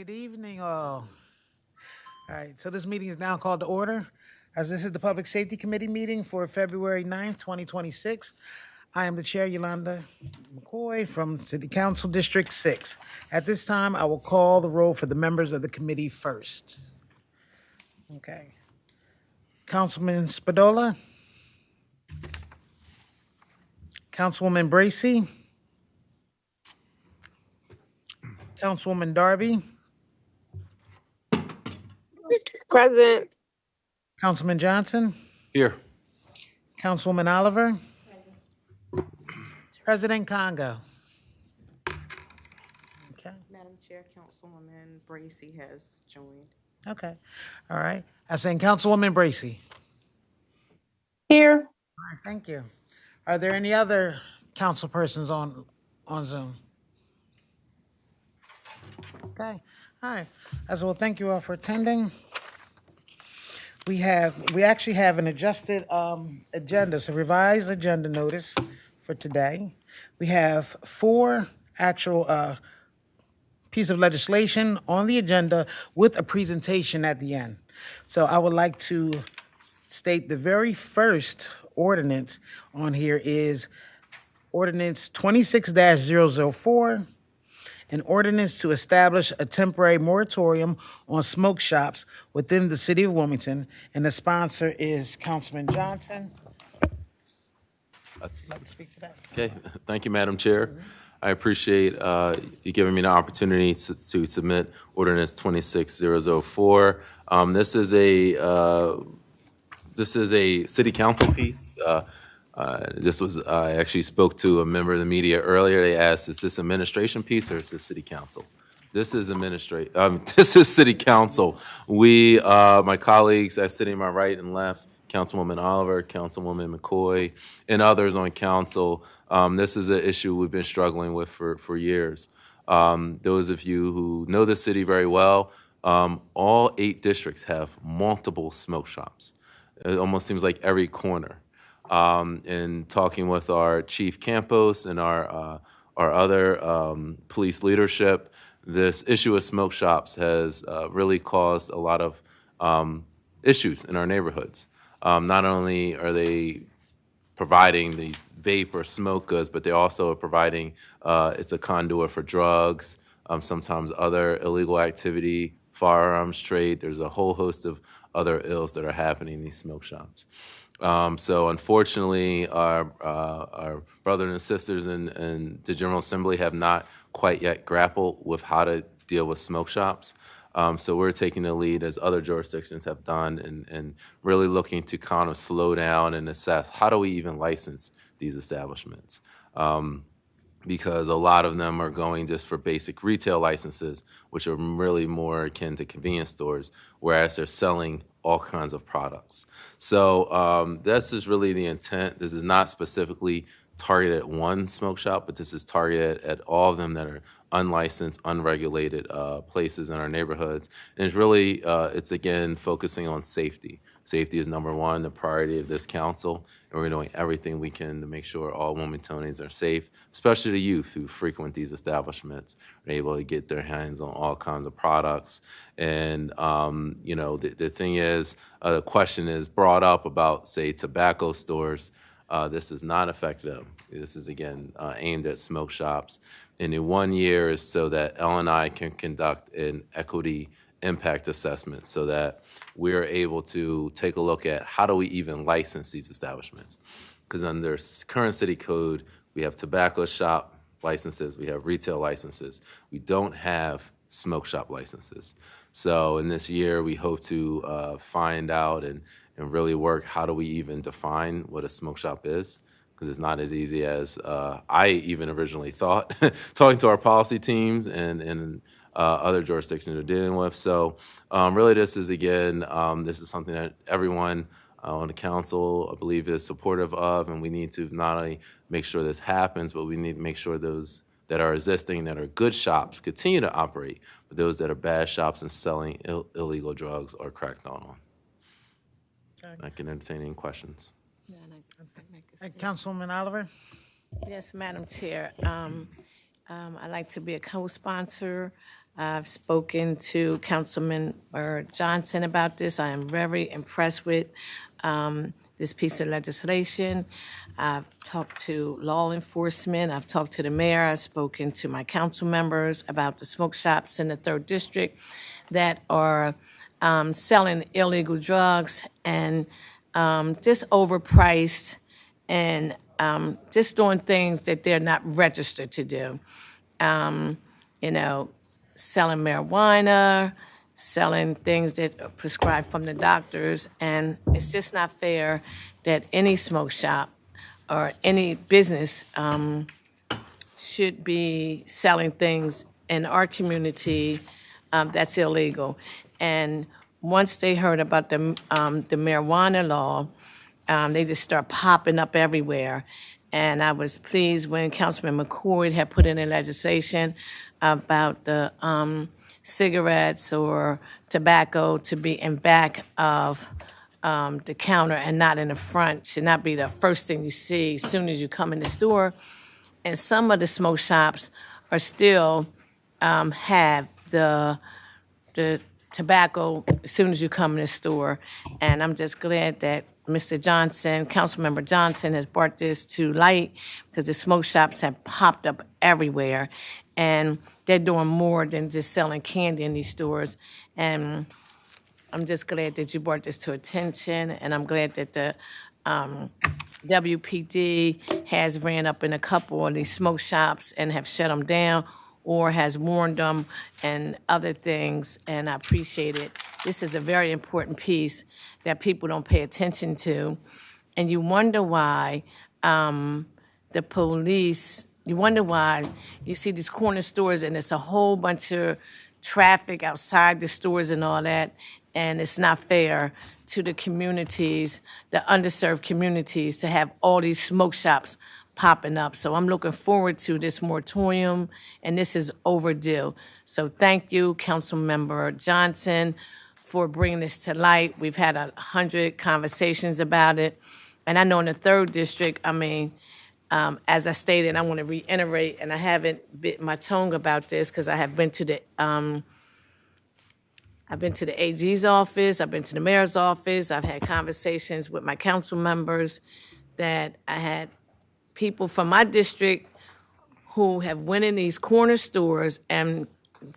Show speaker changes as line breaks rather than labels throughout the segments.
Good evening, all. All right, so this meeting is now called to order. As this is the Public Safety Committee meeting for February 9th, 2026. I am the Chair, Yolanda McCoy from City Council District 6. At this time, I will call the roll for the members of the committee first. Okay. Councilman Spadola. Councilwoman Bracy. Councilwoman Darby.
Present.
Councilman Johnson.
Here.
Councilwoman Oliver. President Congo. Okay.
Madam Chair, Councilwoman Bracy has joined.
Okay. All right. I saying Councilwoman Bracy.
Here.
All right, thank you. Are there any other council persons on Zoom? Okay. All right. As well, thank you all for attending. We actually have an adjusted agenda, so revised agenda notice for today. We have 4 actual pieces of legislation on the agenda with a presentation at the end. So I would like to state the very first ordinance on here is ordinance 26-004, an ordinance to establish a temporary moratorium on smoke shops within the city of Wilmington, and the sponsor is Councilman Johnson. Would you like to speak to that?
Okay, thank you, Madam Chair. I appreciate you giving me the opportunity to submit ordinance 26004. This is a city council piece. I actually spoke to a member of the media earlier. They asked, is this administration piece or is this city council? This is this is city council. We, my colleagues sitting to my right and left, Councilwoman Oliver, Councilwoman McCoy, and others on council, this is an issue we've been struggling with for years. Those of you who know the city very well, all 8 districts have multiple smoke shops. It almost seems like every corner. In talking with our Chief Campos and our other police leadership, this issue of smoke shops has really caused a lot of issues in our neighborhoods. Not only are they providing these vape or smoke goods, but they also are providing, it's a conduit for drugs, sometimes other illegal activity, firearms trade. There's a whole host of other ills that are happening in these smoke shops. So unfortunately, our brothers and sisters in the General Assembly have not quite yet grappled with how to deal with smoke shops. So we're taking the lead, as other jurisdictions have done, and really looking to kind of slow down and assess how do we even license these establishments. Because a lot of them are going just for basic retail licenses, which are really more akin to convenience stores, whereas they're selling all kinds of products. So this is really the intent. This is not specifically targeted at one smoke shop, but this is targeted at all of them that are unlicensed, unregulated places in our neighborhoods. And it's really, it's again, focusing on safety. Safety is number one, the priority of this council, and we're doing everything we can to make sure all Wilmingtonians are safe, especially the youth who frequent these establishments, are able to get their hands on all kinds of products. And, you know, the thing is, the question is brought up about, say, tobacco stores. This does not affect them. This is, again, aimed at smoke shops. And in 1 year is so that L&I can conduct an equity impact assessment so that we're able to take a look at how do we even license these establishments. Because under current city code, we have tobacco shop licenses, we have retail licenses. We don't have smoke shop licenses. So in this year, we hope to find out and really work how do we even define what a smoke shop is, because it's not as easy as I even originally thought, talking to our policy teams and other jurisdictions are dealing with. So really this is, again, this is something that everyone on the council, I believe, is supportive of, and we need to not only make sure this happens, but we need to make sure those that are existing, that are good shops, continue to operate, but those that are bad shops and selling illegal drugs are cracked down on. Okay. I can entertain any questions.
Councilwoman Oliver?
Yes, Madam Chair. I'd like to be a co-sponsor I've spoken to Councilman Johnson about this. I am very impressed with this piece of legislation. I've talked to law enforcement. I've talked to the mayor. I've spoken to my council members about the smoke shops in the 3rd District that are selling illegal drugs and just overpriced and just doing things that they're not registered to do. You know, selling marijuana, selling things that are prescribed from the doctors, and it's just not fair that any smoke shop or any business should be selling things in our community that's illegal. And once they heard about the marijuana law, they just start popping up everywhere. And I was pleased when Councilman McCoy had put in a legislation about the cigarettes or tobacco to be in back of the counter and not in the front. Should not be the first thing you see as soon as you come in the store. And some of the smoke shops are still have the tobacco as soon as you come in the store. And I'm just glad that Mr. Johnson, Councilmember Johnson, has brought this to light because the smoke shops have popped up everywhere. And they're doing more than just selling candy in these stores. And I'm just glad that you brought this to attention. And I'm glad that the WPD has ran up in a couple of these smoke shops and have shut them down or has warned them and other things, and I appreciate it. This is a very important piece that people don't pay attention to, and you wonder why the police, you wonder why you see these corner stores and it's a whole bunch of traffic outside the stores and all that, and it's not fair to the communities, the underserved communities, to have all these smoke shops popping up. So I'm looking forward to this moratorium, and this is overdue. So thank you, Councilmember Johnson, for bringing this to light. We've had 100 conversations about it. And I know in the 3rd District, I mean, as I stated, I want to reiterate, and I haven't bit my tongue about this because I have been to the AG's office, I've been to the mayor's office, I've had conversations with my council members that I had people from my district who have went in these corner stores and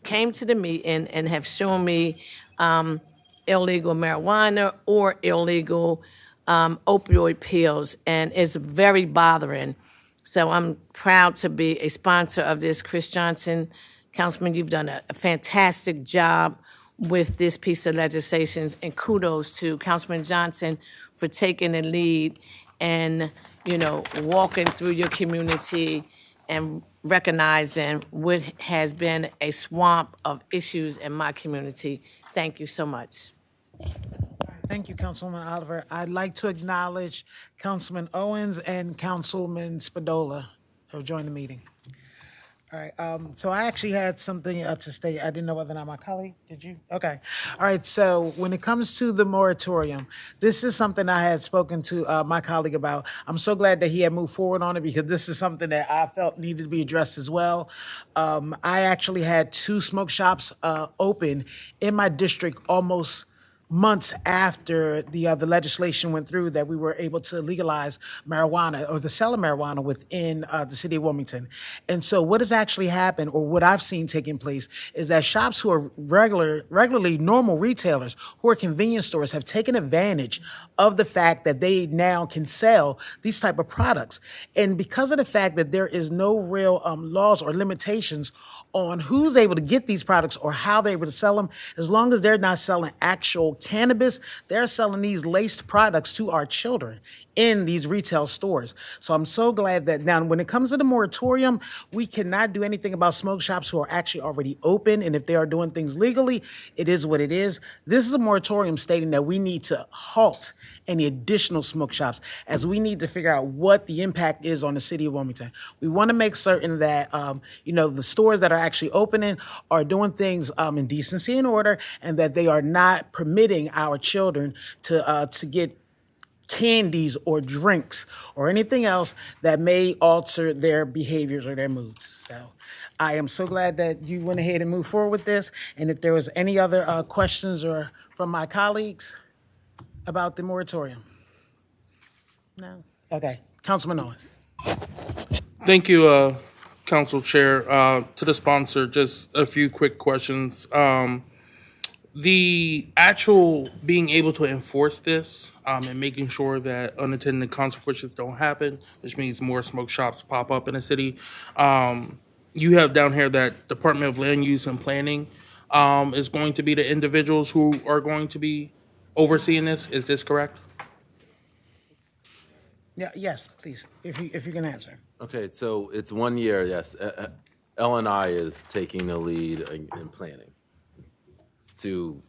came to the meeting and have shown me illegal marijuana or illegal opioid pills, and it's very bothering. So I'm proud to be a sponsor of this. Chris Johnson, Councilman, you've done a fantastic job with this piece of legislation, and kudos to Councilman Johnson for taking the lead and, you know, walking through your community and recognizing what has been a swamp of issues in my community. Thank you so much.
Thank you, Councilwoman Oliver. I'd like to acknowledge Councilman Owens and Councilman Spadola who have joined the meeting. All right, so I actually had something to state. I didn't know whether or not my colleague, did you? Okay. All right, so when it comes to the moratorium, this is something I had spoken to my colleague about. I'm so glad that he had moved forward on it because this is something that I felt needed to be addressed as well. I actually had 2 smoke shops open in my district almost months after the legislation went through that we were able to legalize marijuana or the sale of marijuana within the city of Wilmington. And so what has actually happened, or what I've seen taking place, is that shops who are regularly normal retailers, who are convenience stores, have taken advantage of the fact that they now can sell these type of products. And because of the fact that there is no real laws or limitations on who's able to get these products or how they're able to sell them, as long as they're not selling actual cannabis, they're selling these laced products to our children in these retail stores. So I'm so glad that now when it comes to the moratorium, we cannot do anything about smoke shops who are actually already open, and if they are doing things legally, it is what it is. This is a moratorium stating that we need to halt any additional smoke shops, as we need to figure out what the impact is on the city of Wilmington. We want to make certain that, the stores that are actually opening are doing things in decency and order, and that they are not permitting our children to get candies or drinks or anything else that may alter their behaviors or their moods. So I am so glad that you went ahead and moved forward with this. And if there was any other questions or from my colleagues about the moratorium? No? Okay. Councilman Owens.
Thank you, Council Chair. To the sponsor, just a few quick questions. The actual being able to enforce this and making sure that unintended consequences don't happen, which means more smoke shops pop up in the city. You have down here that Department of Land Use and Planning is going to be the individuals who are going to be overseeing this. Is this correct?
Yeah, yes, please, if you can answer.
Okay, so it's 1 year, yes. L&I is taking the lead in planning to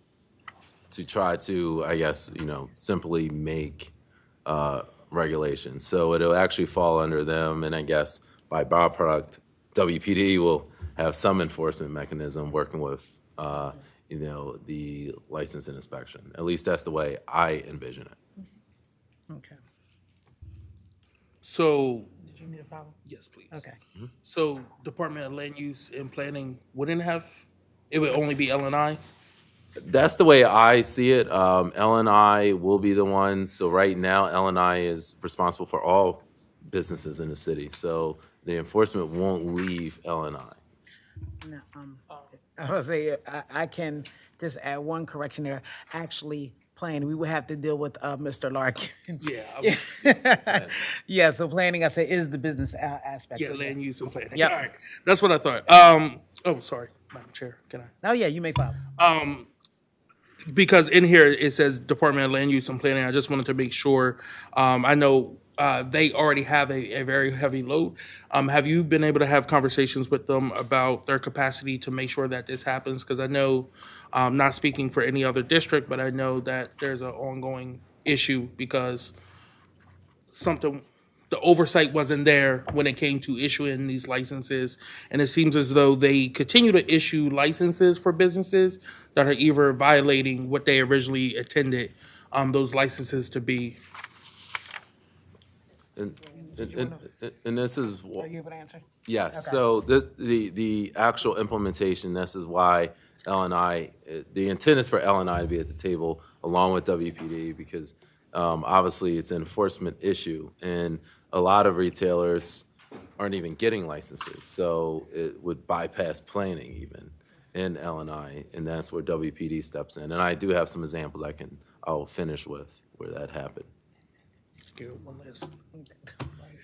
try to, I guess, simply make regulations. So it'll actually fall under them, and I guess by byproduct, WPD will have some enforcement mechanism working with, the license and inspection. At least that's the way I envision it.
Okay.
So,
Did you need to follow?
yes, please.
Okay.
So Department of Land Use and Planning wouldn't have, it would only be L&I?
That's the way I see it. L&I will be the one. So right now, L&I is responsible for all businesses in the city. So the enforcement won't leave L&I.
No, I was say I can just add one correction there. Actually, planning, we would have to deal with Mr. Larkin.
Yeah.
Yeah. So planning, I say, is the business aspect.
Yeah,
So
Land
yes.
Use and Planning.
Yep.
All right. That's what I thought. Oh, sorry, Madam Chair, can I?
Oh yeah, you may follow.
Because in here it says Department of Land Use and Planning. I just wanted to make sure. I know they already have a very heavy load. Have you been able to have conversations with them about their capacity to make sure that this happens? Because I know, not speaking for any other district, but I know that there's an ongoing issue because the oversight wasn't there when it came to issuing these licenses. And it seems as though they continue to issue licenses for businesses that are either violating what they originally intended those licenses to be.
And this is
Are you able to answer?
yes.
Okay.
So the actual implementation. This is why L&I. The intent is for L&I to be at the table along with WPD because obviously it's an enforcement issue, and a lot of retailers aren't even getting licenses. So it would bypass planning even in L&I, and that's where WPD steps in. And I do have some examples I'll finish with where that happened.
One last.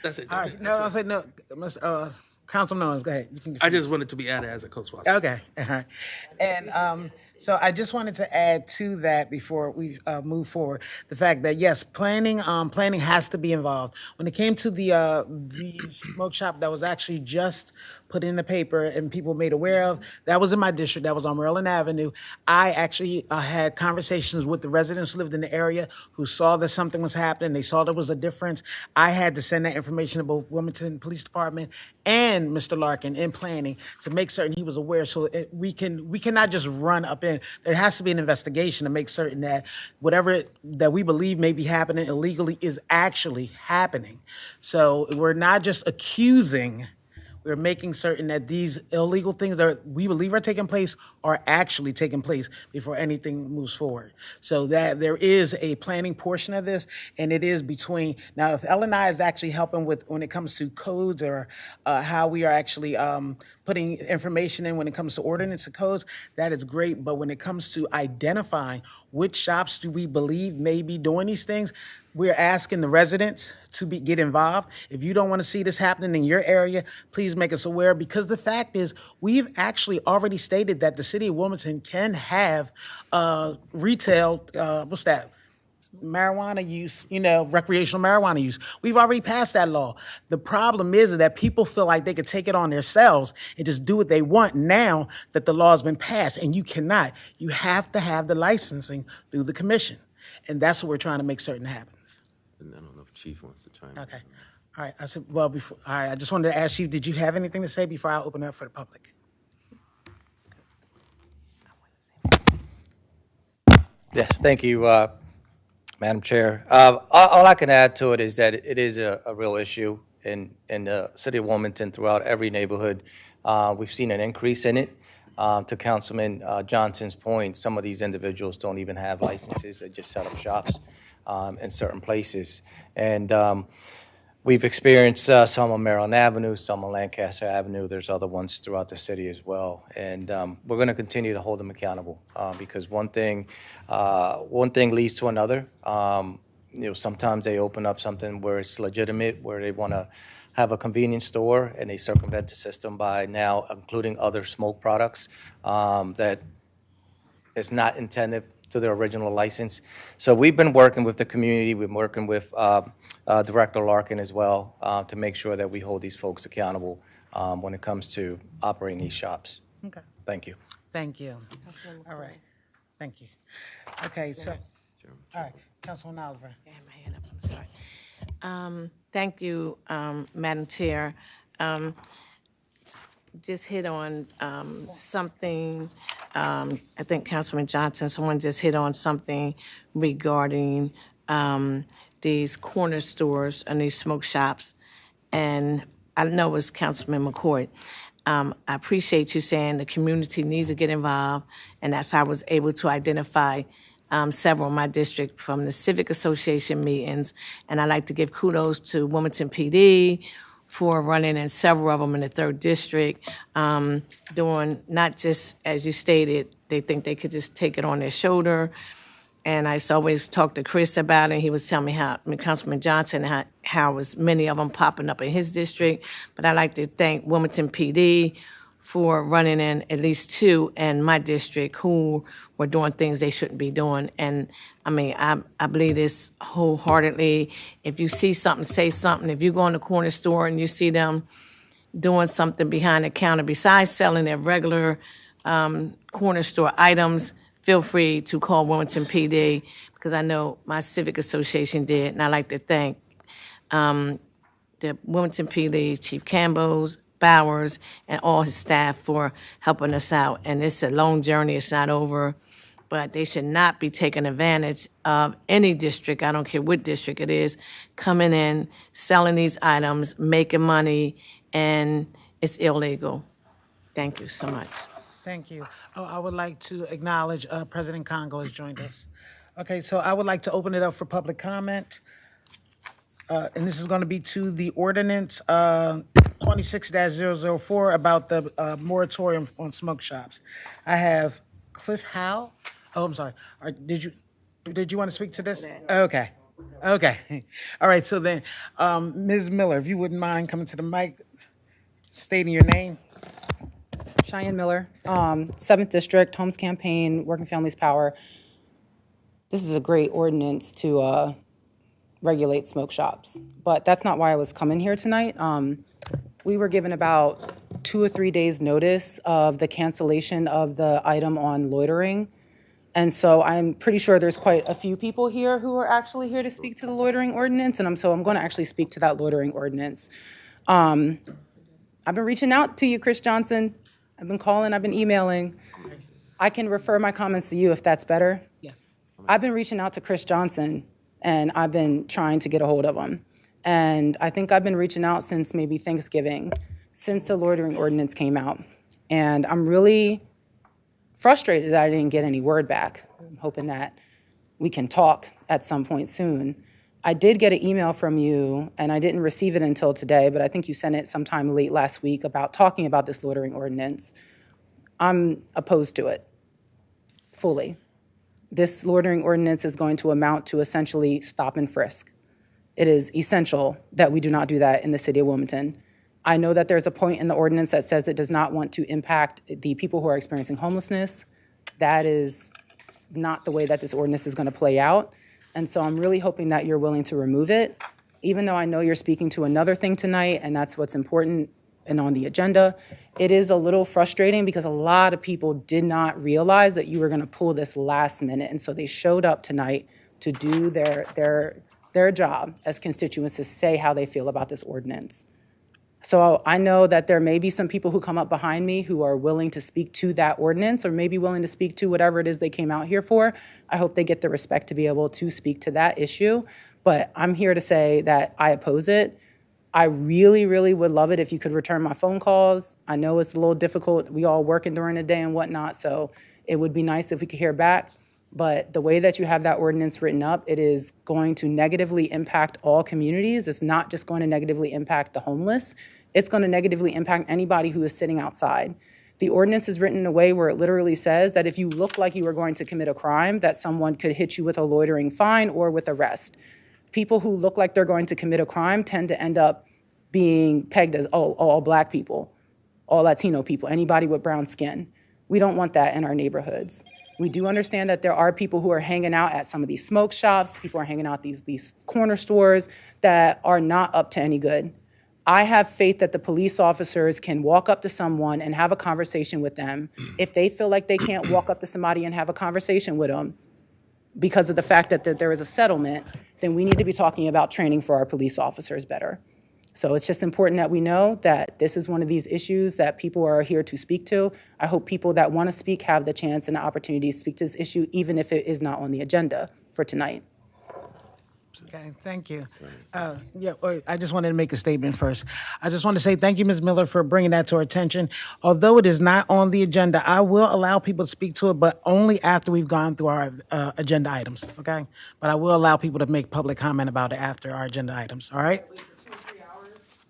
That's it.
All
That's
right.
it.
No, I'll say no. Mr. Councilman Owens, go ahead. You can.
I just wanted to be added as a co-sponsor.
Okay, all right. And so I just wanted to add to that before we move forward, the fact that yes, planning has to be involved. When it came to the smoke shop that was actually just put in the paper and people made aware of, that was in my district, that was on Maryland Avenue. I actually had conversations with the residents who lived in the area who saw that something was happening. They saw there was a difference. I had to send that information to both Wilmington Police Department and Mr. Larkin in planning to make certain he was aware. So we cannot just run up in. There has to be an investigation to make certain that whatever that we believe may be happening illegally is actually happening. So we're not just accusing. We're making certain that these illegal things that we believe are taking place are actually taking place before anything moves forward. So that there is a planning portion of this, and it is between, now if L&I is actually helping with when it comes to codes or how we are actually putting information in when it comes to ordinance and codes, that is great. But when it comes to identifying which shops do we believe may be doing these things, we're asking the residents to get involved. If you don't want to see this happening in your area, please make us aware, because the fact is we've actually already stated that the city of Wilmington can have retail, marijuana use, recreational marijuana use. We've already passed that law. The problem is that people feel like they could take it on themselves and just do what they want now that the law has been passed, and you cannot. You have to have the licensing through the commission, and that's what we're trying to make certain happens.
And I don't know if Chief wants to chime in.
Okay. All right. I said, well, before, all right. I just wanted to ask you, did you have anything to say before I open it up for the public?
Yes, thank you, Madam Chair. All I can add to it is that it is a real issue, in the city of Wilmington throughout every neighborhood. We've seen an increase in it. To Councilman Johnson's point, some of these individuals don't even have licenses. They just set up shops in certain places. And we've experienced some on Maryland Avenue, some on Lancaster Avenue. There's other ones throughout the city as well. And we're going to continue to hold them accountable because one thing leads to another. Sometimes they open up something where it's legitimate, where they want to have a convenience store, and they circumvent the system by now including other smoke products that is not intended to their original license. So we've been working with the community. We've been working with Director Larkin as well to make sure that we hold these folks accountable when it comes to operating these shops.
Okay.
Thank you.
Thank you. All right. Thank you. Okay, so, all right, Councilman Oliver.
I had my hand up, I'm sorry. Thank you, Madam Chair. Just hit on something, I think Councilman Johnson, someone just hit on something regarding these corner stores and these smoke shops. And I know it's Councilman McCoy. I appreciate you saying the community needs to get involved, and that's how I was able to identify several in my district from the Civic Association meetings. And I'd like to give kudos to Wilmington PD for running in several of them in the 3rd District, doing not just, as you stated, they think they could just take it on their shoulder. And I used to always talk to Chris about it. He was telling me Councilman Johnson, how was many of them popping up in his district. But I'd like to thank Wilmington PD for running in at least 2 in my district who were doing things they shouldn't be doing. And I mean, I believe this wholeheartedly. If you see something, say something. If you go in the corner store and you see them doing something behind the counter besides selling their regular corner store items, feel free to call Wilmington PD, because I know my Civic Association did. And I'd like to thank the Wilmington PD, Chief Campos, Bowers, and all his staff for helping us out. And it's a long journey, it's not over, but they should not be taking advantage of any district, I don't care what district it is, coming in, selling these items, making money, and it's illegal. Thank you so much.
Thank you. Oh, I would like to acknowledge President Congo has joined us. Okay, so I would like to open it up for public comment. And this is going to be to the ordinance 26-004 about the moratorium on smoke shops. I have Cliff Howe. Oh, I'm sorry. Did you want to speak to this? Okay. Okay. All right. So then, Ms. Miller, if you wouldn't mind coming to the mic, stating your name.
Cheyenne Miller, 7th District, Homes Campaign, Working Families Power. This is a great ordinance to regulate smoke shops, but that's not why I was coming here tonight. We were given about 2 or 3 days notice of the cancellation of the item on loitering. And so I'm pretty sure there's quite a few people here who are actually here to speak to the loitering ordinance. And I'm going to actually speak to that loitering ordinance. I've been reaching out to you, Chris Johnson. I've been calling, I've been emailing. I can refer my comments to you if that's better.
Yes.
I've been reaching out to Chris Johnson, and I've been trying to get a hold of him. And I think I've been reaching out since maybe Thanksgiving, since the loitering ordinance came out. And I'm really frustrated that I didn't get any word back. I'm hoping that we can talk at some point soon. I did get an email from you, and I didn't receive it until today, but I think you sent it sometime late last week about talking about this loitering ordinance. I'm opposed to it, fully. This loitering ordinance is going to amount to essentially stop and frisk. It is essential that we do not do that in the city of Wilmington. I know that there's a point in the ordinance that says it does not want to impact the people who are experiencing homelessness. That is not the way that this ordinance is going to play out. And so I'm really hoping that you're willing to remove it, even though I know you're speaking to another thing tonight, and that's what's important and on the agenda. It is a little frustrating because a lot of people did not realize that you were going to pull this last minute, and so they showed up tonight to do their job as constituents to say how they feel about this ordinance. So I know that there may be some people who come up behind me who are willing to speak to that ordinance, or maybe willing to speak to whatever it is they came out here for. I hope they get the respect to be able to speak to that issue. But I'm here to say that I oppose it. I really, really would love it if you could return my phone calls. I know it's a little difficult. We all working during the day and whatnot, so it would be nice if we could hear back. But the way that you have that ordinance written up, it is going to negatively impact all communities. It's not just going to negatively impact the homeless. It's going to negatively impact anybody who is sitting outside. The ordinance is written in a way where it literally says that if you look like you are going to commit a crime, that someone could hit you with a loitering fine or with arrest. People who look like they're going to commit a crime tend to end up being pegged as, all black people, all Latino people, anybody with brown skin. We don't want that in our neighborhoods. We do understand that there are people who are hanging out at some of these smoke shops, people are hanging out these corner stores that are not up to any good. I have faith that the police officers can walk up to someone and have a conversation with them. If they feel like they can't walk up to somebody and have a conversation with them because of the fact that there is a settlement, then we need to be talking about training for our police officers better. So it's just important that we know that this is one of these issues that people are here to speak to. I hope people that want to speak have the chance and the opportunity to speak to this issue, even if it is not on the agenda for tonight.
Okay, thank you. I just wanted to make a statement first. I just want to say thank you, Ms. Miller, for bringing that to our attention. Although it is not on the agenda, I will allow people to speak to it, but only after we've gone through our agenda items, okay? But I will allow people to make public comment about it after our agenda items, all right?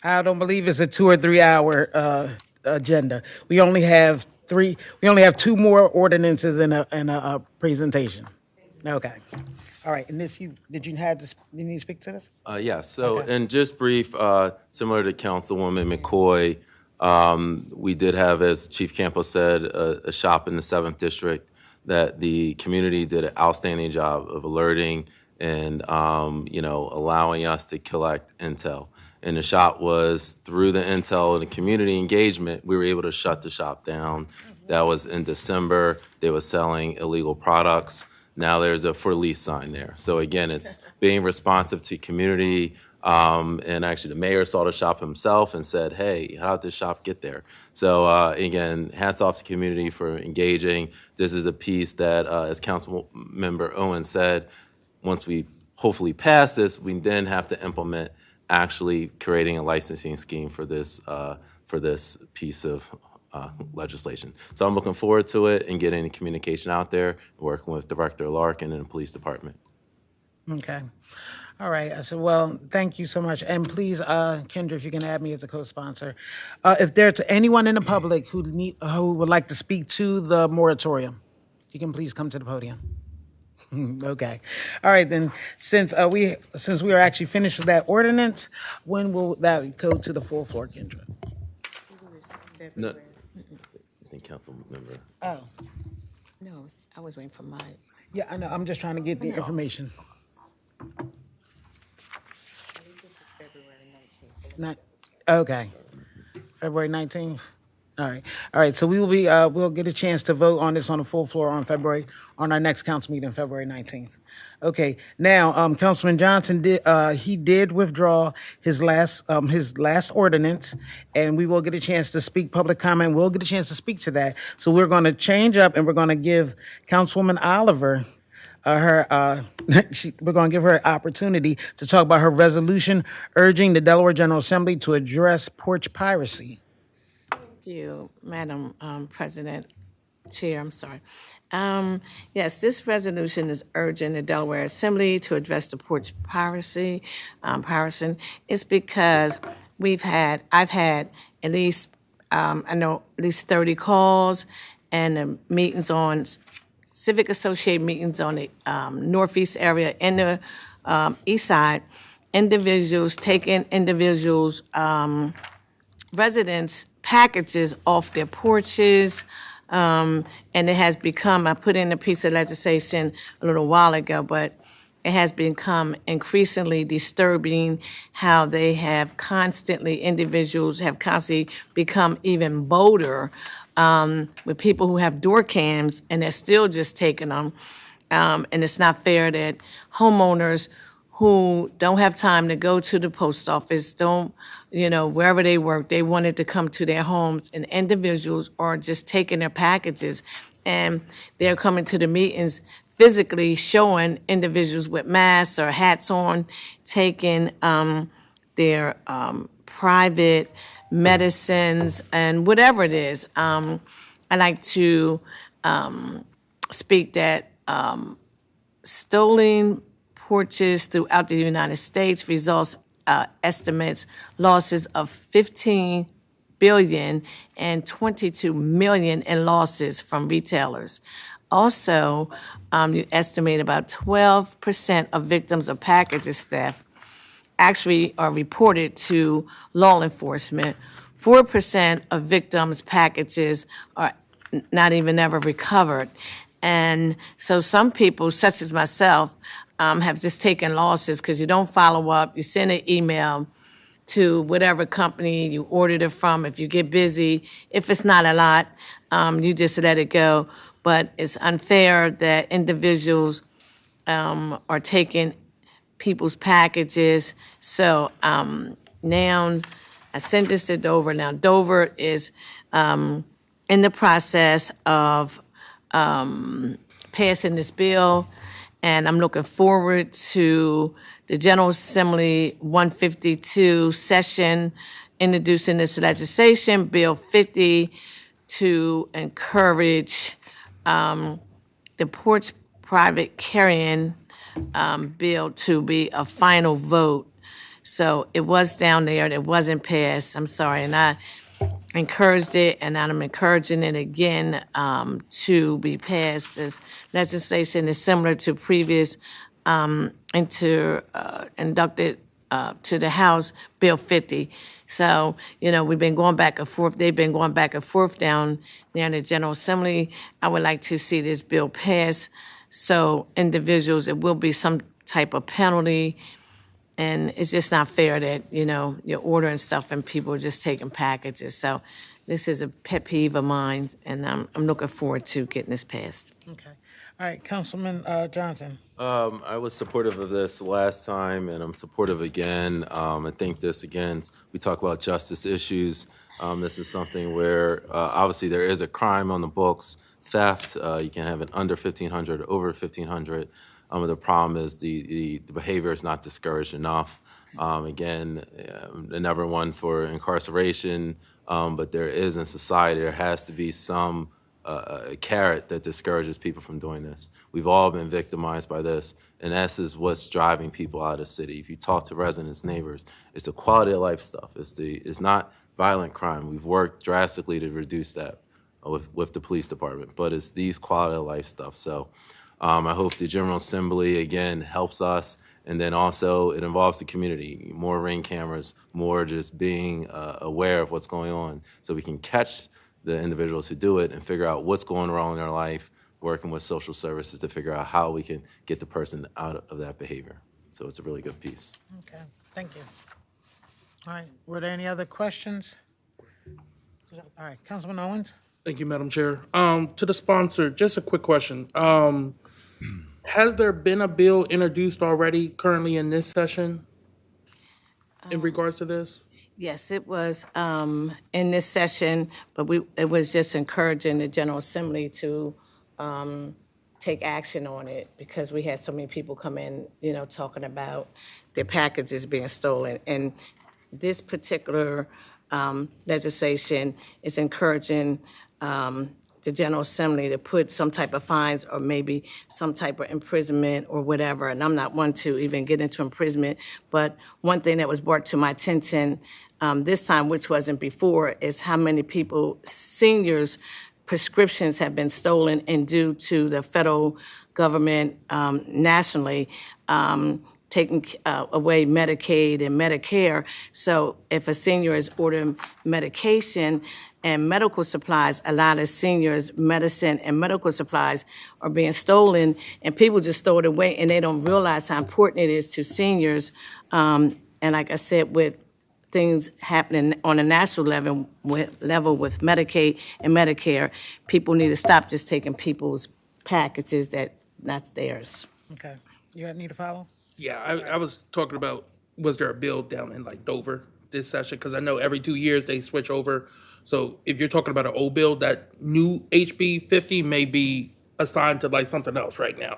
I don't believe it's a 2 or 3 hour agenda. We only have two more ordinances in a presentation. Okay. All right, and did you need to speak to this?
Yes, so in just brief, similar to Councilwoman McCoy, we did have, as Chief Campos said, a shop in the 7th District that the community did an outstanding job of alerting and, allowing us to collect intel. And the shop was, through the intel and the community engagement, we were able to shut the shop down. That was in December. They were selling illegal products. Now there's a for lease sign there. So again, it's being responsive to community. And actually the mayor saw the shop himself and said, hey, how did this shop get there? So again, hats off to community for engaging. This is a piece that, as Council Member Owen said, once we hopefully pass this, we then have to implement actually creating a licensing scheme for this piece of legislation. So I'm looking forward to it and getting the communication out there, working with Director Larkin and the police department.
Okay. All right. I said, well, thank you so much. And please, Kendra, if you can add me as a co-sponsor. If there's anyone in the public who would like to speak to the moratorium, you can please come to the podium. Okay. All right, then, since we are actually finished with that ordinance, when will that go to the full floor, Kendra?
No, I think Council Member.
Oh,
No, I was waiting for my.
yeah, I know. I'm just trying to get the information. Not, okay. February 19th? All right. All right, so we will be, we'll get a chance to vote on this on the full floor on our next council meeting, February 19th. Okay, now, Councilman Johnson did withdraw his last ordinance, and we will get a chance to speak public comment. We'll get a chance to speak to that. So we're going to change up, and we're going to give Councilwoman Oliver we're going to give her an opportunity to talk about her resolution urging the Delaware General Assembly to address porch piracy.
Thank you, Madam Chair, I'm sorry. Yes, this resolution is urging the Delaware Assembly to address the porch piracy. It's because I've had at least, at least 30 calls and meetings on Civic Associate meetings on the Northeast area and the East Side, taking individuals, residents' packages off their porches, and it has become, I put in a piece of legislation a little while ago, but it has become increasingly disturbing how individuals have constantly become even bolder with people who have door cams, and they're still just taking them. And it's not fair that homeowners who don't have time to go to the post office, wherever they work, they wanted to come to their homes, and individuals are just taking their packages, and they're coming to the meetings physically showing individuals with masks or hats on, taking their private medicines and whatever it is. I like to speak that stolen porches throughout the United States results estimates losses of 15 billion and 22 million in losses from retailers. Also, you estimate about 12% of victims of packages theft actually are reported to law enforcement. 4% of victims' packages are not even ever recovered. And so some people, such as myself, have just taken losses because you don't follow up. You send an email to whatever company you ordered it from. If you get busy, if it's not a lot, you just let it go. But it's unfair that individuals are taking people's packages. So now I sent this to Dover. Now Dover is in the process of passing this bill, and I'm looking forward to the General Assembly 152 session introducing this legislation, Bill 50, to encourage the porch private carrying bill to be a final vote. So it was down there, it wasn't passed, I'm sorry, and I encouraged it, and I'm encouraging it again to be passed. This legislation is similar to previous inducted to the House, Bill 50. So, we've been going back and forth. They've been going back and forth down there in the General Assembly. I would like to see this bill pass. So individuals, it will be some type of penalty. And it's just not fair that, you're ordering stuff and people are just taking packages. So this is a pet peeve of mine, and I'm looking forward to getting this passed.
Okay. All right, Councilman Johnson.
I was supportive of this last time, and I'm supportive again. I think this, again, we talk about justice issues. This is something where obviously there is a crime on the books, theft. You can have it under 1,500, over 1,500. The problem is the behavior is not discouraged enough. Again, never one for incarceration, but there is in society, there has to be some a carrot that discourages people from doing this. We've all been victimized by this, and this is what's driving people out of the city. If you talk to residents, neighbors, it's the quality of life stuff. It's not violent crime. We've worked drastically to reduce that with the police department, but it's these quality of life stuff. So I hope the General Assembly, again, helps us, and then also it involves the community, more ring cameras, more just being aware of what's going on so we can catch the individuals who do it and figure out what's going wrong in their life, working with social services to figure out how we can get the person out of that behavior. So it's a really good piece.
Okay, thank you. All right, were there any other questions? All right, Councilman Owens?
Thank you, Madam Chair. To the sponsor, just a quick question. Has there been a bill introduced already currently in this session in regards to this?
Yes, it was in this session, but it was just encouraging the General Assembly to take action on it because we had so many people come in, talking about their packages being stolen. And this particular legislation is encouraging the General Assembly to put some type of fines or maybe some type of imprisonment or whatever. And I'm not one to even get into imprisonment, but one thing that was brought to my attention this time, which wasn't before, is how many people, seniors, prescriptions have been stolen and due to the federal government nationally taking away Medicaid and Medicare. So if a senior is ordering medication and medical supplies, a lot of seniors' medicine and medical supplies are being stolen, and people just throw it away, and they don't realize how important it is to seniors. And like I said, with things happening on a national level with Medicaid and Medicare, people need to stop just taking people's packages that not theirs.
Okay, you need to follow?
Yeah, I was talking about, was there a bill down in like Dover this session? Because I know every 2 years they switch over. So if you're talking about an old bill, that new HB 50 may be assigned to like something else right now.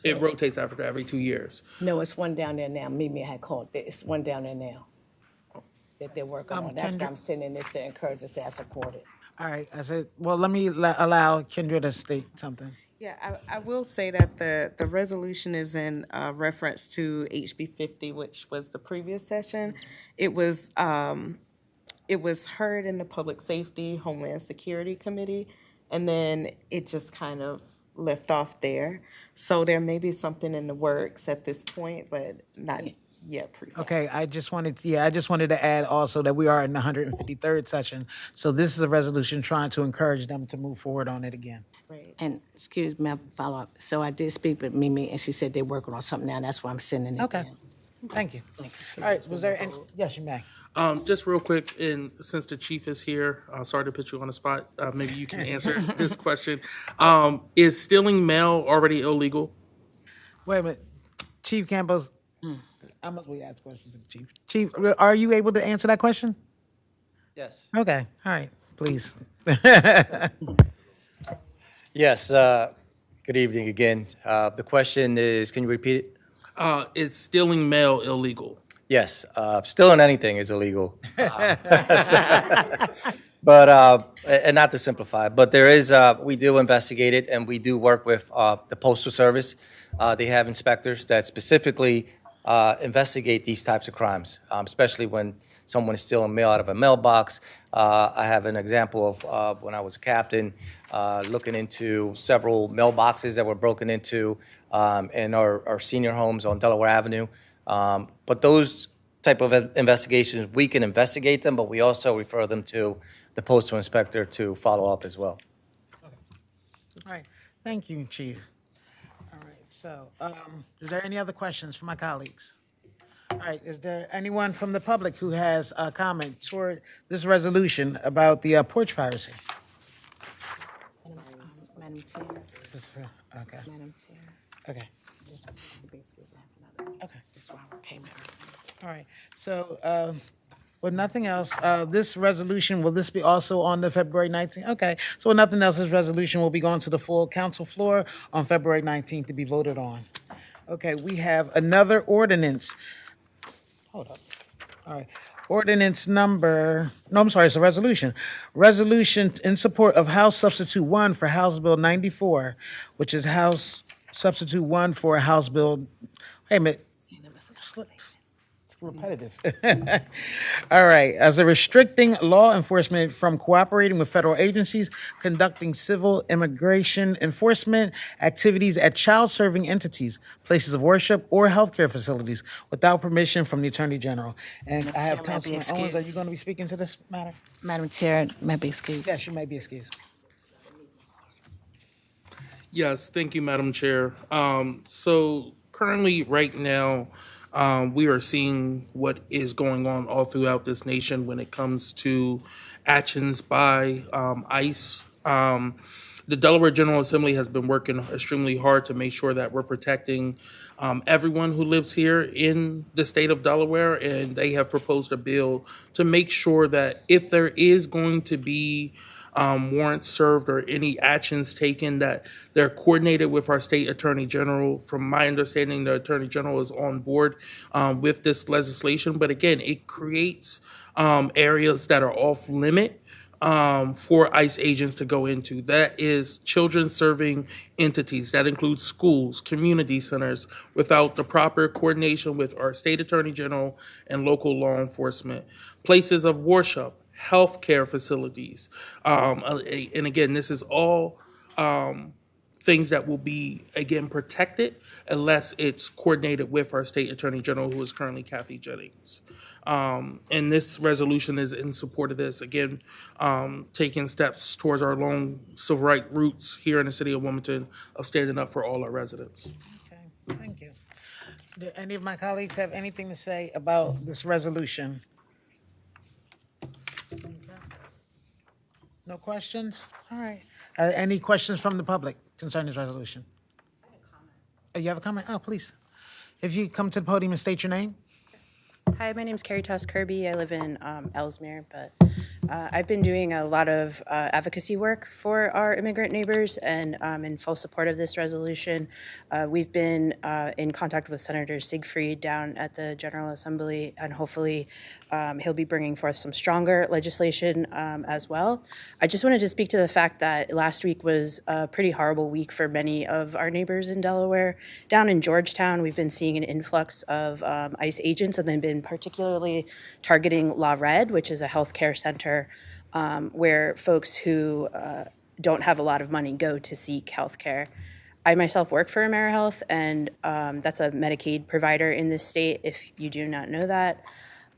It rotates after every 2 years.
No, it's one down there now. Mimi had called it. It's one down there now. that they're working on. That's why
Kendra-
I'm sending this to encourage to say I support it.
All right, I said, well, let me allow Kendra to state something.
Yeah, I will say that the resolution is in reference to HB 50, which was the previous session. It was heard in the Public Safety, Homeland Security Committee, and then it just kind of left off there. So there may be something in the works at this point, but not yet.
Okay, I just wanted to add also that we are in the 153rd session. So this is a resolution trying to encourage them to move forward on it again.
And excuse me, I'll follow up. So I did speak with Mimi, and she said they're working on something now. That's why I'm sending it.
Okay,
in.
thank you. All right, was there any, yes, you may.
Just real quick, and since the chief is here, sorry to put you on the spot. Maybe you can answer this question. Is stealing mail already illegal?
Wait a minute, Chief Campos, I must we ask questions to the chief. Chief, are you able to answer that question?
Yes.
Okay, all right, please.
Yes, good evening again. The question is, can you repeat it?
Is stealing mail illegal?
Yes, stealing anything is illegal. But, and not to simplify, but there is, we do investigate it, and we do work with the Postal Service. They have inspectors that specifically investigate these types of crimes, especially when someone is stealing mail out of a mailbox. I have an example of when I was a captain, looking into several mailboxes that were broken into in our senior homes on Delaware Avenue. But those type of investigations, we can investigate them, but we also refer them to the postal inspector to follow up as well.
All right, thank you, Chief. All right, so, is there any other questions from my colleagues? All right, is there anyone from the public who has a comment toward this resolution about the porch piracy?
Madam Chair,
Okay,
Madam Chair.
okay, okay.
That's why I came here.
All right, so, with nothing else, this resolution, will this be also on the February 19th? Okay, so with nothing else, this resolution will be going to the full council floor on February 19th to be voted on. Okay, we have another ordinance. Hold up. All right. Ordinance number, no, I'm sorry, it's a resolution. Resolution in support of House Substitute 1 for House Bill 94, which is House Substitute 1 for House Bill, wait a minute. It's repetitive. All right, as a restricting law enforcement from cooperating with federal agencies, conducting civil immigration enforcement activities at child-serving entities, places of worship, or healthcare facilities without permission from the Attorney General. And I have
Chair, may I be
Councilman Owens, are
excused?
you going to be speaking to this matter?
Madam Chair, may I be excused?
Yes, you may be excused.
Yes, thank you, Madam Chair. So currently, right now, we are seeing what is going on all throughout this nation when it comes to actions by ICE. The Delaware General Assembly has been working extremely hard to make sure that we're protecting everyone who lives here in the state of Delaware, and they have proposed a bill to make sure that if there is going to be warrants served or any actions taken, that they're coordinated with our state attorney general. From my understanding, the attorney general is on board with this legislation. But again, it creates areas that are off limit for ICE agents to go into. That is children serving entities. That includes schools, community centers, without the proper coordination with our state attorney general and local law enforcement. Places of worship, healthcare facilities. And again, this is all things that will be, again, protected unless it's coordinated with our state attorney general, who is currently Kathy Jennings. And this resolution is in support of this, again, taking steps towards our long civil rights roots here in the city of Wilmington of standing up for all our residents.
Okay, thank you. Do any of my colleagues have anything to say about this resolution? No questions? All right. Any questions from the public concerning this resolution? I have a comment. Oh, you have a comment? Oh, please. If you come to the podium and state your name.
Hi, my name's Carrie Toss Kirby. I live in Ellesmere, but I've been doing a lot of advocacy work for our immigrant neighbors, and in full support of this resolution. We've been in contact with Senator Siegfried down at the General Assembly, and hopefully he'll be bringing forth some stronger legislation as well. I just wanted to speak to the fact that last week was a pretty horrible week for many of our neighbors in Delaware. Down in Georgetown, we've been seeing an influx of ICE agents, and they've been particularly targeting La Red, which is a healthcare center where folks who don't have a lot of money go to seek health care. I myself work for AmeriHealth, and that's a Medicaid provider in this state, if you do not know that.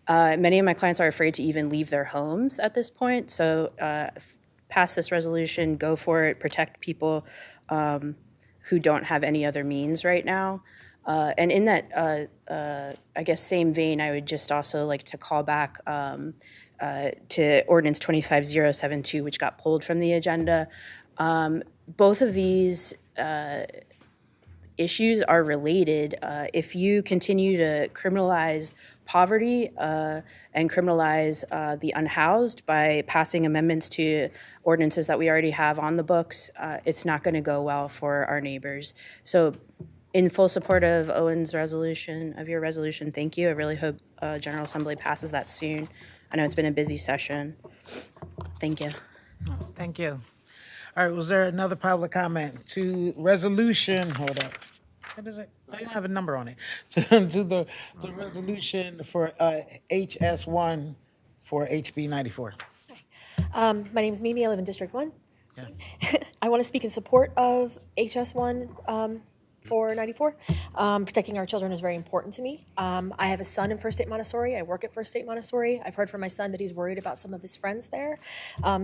Many of my clients are afraid to even leave their homes at this point, so pass this resolution, go for it, protect people who don't have any other means right now. And in that, I guess, same vein, I would just also like to call back to Ordinance 25072, which got pulled from the agenda. Both of these issues are related. If you continue to criminalize poverty and criminalize the unhoused by passing amendments to ordinances that we already have on the books, it's not going to go well for our neighbors. So in full support of Owen's resolution, of your resolution, thank you. I really hope General Assembly passes that soon. I know it's been a busy session. Thank you.
Thank you. All right, was there another public comment to resolution? Hold up. What is it? I don't have a number on it. To the resolution for HS1 for HB 94.
My name is Mimi. I live in District 1.
Yeah.
I want to speak in support of HS1 for 94. Protecting our children is very important to me. I have a son in First State Montessori. I work at First State Montessori. I've heard from my son that he's worried about some of his friends there.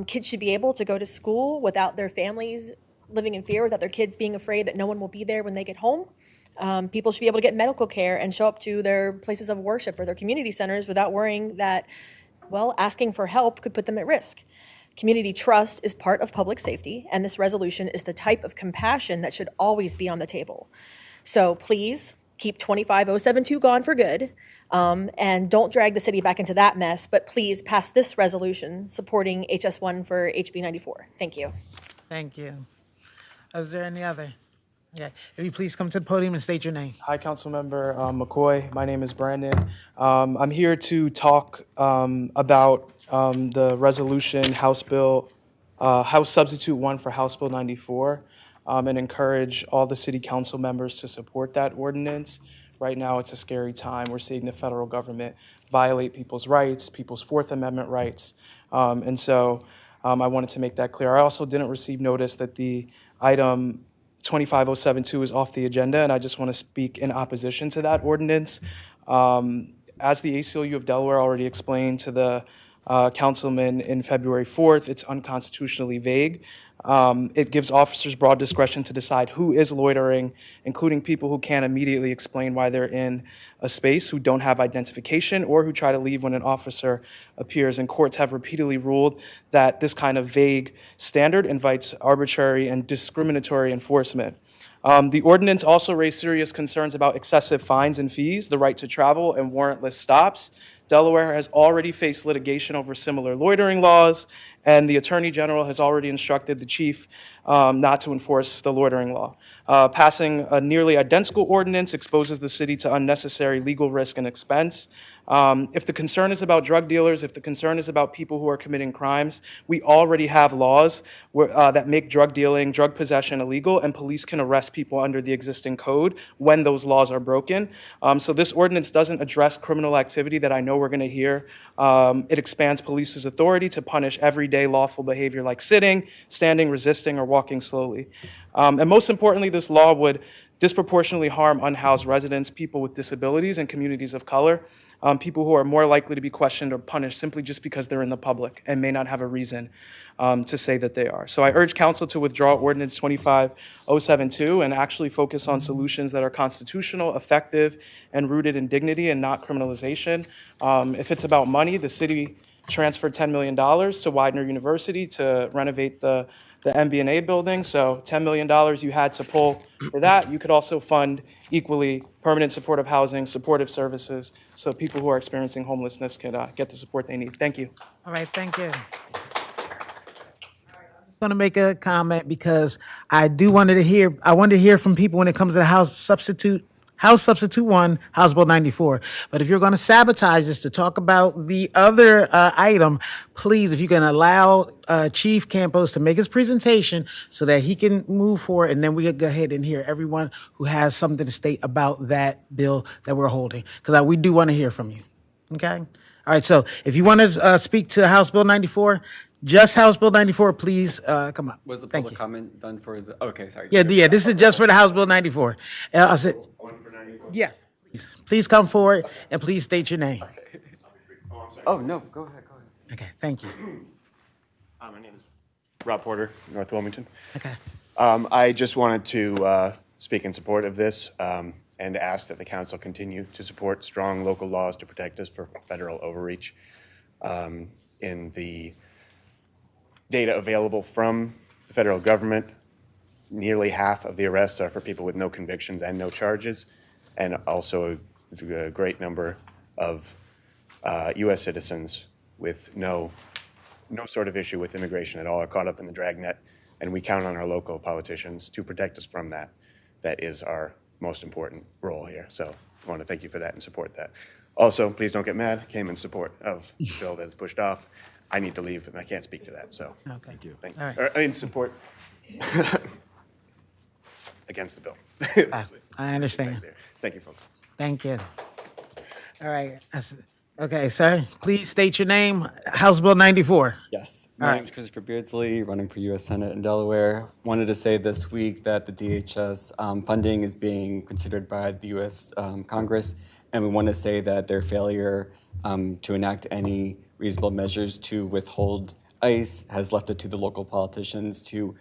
Kids should be able to go to school without their families living in fear, without their kids being afraid that no one will be there when they get home. People should be able to get medical care and show up to their places of worship or their community centers without worrying that, well, asking for help could put them at risk. Community trust is part of public safety, and this resolution is the type of compassion that should always be on the table. So please keep 25072 gone for good, and don't drag the city back into that mess, but please pass this resolution supporting HS1 for HB 94. Thank you.
Thank you. Is there any other? Yeah, if you please come to the podium and state your name.
Hi, Councilmember McCoy. My name is Brandon. I'm here to talk about the resolution, House Substitute 1 for House Bill 94, and encourage all the city council members to support that ordinance. Right now, it's a scary time. We're seeing the federal government violate people's rights, people's Fourth Amendment rights. And so I wanted to make that clear. I also didn't receive notice that the item 25072 is off the agenda, and I just want to speak in opposition to that ordinance. As the ACLU of Delaware already explained to the councilman in February 4th, it's unconstitutionally vague. It gives officers broad discretion to decide who is loitering, including people who can't immediately explain why they're in a space, who don't have identification, or who try to leave when an officer appears. And courts have repeatedly ruled that this kind of vague standard invites arbitrary and discriminatory enforcement. The ordinance also raised serious concerns about excessive fines and fees, the right to travel, and warrantless stops. Delaware has already faced litigation over similar loitering laws, and the Attorney General has already instructed the chief not to enforce the loitering law. Passing a nearly identical ordinance exposes the city to unnecessary legal risk and expense. If the concern is about drug dealers, if the concern is about people who are committing crimes, we already have laws that make drug dealing, drug possession illegal, and police can arrest people under the existing code when those laws are broken. So this ordinance doesn't address criminal activity that I know we're going to hear. It expands police's authority to punish everyday lawful behavior like sitting, standing, resisting, or walking slowly. And most importantly, this law would disproportionately harm unhoused residents, people with disabilities, and communities of color, people who are more likely to be questioned or punished simply just because they're in the public and may not have a reason to say that they are. So I urge council to withdraw Ordinance 25072 and actually focus on solutions that are constitutional, effective, and rooted in dignity and not criminalization. If it's about money, the city transferred $10 million to Widener University to renovate the MBNA building. So $10 million you had to pull for that. You could also fund equally permanent supportive housing, supportive services, so people who are experiencing homelessness can get the support they need. Thank you.
All right, thank you. going to make a comment because I wanted to hear from people when it comes to the House Substitute 1, House Bill 94. But if you're going to sabotage this to talk about the other item, please, if you can allow Chief Campos to make his presentation so that he can move forward, and then we can go ahead and hear everyone who has something to state about that bill that we're holding, because we do want to hear from you. Okay? All right, so if you want to speak to House Bill 94, just House Bill 94, please come up.
Was the
Thank
public
you.
comment done for the, okay, sorry.
Yeah, this is just for the House Bill 94. I said, yes, please come forward and please state your name.
Oh, no, go ahead.
Okay, thank you.
My name is Rob Porter, North Wilmington.
Okay.
I just wanted to speak in support of this and ask that the council continue to support strong local laws to protect us for federal overreach. In the data available from the federal government, nearly half of the arrests are for people with no convictions and no charges, and also a great number of U.S. citizens with no sort of issue with immigration at all are caught up in the dragnet, and we count on our local politicians to protect us from that. That is our most important role here. So I want to thank you for that and support that. Also, please don't get mad. I came in support of the bill that is pushed off. I need to leave, and I can't speak to that. So
Okay.
thank you.
All right.
Or in support against the bill.
I understand.
Thank you, folks.
Thank you. All right. Okay, sir, please state your name. House Bill 94.
Yes.
All
My
right.
name is Christopher Beardsley, running for U.S. Senate in Delaware. Wanted to say this week that the DHS funding is being considered by the U.S. Congress, and we want to say that their failure to enact any reasonable measures to withhold ICE has left it to the local politicians to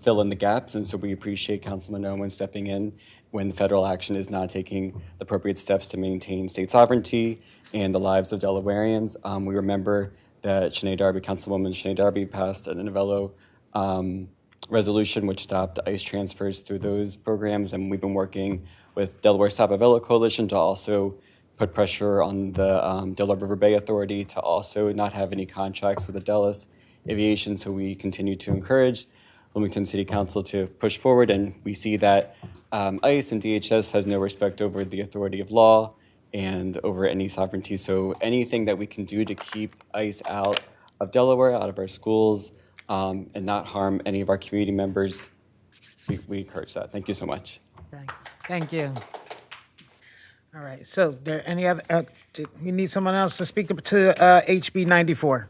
fill in the gaps, and so we appreciate Councilman Owen stepping in when the federal action is not taking the appropriate steps to maintain state sovereignty and the lives of Delawareans. We remember that Councilwoman Sinead Darby passed an Novello resolution which stopped ICE transfers through those programs, and we've been working with Delaware Stop Novello Coalition to also put pressure on the Delaware River Bay Authority to also not have any contracts with the Dallas Aviation, so we continue to encourage Wilmington City Council to push forward, and we see that ICE and DHS has no respect over the authority of law and over any sovereignty. So anything that we can do to keep ICE out of Delaware, out of our schools, and not harm any of our community members, we encourage that. Thank you so much.
Thank you. All right, so there any other, you need someone else to speak to HB 94?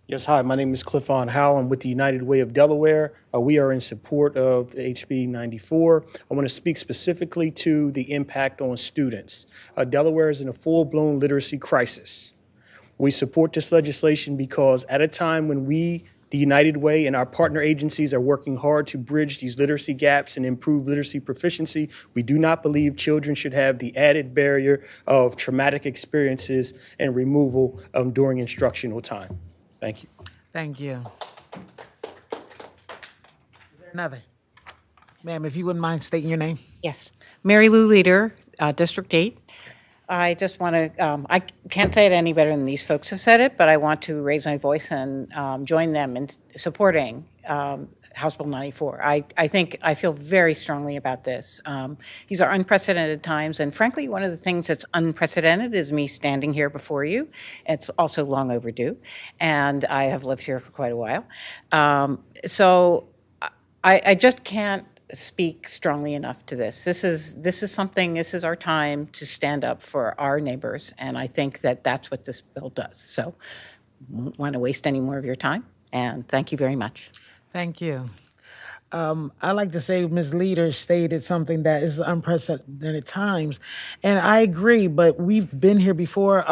Yes, hi, my name is Cliffon Howell. I'm with the United Way of Delaware. We are in support of HB 94. I want to speak specifically to the impact on students. Delaware is in a full-blown literacy crisis. We support this legislation because at a time when we, the United Way, and our partner agencies are working hard to bridge these literacy gaps and improve literacy proficiency, we do not believe children should have the added barrier of traumatic experiences and removal during instructional time. Thank you.
Thank you. Is there another? Ma'am, if you wouldn't mind stating your name.
Yes. Mary Lou Leader, District 8. I just want to, I can't say it any better than these folks have said it, but I want to raise my voice and join them in supporting House Bill 94. I feel very strongly about this. These are unprecedented times, and frankly, one of the things that's unprecedented is me standing here before you. It's also long overdue, and I have lived here for quite a while. So I just can't speak strongly enough to this. This is our time to stand up for our neighbors, and I think that that's what this bill does. So I don't want to waste any more of your time, and thank you very much.
Thank you. I like to say Ms. Leader stated something that is unprecedented times, and I agree, but we've been here before.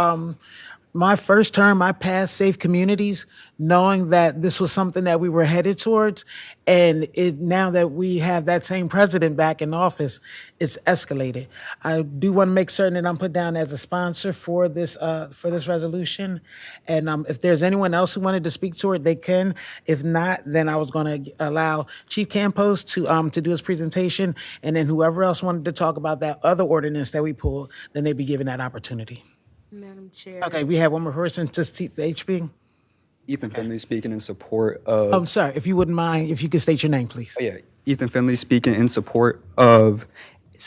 My first term, I passed Safe Communities, knowing that this was something that we were headed towards, and now that we have that same president back in office, it's escalated. I do want to make certain that I'm put down as a sponsor for this resolution, and if there's anyone else who wanted to speak to it, they can. If not, then I was going to allow Chief Campos to do his presentation, and then whoever else wanted to talk about that other ordinance that we pulled, then they'd be given that opportunity.
Madam Chair.
Okay, we have one more person to speak the HB.
Ethan Finley speaking in support of.
I'm sorry, if you wouldn't mind, if you could state your name, please.
Oh, yeah, Ethan Finley speaking in support of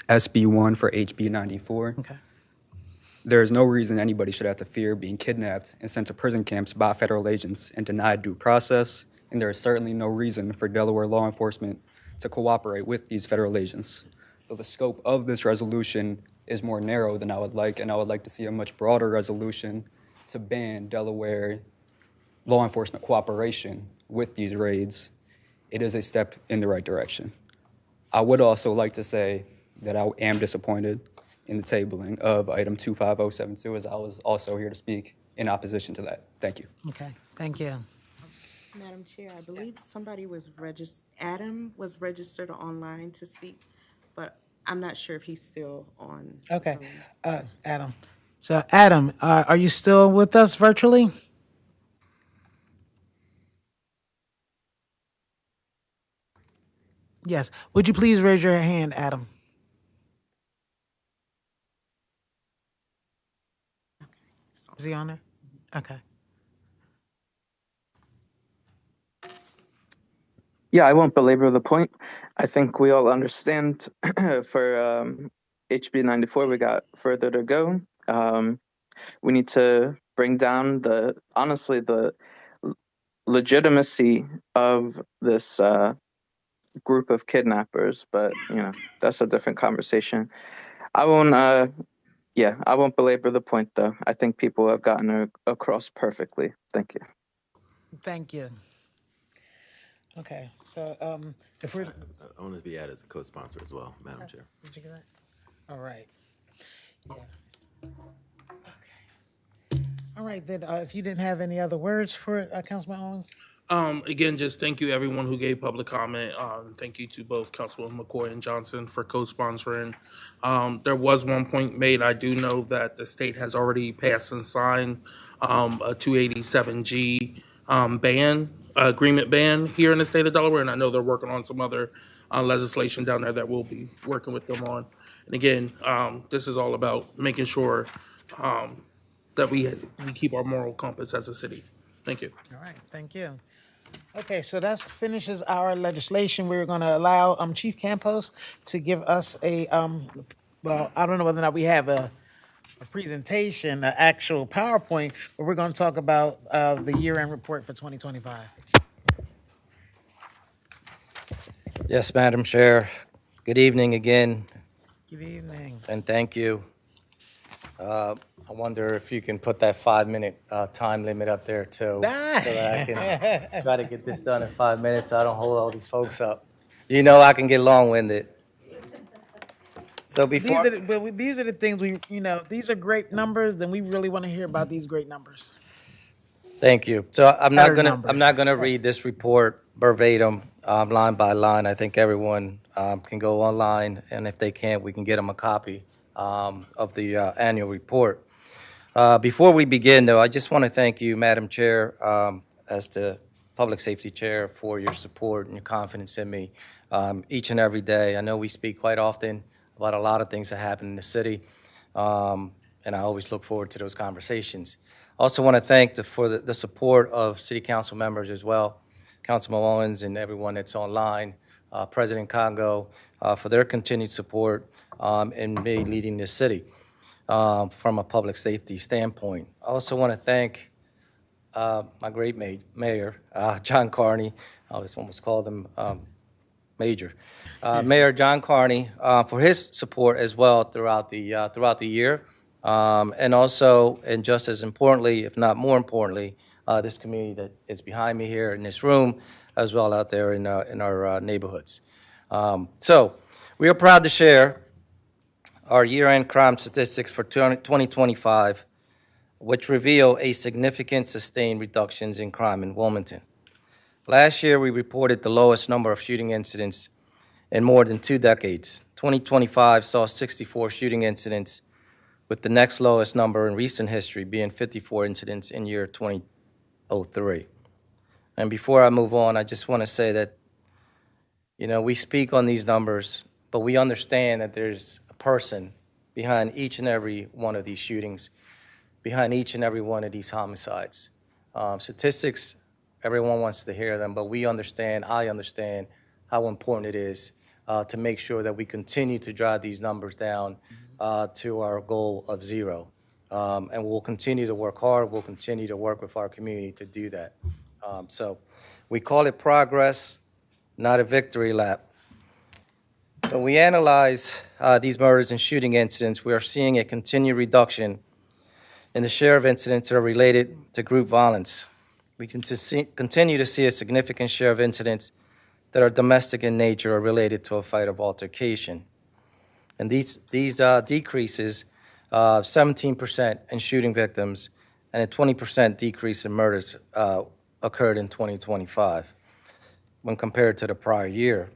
SB1 for HB 94.
Okay.
There is no reason anybody should have to fear being kidnapped and sent to prison camps by federal agents and denied due process, and there is certainly no reason for Delaware law enforcement to cooperate with these federal agents. So the scope of this resolution is more narrow than I would like, and I would like to see a much broader resolution to ban Delaware law enforcement cooperation with these raids. It is a step in the right direction. I would also like to say that I am disappointed in the tabling of item 25072, as I was also here to speak in opposition to that. Thank you.
Okay, thank you.
Madam Chair, I believe somebody was Adam was registered online to speak, but I'm not sure if he's still on.
Okay,
Zoom.
Adam. So, Adam, are you still with us virtually? Yes. Would you please raise your hand, Adam? Is he on there? Okay.
Yeah, I won't belabor the point. I think we all understand for HB 94, we got further to go. We need to bring down the legitimacy of this group of kidnappers, but that's a different conversation. I won't belabor the point though. I think people have gotten across perfectly. Thank you.
Thank you. Okay, so if we're...
I want to be added as a co-sponsor as well, Madam Chair.
Did you get that? All right. Yeah. Okay. All right, then, if you didn't have any other words for Councilman Owens?
Again, just thank you everyone who gave public comment. Thank you to both Councilwoman McCoy and Johnson for co-sponsoring. There was one point made. I do know that the state has already passed and signed a 287G agreement ban here in the state of Delaware, and I know they're working on some other legislation down there that we'll be working with them on. And again, this is all about making sure that we keep our moral compass as a city. Thank you.
All right, thank you. Okay, so that finishes our legislation. We're going to allow Chief Campos to give us a, well, I don't know whether or not we have a presentation, an actual PowerPoint, but we're going to talk about the year-end report for 2025.
Yes, Madam Chair. Good evening again.
Good evening.
And thank you. I wonder if you can put that 5-minute time limit up there too, so that I can try to get this done in 5 minutes so I don't hold all these folks up. You know I can get long-winded. So before...
These are the things these are great numbers, and we really want to hear about these great numbers.
Thank you. So I'm not gonna read this report verbatim, line by line. I think everyone can go online, and if they can't, we can get them a copy of the annual report. Before we begin, though, I just want to thank you, Madam Chair, as the Public Safety Chair, for your support and your confidence in me each and every day. I know we speak quite often about a lot of things that happen in the city, and I always look forward to those conversations. I also want to thank for the support of City Council members as well, Councilman Owens and everyone that's online, President Congo, for their continued support in me leading this city. From a public safety standpoint. I also want to thank my great mayor, John Carney. I almost called him Major. Mayor John Carney for his support as well throughout the year. And also, and just as importantly, if not more importantly, this community that is behind me here in this room, as well out there in our neighborhoods. So we are proud to share our year-end crime statistics for 2025, which reveal a significant sustained reductions in crime in Wilmington. Last year, we reported the lowest number of shooting incidents in more than 2 decades. 2025 saw 64 shooting incidents, with the next lowest number in recent history being 54 incidents in year 2003. And before I move on, I just want to say that, we speak on these numbers, but we understand that there's person behind each and every one of these shootings, behind each and every one of these homicides. Statistics, everyone wants to hear them, but I understand how important it is to make sure that we continue to drive these numbers down to our goal of 0. And we'll continue to work hard. We'll continue to work with our community to do that. So we call it progress, not a victory lap. When we analyze these murders and shooting incidents, we are seeing a continued reduction in the share of incidents that are related to group violence. We continue to see a significant share of incidents that are domestic in nature or related to a fight or altercation. And these decreases, 17% in shooting victims and a 20% decrease in murders occurred in 2025 when compared to the prior year.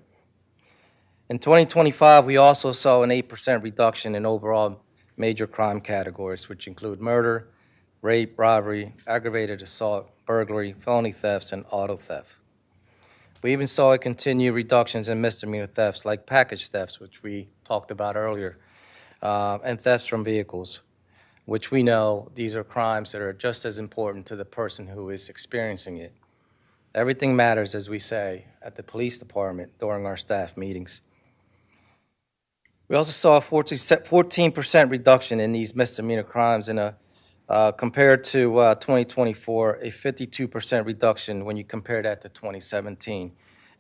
In 2025, we also saw an 8% reduction in overall major crime categories, which include murder, rape, robbery, aggravated assault, burglary, felony thefts, and auto theft. We even saw continued reductions in misdemeanor thefts like package thefts, which we talked about earlier, and thefts from vehicles, which we know these are crimes that are just as important to the person who is experiencing it. Everything matters, as we say, at the police department during our staff meetings. We also saw a 14% reduction in these misdemeanor crimes compared to 2024, a 52% reduction when you compare that to 2017.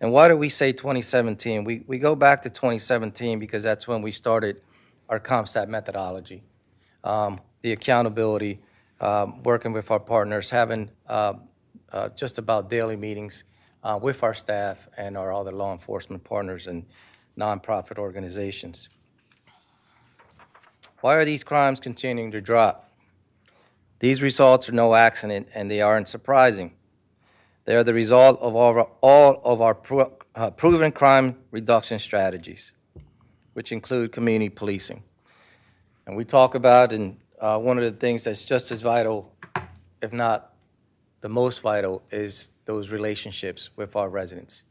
And why do we say 2017? We go back to 2017 because that's when we started our CompStat methodology, the accountability, working with our partners, having just about daily meetings with our staff and our other law enforcement partners and nonprofit organizations. Why are these crimes continuing to drop? These results are no accident, and they aren't surprising. They are the result of all of our proven crime reduction strategies, which include community policing. And we talk about, and one of the things that's just as vital, if not the most vital, is those relationships with our residents.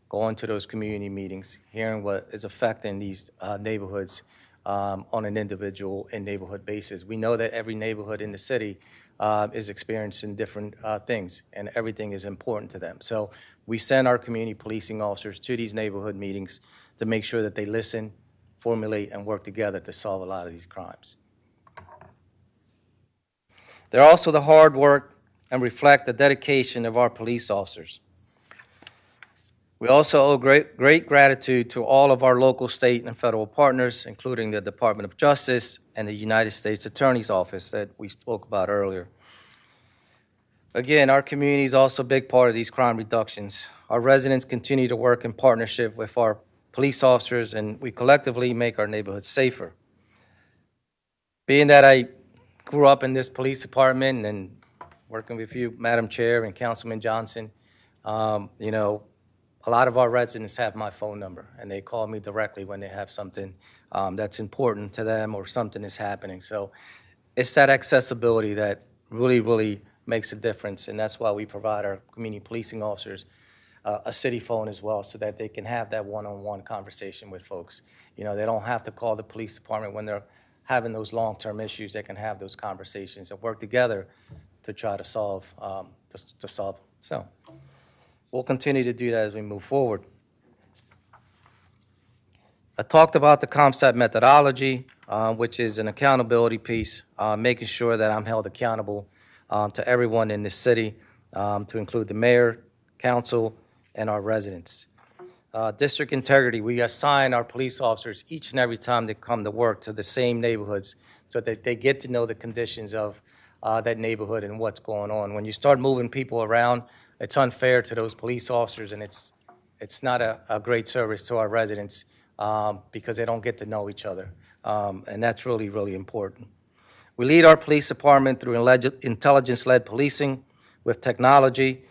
Going to those community meetings, hearing what is affecting these neighborhoods on an individual and neighborhood basis. We know that every neighborhood in the city is experiencing different things, and everything is important to them. So we send our community policing officers to these neighborhood meetings to make sure that they listen, formulate, and work together to solve a lot of these crimes. They're also the hard work and reflect the dedication of our police officers. We also owe great gratitude to all of our local, state, and federal partners, including the Department of Justice and the United States Attorney's Office that we spoke about earlier. Again, our community is also a big part of these crime reductions. Our residents continue to work in partnership with our police officers, and we collectively make our neighborhoods safer. Being that I grew up in this police department and working with you, Madam Chair, and Councilman Johnson, a lot of our residents have my phone number, and they call me directly when they have something that's important to them or something is happening. So it's that accessibility that really, really makes a difference, and that's why we provide our community policing officers a city phone as well, so that they can have that one-on-one conversation with folks. They don't have to call the police department when they're having those long-term issues. They can have those conversations and work together to try to solve. So we'll continue to do that as we move forward. I talked about the CompStat methodology, which is an accountability piece, making sure that I'm held accountable to everyone in this city, to include the mayor, council, and our residents. District integrity, we assign our police officers each and every time they come to work to the same neighborhoods so that they get to know the conditions of that neighborhood and what's going on. When you start moving people around, it's unfair to those police officers, and it's not a great service to our residents because they don't get to know each other, and that's really, really important. We lead our police department through intelligence-led policing with technology.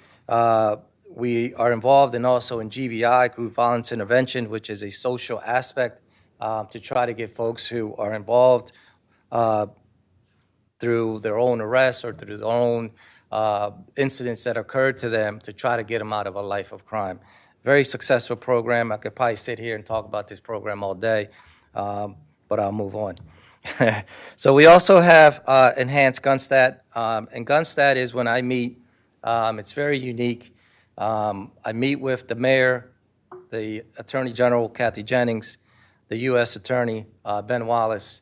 We are involved also in GVI, Group Violence Intervention, which is a social aspect to try to get folks who are involved through their own arrests or through their own incidents that occurred to them to try to get them out of a life of crime. Very successful program. I could probably sit here and talk about this program all day, but I'll move on. So we also have enhanced GunStat, and GunStat is when I meet It's very unique. I meet with the mayor, the Attorney General, Kathy Jennings, the U.S. Attorney, Ben Wallace,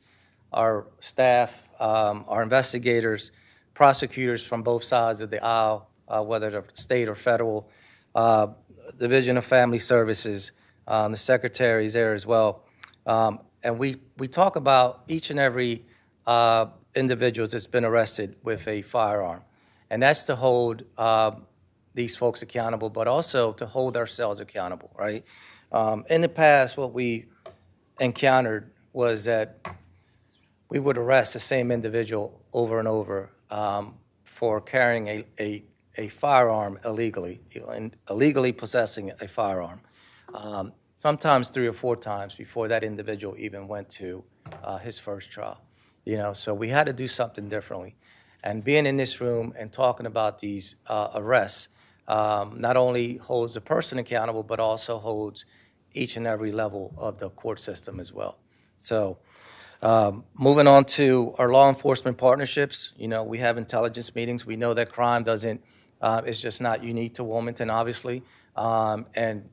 our staff, our investigators, prosecutors from both sides of the aisle, whether they're state or federal, Division of Family Services, the secretaries there as well. And we talk about each and every individual that's been arrested with a firearm. And that's to hold these folks accountable, but also to hold ourselves accountable, right? In the past, what we encountered was that we would arrest the same individual over and over for carrying a firearm illegally, illegally possessing a firearm, sometimes 3 or 4 times before that individual even went to his first trial. So we had to do something differently. And being in this room and talking about these arrests not only holds the person accountable, but also holds each and every level of the court system as well. So moving on to our law enforcement partnerships, we have intelligence meetings. We know that crime is just not unique to Wilmington, obviously. And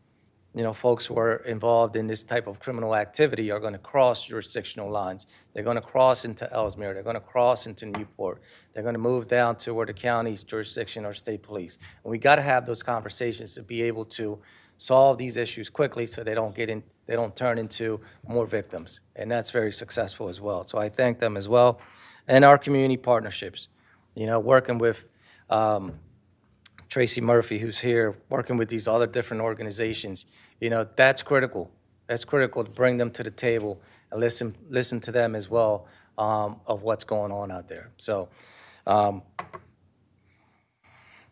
folks who are involved in this type of criminal activity are going to cross jurisdictional lines. They're going to cross into Ellesmere. They're going to cross into Newport. They're going to move down to where the county's jurisdiction or state police. And we got to have those conversations to be able to solve these issues quickly so they don't turn into more victims. And that's very successful as well. So I thank them as well. And our community partnerships, working with Tracy Murphy, who's here, working with these other different organizations, that's critical. That's critical to bring them to the table and listen to them as well of what's going on out there. So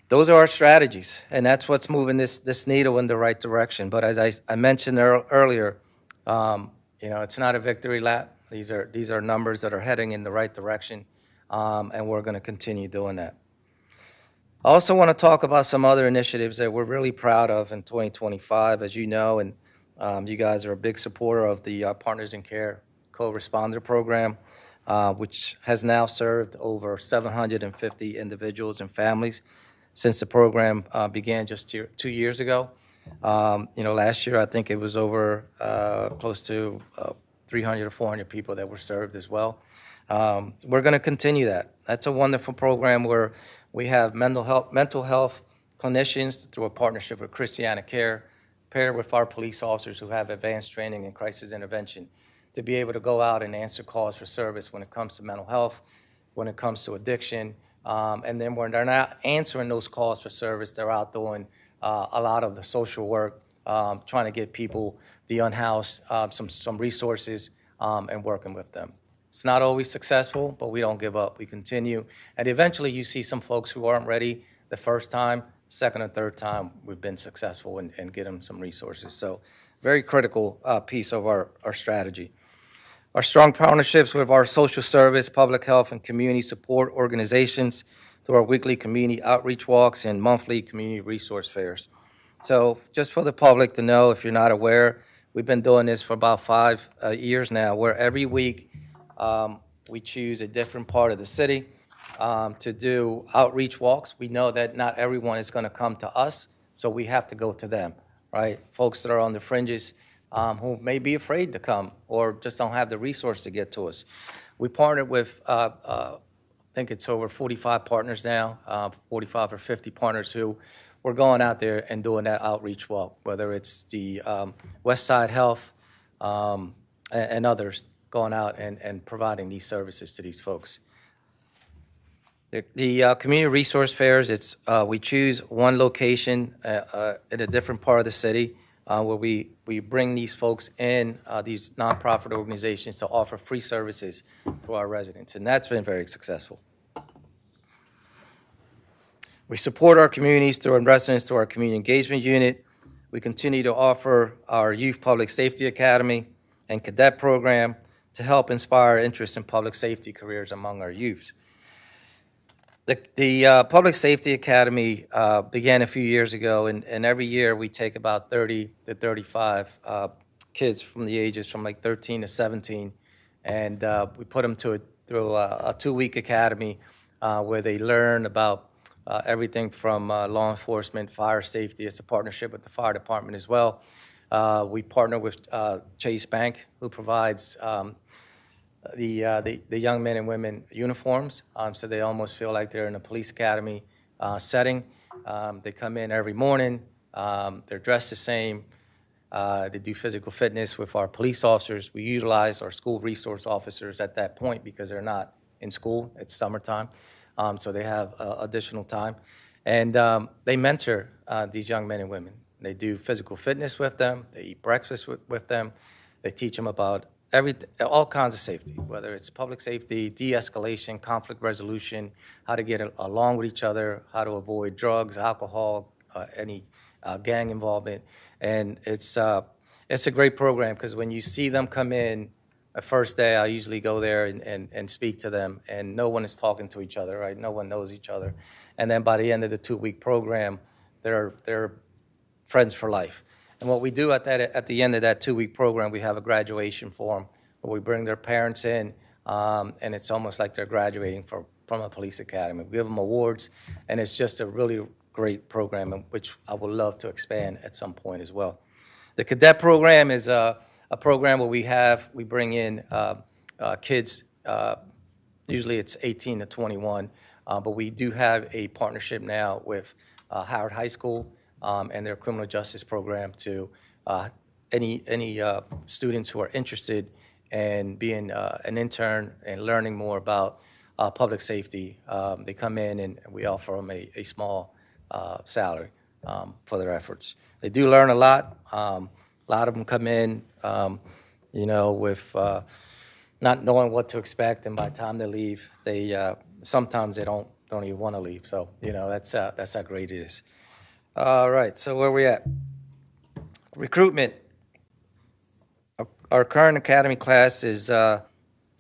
those are our strategies, and that's what's moving this needle in the right direction. But as I mentioned earlier, it's not a victory lap. These are numbers that are heading in the right direction, and we're going to continue doing that. I also want to talk about some other initiatives that we're really proud of in 2025, as you know, and you guys are a big supporter of the Partners in Care Co-Responder Program, which has now served over 750 individuals and families since the program began just 2 years ago. Last year, I think it was over close to 300 or 400 people that were served as well. We're going to continue that. That's a wonderful program where we have mental health clinicians through a partnership with Christiana Care, paired with our police officers who have advanced training in crisis intervention, to be able to go out and answer calls for service when it comes to mental health, when it comes to addiction, and then when they're not answering those calls for service, they're out doing a lot of the social work, trying to get people, the unhoused, some resources, and working with them. It's not always successful, but we don't give up. We continue. And eventually you see some folks who aren't ready the first time, second or third time, we've been successful and get them some resources. So very critical piece of our strategy. Our strong partnerships with our social service, public health, and community support organizations through our weekly community outreach walks and monthly community resource fairs. So just for the public to know, if you're not aware, we've been doing this for about 5 years now, where every week we choose a different part of the city to do outreach walks. We know that not everyone is going to come to us, so we have to go to them, right? Folks that are on the fringes who may be afraid to come or just don't have the resource to get to us. We partnered with, I think it's over 45 partners now, 45 or 50 partners who we're going out there and doing that outreach walk, whether it's the West Side Health and others going out and providing these services to these folks. The community resource fairs, we choose one location in a different part of the city where we bring these folks in, these nonprofit organizations, to offer free services to our residents, and that's been very successful. We support our communities through residents to our community engagement unit. We continue to offer our Youth Public Safety Academy and cadet program to help inspire interest in public safety careers among our youth. The Public Safety Academy began a few years ago, and every year we take about 30 to 35 kids from the ages from like 13 to 17, and we put them through a 2-week academy where they learn about everything from law enforcement, fire safety. It's a partnership with the fire department as well. We partner with Chase Bank, who provides the young men and women uniforms, so they almost feel like they're in a police academy setting. They come in every morning. They're dressed the same. They do physical fitness with our police officers. We utilize our school resource officers at that point because they're not in school. It's summertime, so they have additional time. And they mentor these young men and women. They do physical fitness with them. They eat breakfast with them. They teach them about all kinds of safety, whether it's public safety, de-escalation, conflict resolution, how to get along with each other, how to avoid drugs, alcohol, any gang involvement. And it's a great program because when you see them come in, the first day I usually go there and speak to them, and no one is talking to each other, right? No one knows each other. And then by the end of the 2-week program, they're friends for life. And what we do at the end of that 2-week program, we have a graduation for them where we bring their parents in, and it's almost like they're graduating from a police academy. We give them awards, and it's just a really great program, which I would love to expand at some point as well. The cadet program is a program where we bring in kids, usually it's 18 to 21, but we do have a partnership now with Howard High School and their criminal justice program to any students who are interested in being an intern and learning more about public safety. They come in and we offer them a small salary for their efforts. They do learn a lot. A lot of them come in, with not knowing what to expect, and by the time they leave, they sometimes they don't even want to leave. So that's how great it is. All right, so where are we at? Recruitment. Our current academy class is the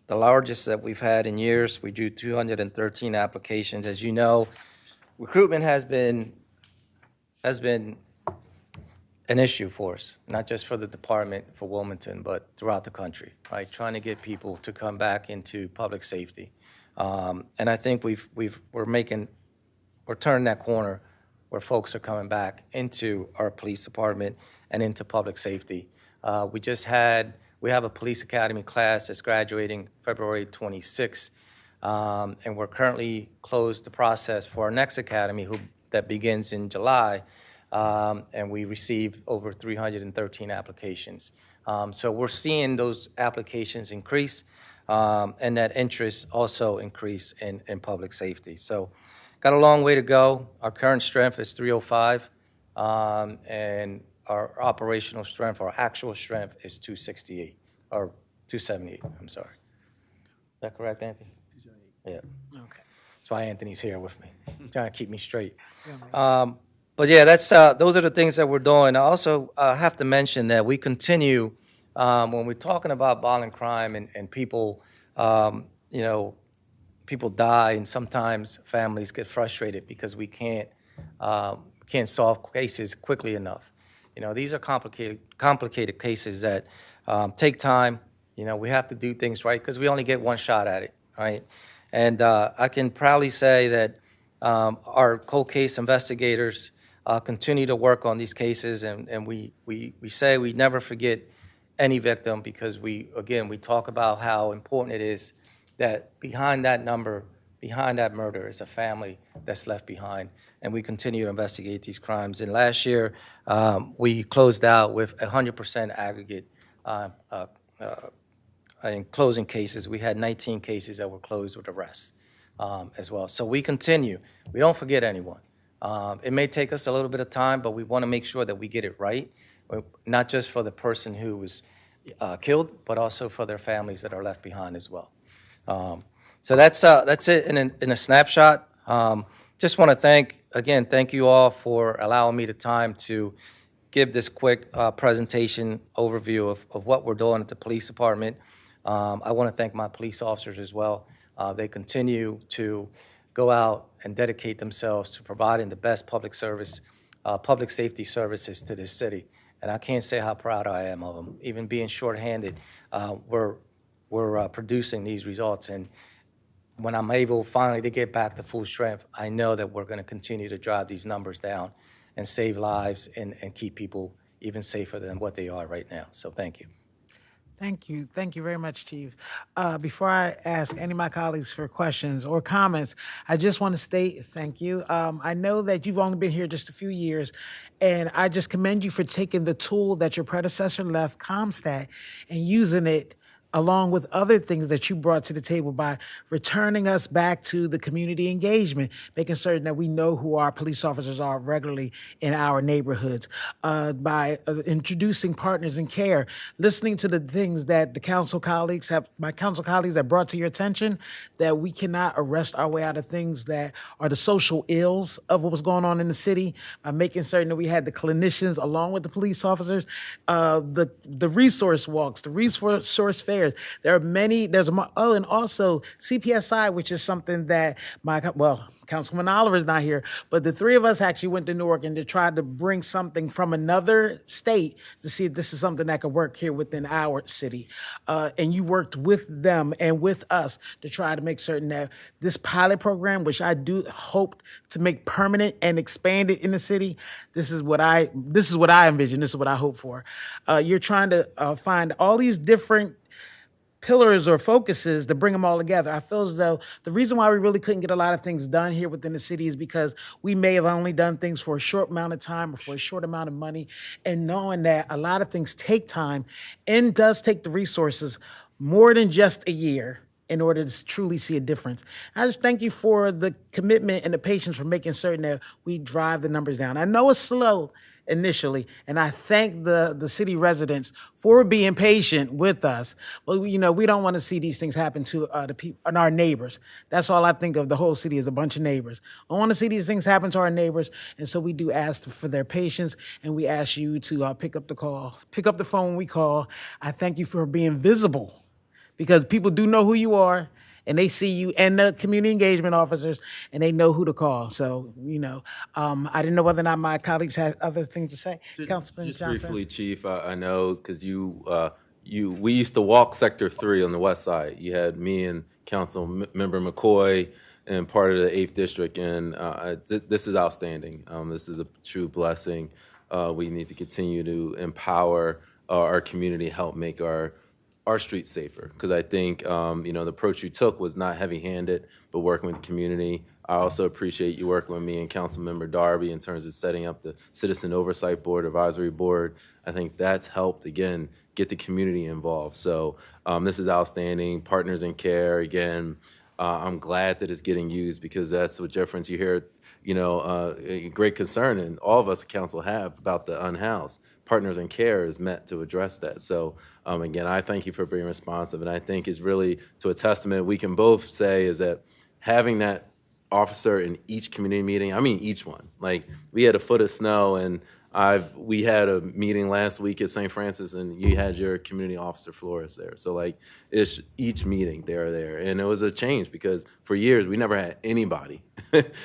largest that we've had in years. We drew 213 applications. As you know, recruitment has been an issue for us, not just for the department, for Wilmington, but throughout the country, right? Trying to get people to come back into public safety. And I think we're turning that corner where folks are coming back into our police department and into public safety. We have a police academy class that's graduating February 26th, and we're currently closed the process for our next academy that begins in July, and we received over 313 applications. So we're seeing those applications increase, and that interest also increase in public safety. So got a long way to go. Our current strength is 305, and our operational strength, our actual strength is 268, or 278, I'm sorry. Is that correct, Anthony? 278. Yeah.
Okay.
That's why Anthony's here with me, trying to keep me straight. But yeah, those are the things that we're doing. I also have to mention that we continue, when we're talking about violent crime and people, people die, and sometimes families get frustrated because we can't solve cases quickly enough. These are complicated cases that take time. We have to do things right because we only get one shot at it, right? And I can proudly say that our cold case investigators continue to work on these cases, and we say we never forget any victim because we talk about how important it is that behind that number, behind that murder is a family that's left behind, and we continue to investigate these crimes. And last year, we closed out with 100% aggregate in closing cases. We had 19 cases that were closed with arrests as well. So we continue. We don't forget anyone. It may take us a little bit of time, but we want to make sure that we get it right, not just for the person who was killed, but also for their families that are left behind as well. So that's it in a snapshot. Just want to thank you all for allowing me the time to give this quick presentation overview of what we're doing at the police department. I want to thank my police officers as well. They continue to go out and dedicate themselves to providing the best public safety services to this city. And I can't say how proud I am of them. Even being shorthanded, we're producing these results. And when I'm able finally to get back to full strength, I know that we're going to continue to drive these numbers down and save lives and keep people even safer than what they are right now. So thank you.
Thank you. Thank you very much, Chief. Before I ask any of my colleagues for questions or comments, I just want to state thank you. I know that you've only been here just a few years, and I just commend you for taking the tool that your predecessor left, ComStat, and using it along with other things that you brought to the table by returning us back to the community engagement, making certain that we know who our police officers are regularly in our neighborhoods, by introducing partners in care, listening to the things that my council colleagues have brought to your attention, that we cannot arrest our way out of things that are the social ills of what was going on in the city, by making certain that we had the clinicians along with the police officers, the resource walks, the resource fairs. There are many, and also CPSI, which is something that Councilman Oliver is not here, but the three of us actually went to Newark and to try to bring something from another state to see if this is something that could work here within our city. And you worked with them and with us to try to make certain that this pilot program, which I do hope to make permanent and expand it in the city, this is what I envision. This is what I hope for. You're trying to find all these different pillars or focuses to bring them all together. I feel as though the reason why we really couldn't get a lot of things done here within the city is because we may have only done things for a short amount of time or for a short amount of money, and knowing that a lot of things take time and does take the resources more than just a year in order to truly see a difference. I just thank you for the commitment and the patience for making certain that we drive the numbers down. I know it's slow initially, and I thank the city residents for being patient with us. But we don't want to see these things happen to the people and our neighbors. That's all I think of. The whole city is a bunch of neighbors. I want to see these things happen to our neighbors, and so we do ask for their patience, and we ask you to pick up the phone when we call. I thank you for being visible, because people do know who you are, and they see you and the community engagement officers, and they know who to call. So, I didn't know whether or not my colleagues had other things to say. Councilman
Just
Johnson.
briefly, Chief, I know because we used to walk Sector 3 on the west side. You had me and Council Member McCoy and part of the 8th District, and this is outstanding. This is a true blessing. We need to continue to empower our community, help make our streets safer, because I think the approach you took was not heavy-handed, but working with the community. I also appreciate you working with me and Councilmember Darby in terms of setting up the Citizen Oversight Board, Advisory Board. I think that's helped, again, get the community involved. So this is outstanding. Partners in Care, again, I'm glad that it's getting used, because that's what difference you hear, a great concern, and all of us at council have, about the unhoused. Partners in Care is meant to address that. So again, I thank you for being responsive, and I think it's really to a testament we can both say is that having that officer in each community meeting, I mean each one. Like, we had a foot of snow, and we had a meeting last week at St. Francis, and you had your community officer Flores there. So like, it's each meeting they're there, and it was a change because for years we never had anybody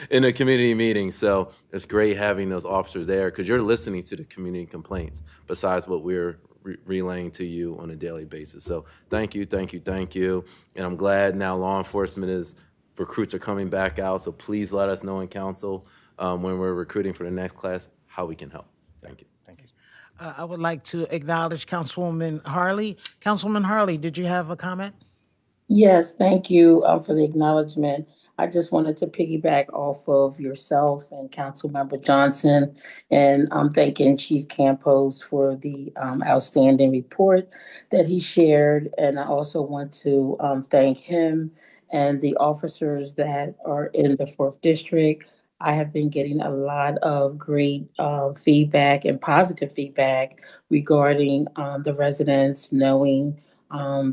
in a community meeting. So it's great having those officers there, because you're listening to the community complaints besides what we're relaying to you on a daily basis. So thank you, thank you, thank you. And I'm glad now law enforcement recruits are coming back out. So please let us know in council when we're recruiting for the next class how we can help. Thank you.
Thank you.
I would like to acknowledge Councilwoman Harley. Councilwoman Harley, did you have a comment?
Yes, thank you for the acknowledgement. I just wanted to piggyback off of yourself and Councilmember Johnson, and I'm thanking Chief Campos for the outstanding report that he shared. And I also want to thank him and the officers that are in the 4th District. I have been getting a lot of great feedback and positive feedback regarding the residents knowing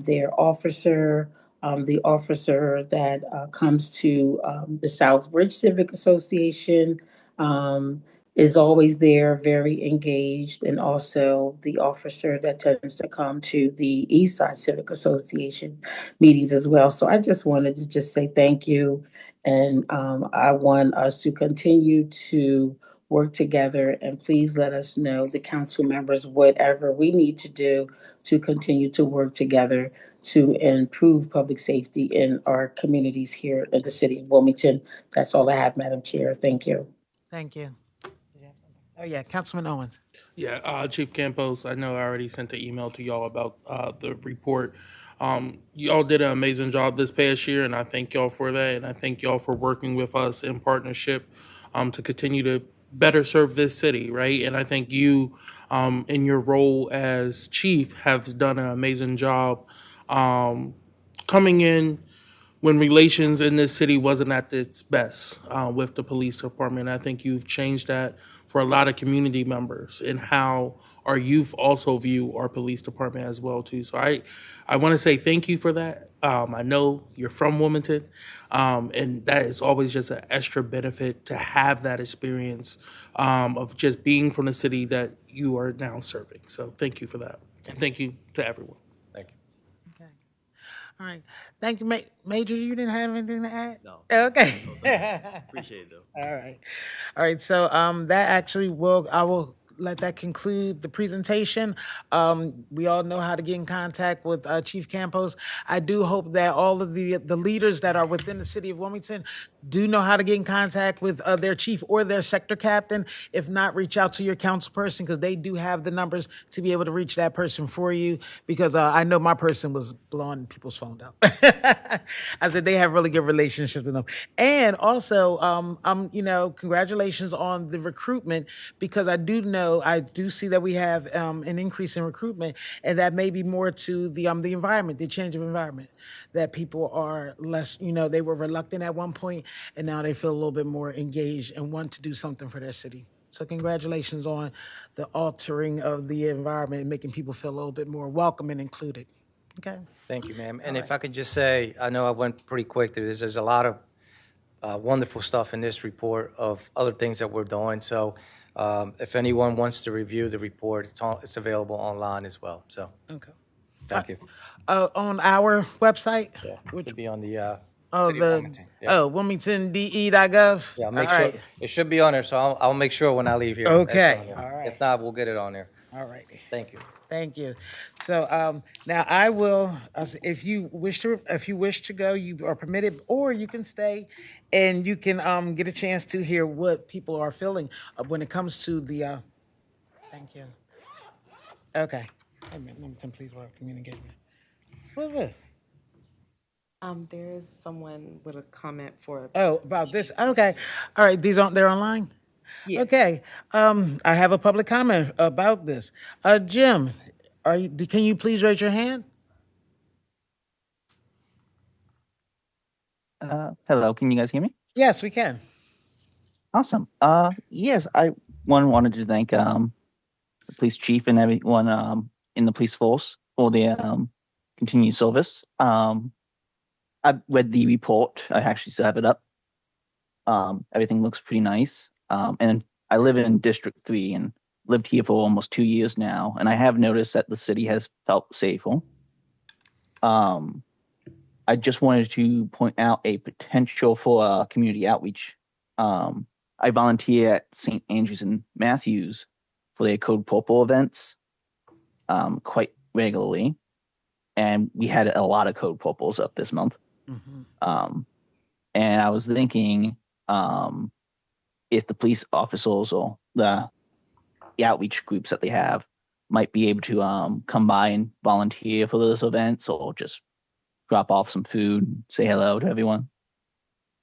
their officer, the officer that comes to the Southbridge Civic Association is always there, very engaged, and also the officer that tends to come to the Eastside Civic Association meetings as well. So I just wanted to just say thank you, and I want us to continue to work together, and please let us know, the council members, whatever we need to do to continue to work together to improve public safety in our communities here in the city of Wilmington. That's all I have, Madam Chair. Thank you.
Thank you. Oh, yeah, Councilman Owens.
Yeah, Chief Campos, I know I already sent the email to y'all about the report. Y'all did an amazing job this past year, and I thank y'all for that. And I thank y'all for working with us in partnership to continue to better serve this city, right? And I think you, in your role as chief, have done an amazing job coming in when relations in this city wasn't at its best with the police department. I think you've changed that for a lot of community members and how our youth also view our police department as well too. So I want to say thank you for that. I know you're from Wilmington, and that is always just an extra benefit to have that experience of just being from the city that you are now serving. So thank you for that, and thank you to everyone.
All right. Thank you, Major. You didn't have anything to add? No. Okay.
Appreciate it, though.
All right. All right. So that actually I will let that conclude the presentation. We all know how to get in contact with Chief Campos. I do hope that all of the leaders that are within the city of Wilmington do know how to get in contact with their chief or their sector captain. If not, reach out to your council person because they do have the numbers to be able to reach that person for you because I know my person was blowing people's phone out. I said they have really good relationships with them. And also, congratulations on the recruitment because I do see that we have an increase in recruitment and that may be more to the environment, the change of environment, that people are less, they were reluctant at one point and now they feel a little bit more engaged and want to do something for their city. So congratulations on the altering of the environment and making people feel a little bit more welcome and included. Okay.
Thank you, ma'am. And if I could just say, I know I went pretty quick through this. There's a lot of wonderful stuff in this report of other things that we're doing. So if anyone wants to review the report, it's available online as well. So
okay.
Thank you.
On our website?
Yeah, it should be on the
City
of Wilmington. Yeah.
WilmingtonDE.gov?
Yeah, I'll make
All
sure.
right.
It should be on there, so I'll make sure when I leave here.
Okay.
It's on there.
All right.
If not, we'll get it on there.
All right.
Thank you.
Thank you. So now I will, if you wish to go, you are permitted, or you can stay, and you can get a chance to hear what people are feeling when it comes to the. Thank you. Okay. Wait a minute, Wilmington Police Work Communication. Who's this?
There is someone with a comment for.
Oh, about this. Okay. All right. They're online.
Yes.
Okay. I have a public comment about this. Jim, can you please raise your hand?
Hello, can you guys hear me?
Yes, we can.
Awesome. Yes, I wanted to thank the police chief and everyone in the police force for their continued service. I've read the report. I actually still have it up. Everything looks pretty nice. And I live in District 3 and lived here for almost 2 years now, and I have noticed that the city has felt safer. I just wanted to point out a potential for community outreach. I volunteer at St. Andrews and Matthews for their Code Purple events quite regularly, and we had a lot of Code Purples up this month. Mm-hmm. And I was thinking if the police officers or the outreach groups that they have might be able to come by and volunteer for those events or just drop off some food, say hello to everyone.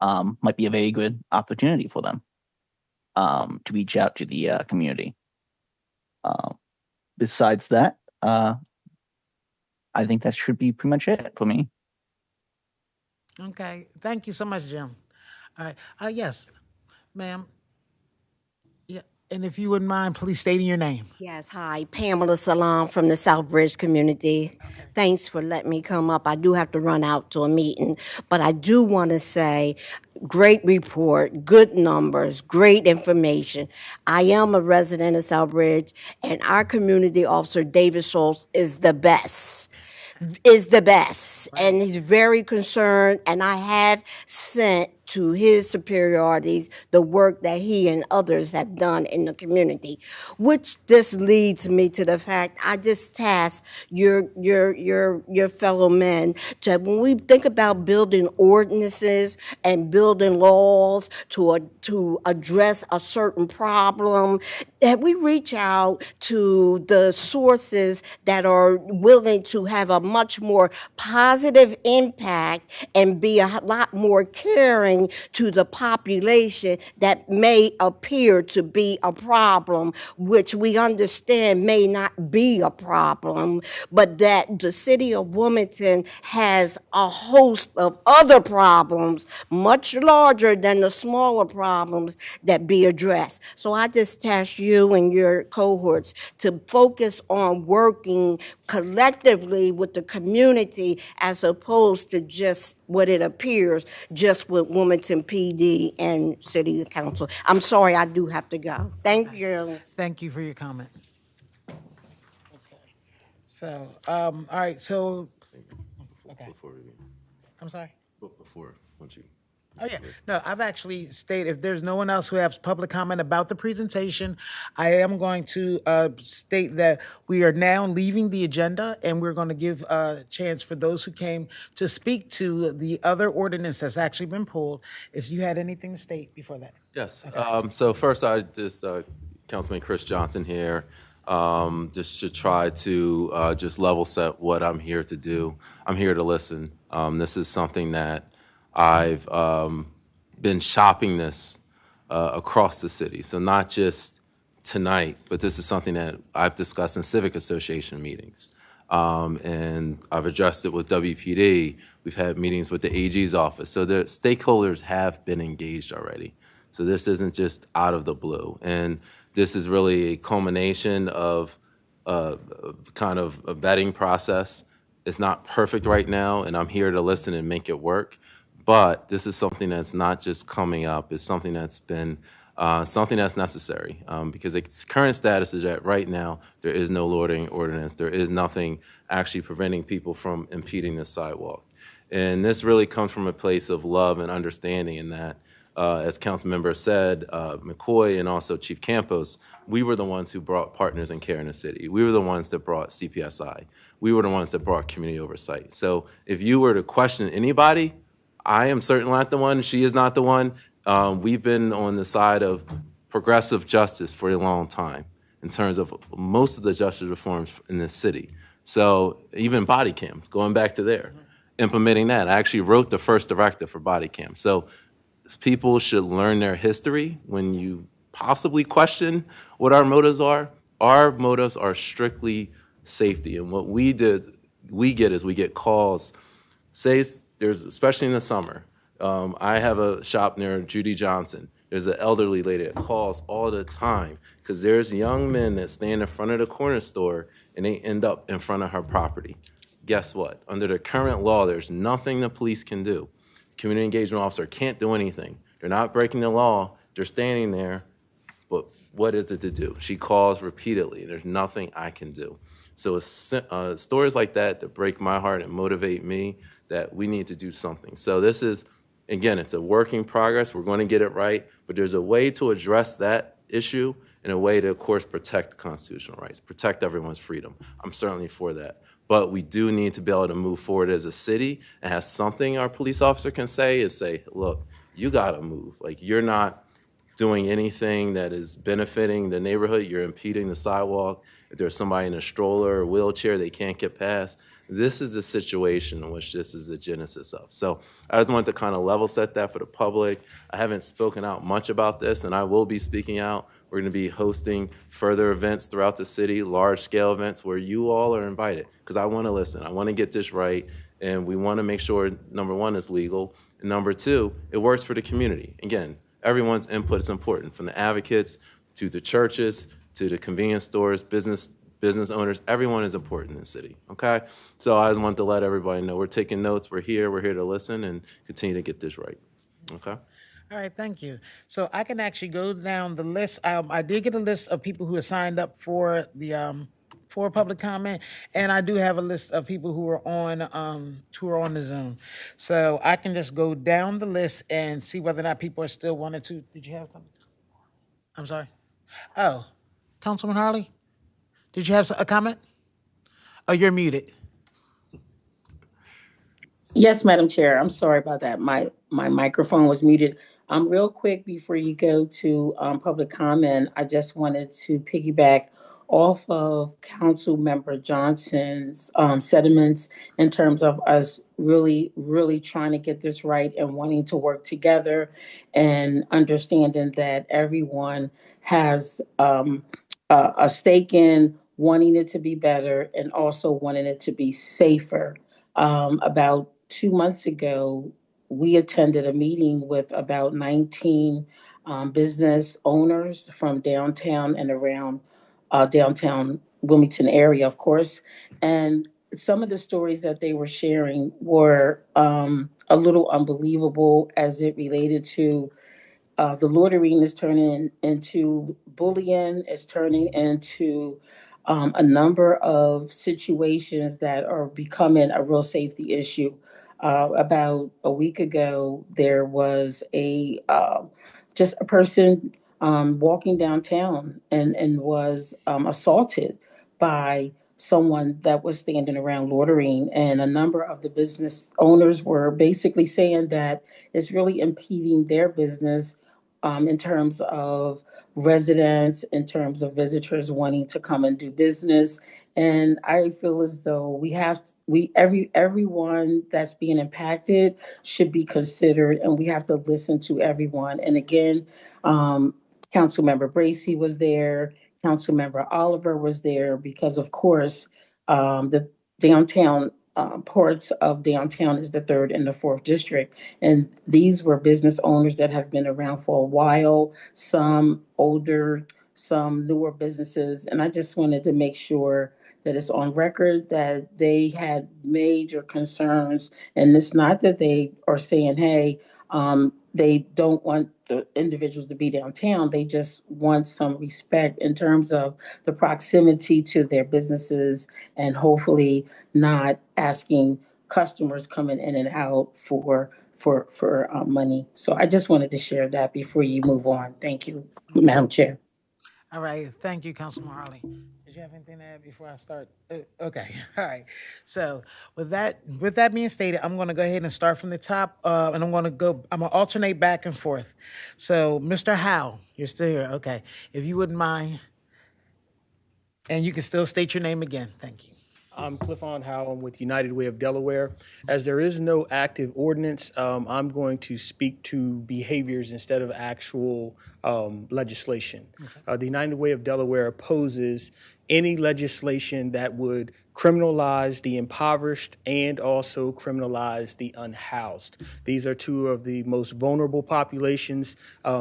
Might be a very good opportunity for them to reach out to the community. Besides that, I think that should be pretty much it for me.
Okay. Thank you so much, Jim. All right. Yes, ma'am. Yeah. And if you wouldn't mind, please stating your name.
Yes, hi, Pamela Salam from the Southbridge community. Okay. Thanks for letting me come up. I do have to run out to a meeting, but I do want to say, great report, good numbers, great information. I am a resident of Southbridge, and our community officer, David Schultz, is the best. And he's very concerned, and I have sent to his superiorities the work that he and others have done in the community. Which just leads me to the fact I just task your fellow men to, when we think about building ordinances and building laws to address a certain problem, that we reach out to the sources that are willing to have a much more positive impact and be a lot more caring to the population that may appear to be a problem, which we understand may not be a problem, but that the city of Wilmington has a host of other problems, much larger than the smaller problems that be addressed. So I just task you and your cohorts to focus on working collectively with the community as opposed to just what it appears, just with Wilmington PD and City Council. I'm sorry, I do have to go. Thank you.
Thank you for your comment. Okay. So, all right, so, okay. I'm sorry?
Before, once you.
Oh, yeah. No, I've actually stated, if there's no one else who has public comment about the presentation, I am going to state that we are now leaving the agenda, and we're going to give a chance for those who came to speak to the other ordinance that's actually been pulled. If you had anything to state before that.
Yes. So first, I just, Councilman Chris Johnson here, just to try to just level set what I'm here to do. I'm here to listen. This is something that I've been shopping this across the city. So not just tonight, but this is something that I've discussed in civic association meetings. And I've addressed it with WPD. We've had meetings with the AG's office. So the stakeholders have been engaged already. So this isn't just out of the blue. And this is really a culmination of kind of a vetting process. It's not perfect right now, and I'm here to listen and make it work. But this is something that's not just coming up. It's something that's been something that's necessary because its current status is that right now there is no loitering ordinance. There is nothing actually preventing people from impeding the sidewalk. And this really comes from a place of love and understanding in that, as council member said, McCoy and also Chief Campos, we were the ones who brought Partners in Care in the city. We were the ones that brought CPSI. We were the ones that brought community oversight. So if you were to question anybody, I am certainly not the one. She is not the one. We've been on the side of progressive justice for a long time in terms of most of the justice reforms in this city. So even body cams, going back to there, implementing that. I actually wrote the first directive for body cams. So people should learn their history when you possibly question what our motives are. Our motives are strictly safety. And what we get is we get calls, say there's, especially in the summer, I have a shop near Judy Johnson. There's an elderly lady that calls all the time because there's young men that stand in front of the corner store and they end up in front of her property. Guess what? Under the current law, there's nothing the police can do. Community engagement officer can't do anything. They're not breaking the law. They're standing there, but what is it to do? She calls repeatedly. There's nothing I can do. So it's, stories like that break my heart and motivate me that we need to do something. So this is, again, it's a work in progress. We're going to get it right, but there's a way to address that issue and a way to, of course, protect constitutional rights, protect everyone's freedom. I'm certainly for that. But we do need to be able to move forward as a city and have something our police officer can say is say, look, you got to move. Like, you're not doing anything that is benefiting the neighborhood. You're impeding the sidewalk. If there's somebody in a stroller or wheelchair they can't get past, this is a situation in which this is the genesis of. So I just wanted to kind of level set that for the public. I haven't spoken out much about this, and I will be speaking out. We're going to be hosting further events throughout the city, large-scale events where you all are invited, because I want to listen. I want to get this right, and we want to make sure, number one, it's legal, and number two, it works for the community. Again, everyone's input is important, from the advocates to the churches to the convenience stores, business owners. Everyone is important in the city, okay? So I just wanted to let everybody know we're taking notes. We're here to listen and continue to get this right, okay?
All right, thank you. So I can actually go down the list. I did get a list of people who have signed up for the for public comment, and I do have a list of people who are on the Zoom. So I can just go down the list and see whether or not people are still wanting to. Did you have something? I'm sorry. Oh, Councilman Harley, did you have a comment? Oh, you're muted.
Yes, Madam Chair. I'm sorry about that. My microphone was muted. Real quick before you go to public comment, I just wanted to piggyback off of Council Member Johnson's sentiments in terms of us really, really trying to get this right and wanting to work together and understanding that everyone has a stake in wanting it to be better and also wanting it to be safer. About 2 months ago, we attended a meeting with about 19 business owners from downtown and around downtown Wilmington area, of course. And some of the stories that they were sharing were a little unbelievable as it related to the loitering is turning into bullying, is turning into a number of situations that are becoming a real safety issue. About a week ago, there was a just a person walking downtown and was assaulted by someone that was standing around loitering, and a number of the business owners were basically saying that it's really impeding their business in terms of residents, in terms of visitors wanting to come and do business. And I feel as though everyone that's being impacted should be considered, and we have to listen to everyone. And again, Councilmember Bracy was there, Councilmember Oliver was there, because of course, the downtown parts of downtown is the third and the fourth district. And these were business owners that have been around for a while, some older, some newer businesses. And I just wanted to make sure that it's on record that they had major concerns. And it's not that they are saying, hey, they don't want the individuals to be downtown. They just want some respect in terms of the proximity to their businesses and hopefully not asking customers coming in and out for money. So I just wanted to share that before you move on. Thank you, Madam Chair.
All right, thank you, Councilman Harley. Did you have anything to add before I start? Okay, all right. So with that being stated, I'm going to go ahead and start from the top, and I'm going to alternate back and forth. So, Mr. Howe, you're still here. Okay, if you wouldn't mind, and you can still state your name again. Thank you.
I'm Cliffon Howe. I'm with United Way of Delaware. As there is no active ordinance, I'm going to speak to behaviors instead of actual legislation. The United Way of Delaware opposes any legislation that would criminalize the impoverished and also criminalize the unhoused. These are two of the most vulnerable populations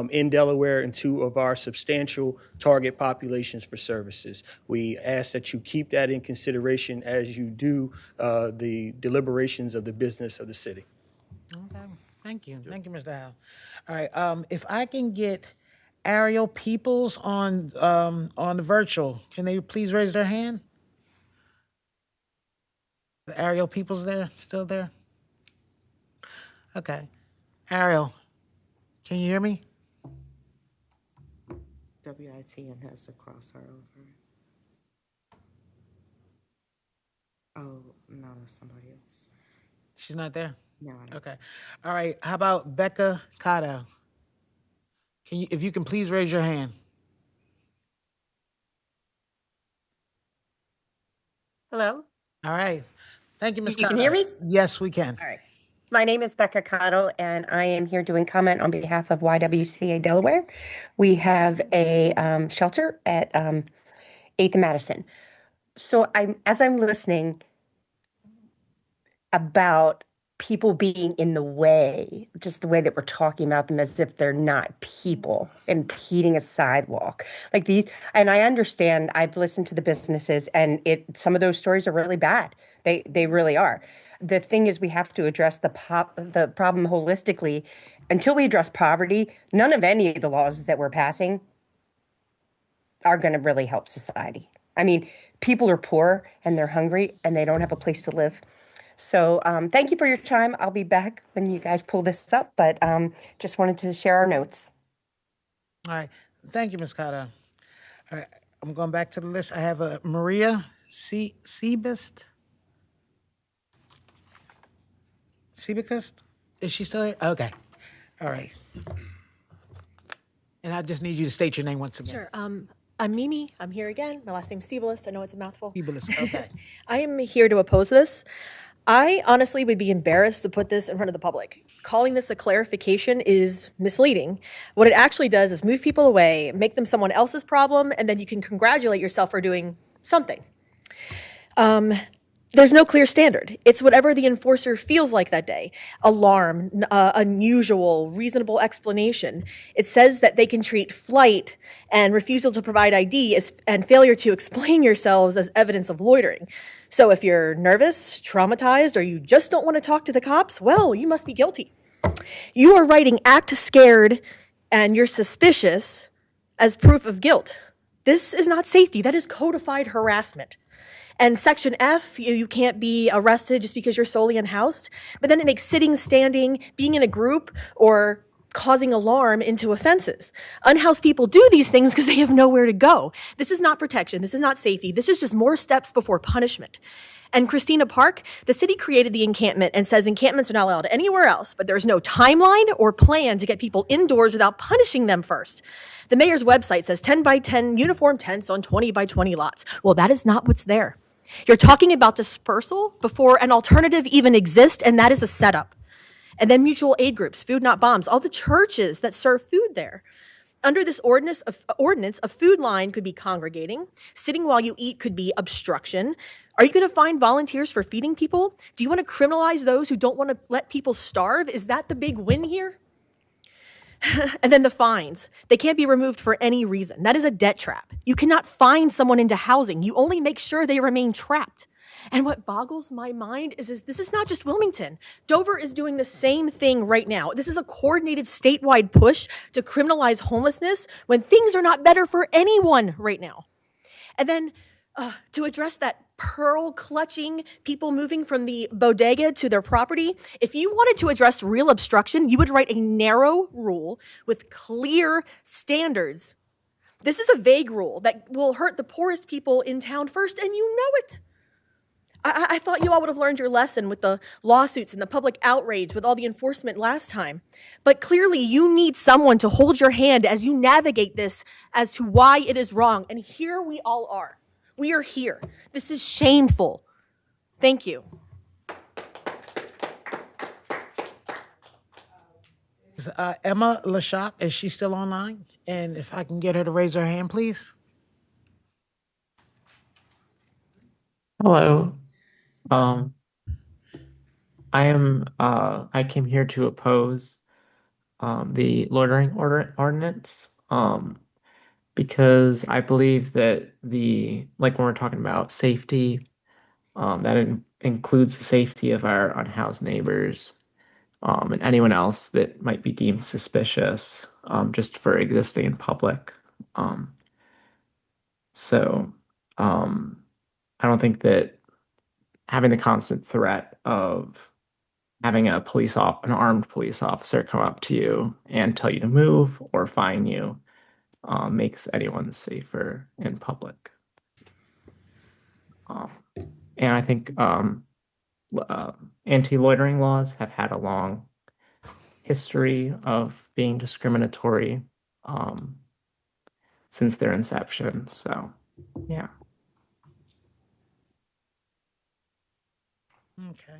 in Delaware and two of our substantial target populations for services. We ask that you keep that in consideration as you do the deliberations of the business of the city.
Okay, thank you. Thank you, Mr. Howe. All right, if I can get Ariel Peoples on the virtual, can they please raise their hand? Ariel Peoples there, still there? Okay. Ariel, can you hear me?
WITN has to cross her over. Oh, no, that's somebody else.
She's not there?
No, I don't.
Okay. All right, how about Becca Cotto? If you can please raise your hand.
Hello?
All right. Thank you, Ms.
You can hear me?
Yes, we can.
All right. My name is Becca Cotto, and I am here doing comment on behalf of YWCA Delaware. We have a shelter at 8th and Madison. So as I'm listening about people being in the way, just the way that we're talking about them as if they're not people, impeding a sidewalk like these. And I understand, I've listened to the businesses, and some of those stories are really bad. They really are. The thing is, we have to address the problem holistically. Until we address poverty, none of any of the laws that we're passing are going to really help society. I mean, people are poor and they're hungry and they don't have a place to live. So thank you for your time. I'll be back when you guys pull this up, but just wanted to share our notes.
All right. Thank you, Ms. Carter. All right. I'm going back to the list. I have Maria Seabist. Seabicust? Is she still here? Okay. All right. And I just need you to state your name once again.
Sure. I'm Mimi. I'm here again. My last name's Siebelis. I know it's a mouthful.
Seabicust. Okay.
I am here to oppose this. I honestly would be embarrassed to put this in front of the public. Calling this a clarification is misleading. What it actually does is move people away, make them someone else's problem, and then you can congratulate yourself for doing something. There's no clear standard. It's whatever the enforcer feels like that day. Alarm, unusual, reasonable explanation. It says that they can treat flight and refusal to provide ID and failure to explain yourselves as evidence of loitering. So if you're nervous, traumatized, or you just don't want to talk to the cops, well, you must be guilty. You are writing act scared and you're suspicious as proof of guilt. This is not safety. That is codified harassment. And Section F, you can't be arrested just because you're solely unhoused. But then it makes sitting, standing, being in a group, or causing alarm into offenses. Unhoused people do these things because they have nowhere to go. This is not protection. This is not safety. This is just more steps before punishment. And Christina Park, the city created the encampment and says encampments are not allowed anywhere else, but there's no timeline or plan to get people indoors without punishing them first. The mayor's website says 10 by 10 uniform tents on 20 by 20 lots. Well, that is not what's there. You're talking about dispersal before an alternative even exists, and that is a setup. And then mutual aid groups, Food Not Bombs, all the churches that serve food there. Under this ordinance, a food line could be congregating. Sitting while you eat could be obstruction. Are you going to find volunteers for feeding people? Do you want to criminalize those who don't want to let people starve? Is that the big win here? And then the fines. They can't be removed for any reason. That is a debt trap. You cannot fine someone into housing. You only make sure they remain trapped. And what boggles my mind is this is not just Wilmington. Dover is doing the same thing right now. This is a coordinated statewide push to criminalize homelessness when things are not better for anyone right now. And then to address that pearl clutching people moving from the bodega to their property, if you wanted to address real obstruction, you would write a narrow rule with clear standards. This is a vague rule that will hurt the poorest people in town first, and you know it. I thought you all would have learned your lesson with the lawsuits and the public outrage with all the enforcement last time. But clearly you need someone to hold your hand as you navigate this as to why it is wrong. And here we all are. We are here. This is shameful. Thank you.
Is, Emma LaShock, is she still online? And if I can get her to raise her hand, please.
Hello. I came here to oppose the loitering ordinance because I believe that like when we're talking about safety, that includes the safety of our unhoused neighbors and anyone else that might be deemed suspicious just for existing in public. So I don't think that having the constant threat of having an armed police officer come up to you and tell you to move or fine you makes anyone safer in public. And I think anti-loitering laws have had a long history of being discriminatory since their inception. So, yeah.
Okay.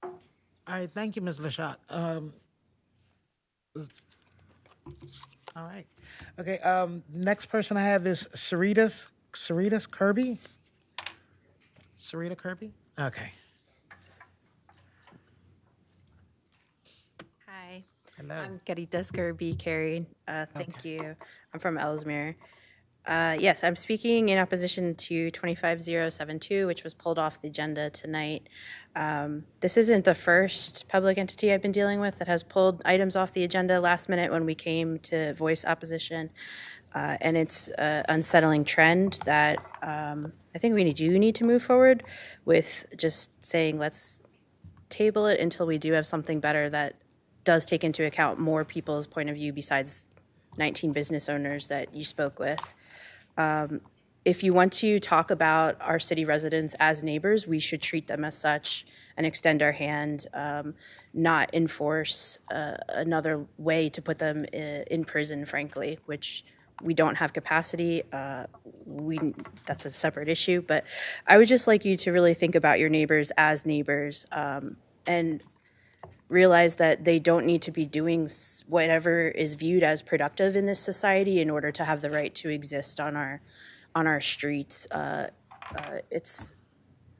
All right, thank you, Ms. LaShotte. All right. Okay, next person I have is Sarita Kirby. Sarita Kirby? Okay.
Hi.
Hello.
I'm Carita Kirby Carey. Thank you. I'm from Ellesmere.
Yes, I'm speaking in opposition to 25072, which was pulled off the agenda tonight. This isn't the first public entity I've been dealing with that has pulled items off the agenda last minute when we came to voice opposition. And it's an unsettling trend that I think we do need to move forward with, just saying let's table it until we do have something better that does take into account more people's point of view besides 19 business owners that you spoke with. If you want to talk about our city residents as neighbors, we should treat them as such and extend our hand, not enforce another way to put them in prison, frankly, which we don't have capacity. That's a separate issue, but I would just like you to really think about your neighbors as neighbors, and realize that they don't need to be doing whatever is viewed as productive in this society in order to have the right to exist on our streets. It's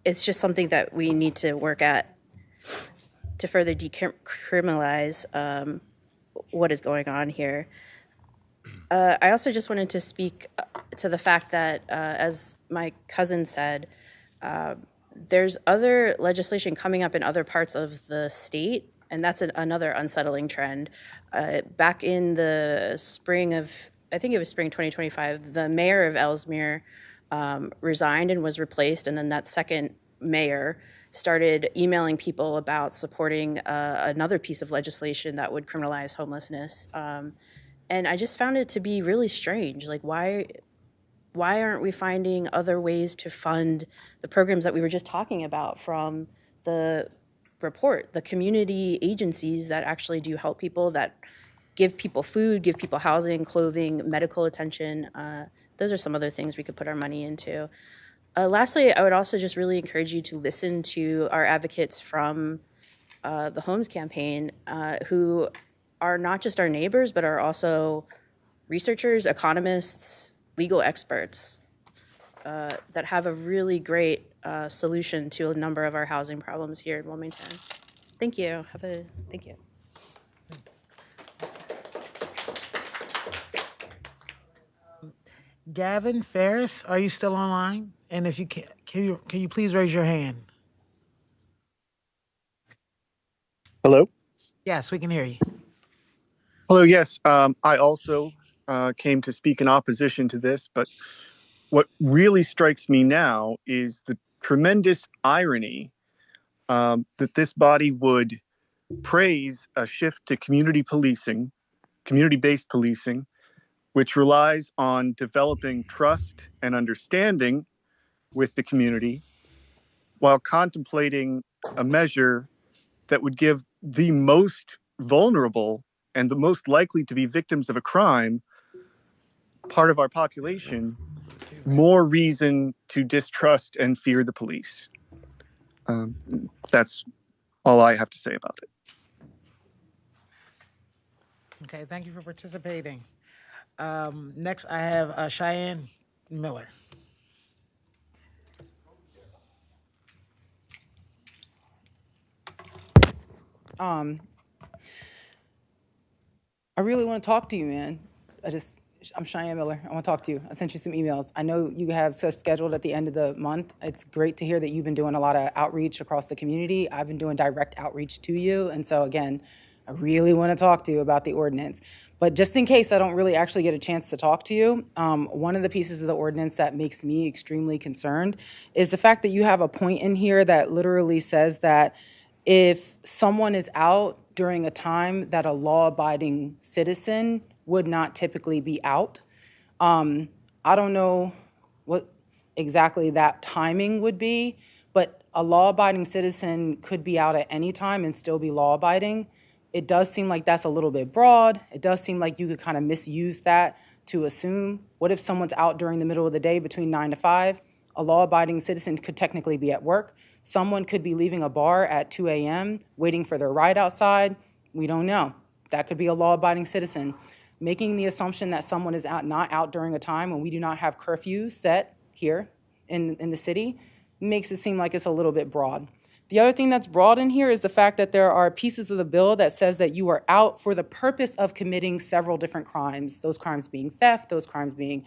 just something that we need to work at to further decriminalize what is going on here. I also just wanted to speak to the fact that, as my cousin said, there's other legislation coming up in other parts of the state, and that's another unsettling trend. Back in the spring of, I think it was spring 2025, the mayor of Ellesmere resigned and was replaced, and then that second mayor started emailing people about supporting another piece of legislation that would criminalize homelessness. And I just found it to be really strange. Like, why aren't we finding other ways to fund the programs that we were just talking about from the report, the community agencies that actually do help people, that give people food, give people housing, clothing, medical attention. Those are some other things we could put our money into. Lastly, I would also just really encourage you to listen to our advocates from the Homes campaign, who are not just our neighbors, but are also researchers, economists, legal experts that have a really great solution to a number of our housing problems here in Wilmington. Thank you. Thank you.
Gavin Ferris, are you still online? And if you can you please raise your hand?
Hello?
Yes, we can hear you.
Hello, yes. I also came to speak in opposition to this, but what really strikes me now is the tremendous irony that this body would praise a shift to community policing, community-based policing, which relies on developing trust and understanding with the community, while contemplating a measure that would give the most vulnerable and the most likely to be victims of a crime part of our population more reason to distrust and fear the police. That's all I have to say about it.
Okay, thank you for participating. Next, I have Cheyenne Miller.
I really want to talk to you, man. I'm Cheyenne Miller. I want to talk to you. I sent you some emails. I know you have stuff scheduled at the end of the month. It's great to hear that you've been doing a lot of outreach across the community. I've been doing direct outreach to you. And so again, I really want to talk to you about the ordinance. But just in case I don't really actually get a chance to talk to you, one of the pieces of the ordinance that makes me extremely concerned is the fact that you have a point in here that literally says that if someone is out during a time that a law-abiding citizen would not typically be out, I don't know what exactly that timing would be, but a law-abiding citizen could be out at any time and still be law-abiding. It does seem like that's a little bit broad. It does seem like you could kind of misuse that to assume, what if someone's out during the middle of the day between 9 to 5? A law-abiding citizen could technically be at work. Someone could be leaving a bar at 2 a.m. waiting for their ride outside. We don't know. That could be a law-abiding citizen. Making the assumption that someone is not out during a time when we do not have curfews set here in the city makes it seem like it's a little bit broad. The other thing that's broad in here is the fact that there are pieces of the bill that says that you are out for the purpose of committing several different crimes, those crimes being theft, those crimes being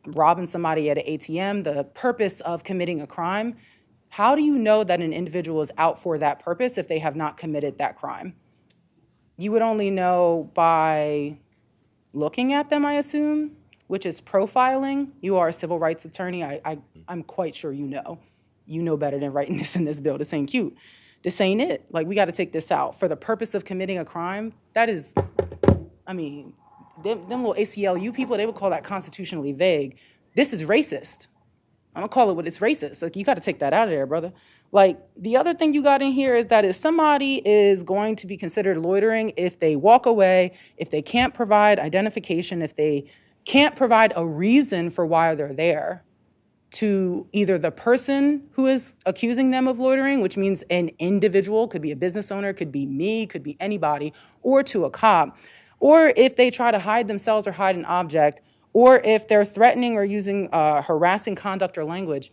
robbing somebody at an ATM, the purpose of committing a crime, how do you know that an individual is out for that purpose if they have not committed that crime? You would only know by looking at them, I assume, which is profiling. You are a civil rights attorney. I'm quite sure you know. You know better than writing this in this bill. This ain't cute. This ain't it. Like, we got to take this out. For the purpose of committing a crime, that is, I mean, them little ACLU people, they would call that constitutionally vague. This is racist. I'm going to call it what it's racist. Like, you got to take that out of there, brother. Like, the other thing you got in here is that if somebody is going to be considered loitering, if they walk away, if they can't provide identification, if they can't provide a reason for why they're there to either the person who is accusing them of loitering, which means an individual, could be a business owner, could be me, could be anybody, or to a cop, or if they try to hide themselves or hide an object, or if they're threatening or using harassing conduct or language.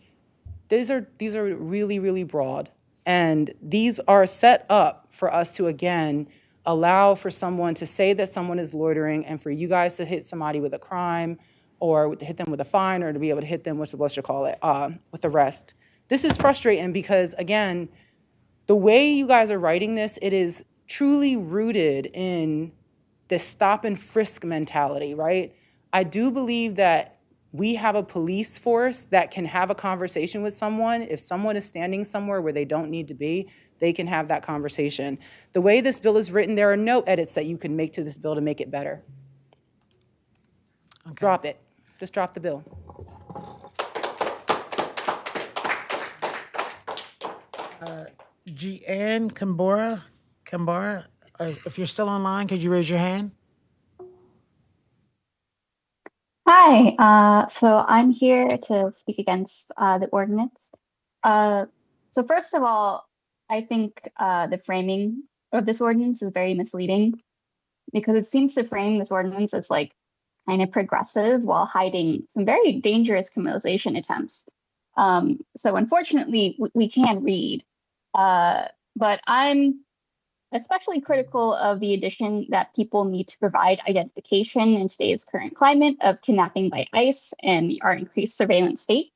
These are really, really broad. And these are set up for us to, again, allow for someone to say that someone is loitering and for you guys to hit somebody with a crime or to hit them with a fine or to be able to hit them with, let's just call it, with arrest. This is frustrating because, again, the way you guys are writing this, it is truly rooted in this stop and frisk mentality, right? I do believe that we have a police force that can have a conversation with someone. If someone is standing somewhere where they don't need to be, they can have that conversation. The way this bill is written, there are no edits that you can make to this bill to make it better. Okay. Drop it. Just drop the bill.
Jeanne Kambara, if you're still online, could you raise your hand?
Hi, so I'm here to speak against the ordinance. So first of all, I think the framing of this ordinance is very misleading because it seems to frame this ordinance as like kind of progressive while hiding some very dangerous criminalization attempts. So unfortunately, we can read, but I'm especially critical of the addition that people need to provide identification in today's current climate of kidnapping by ICE and our increased surveillance state.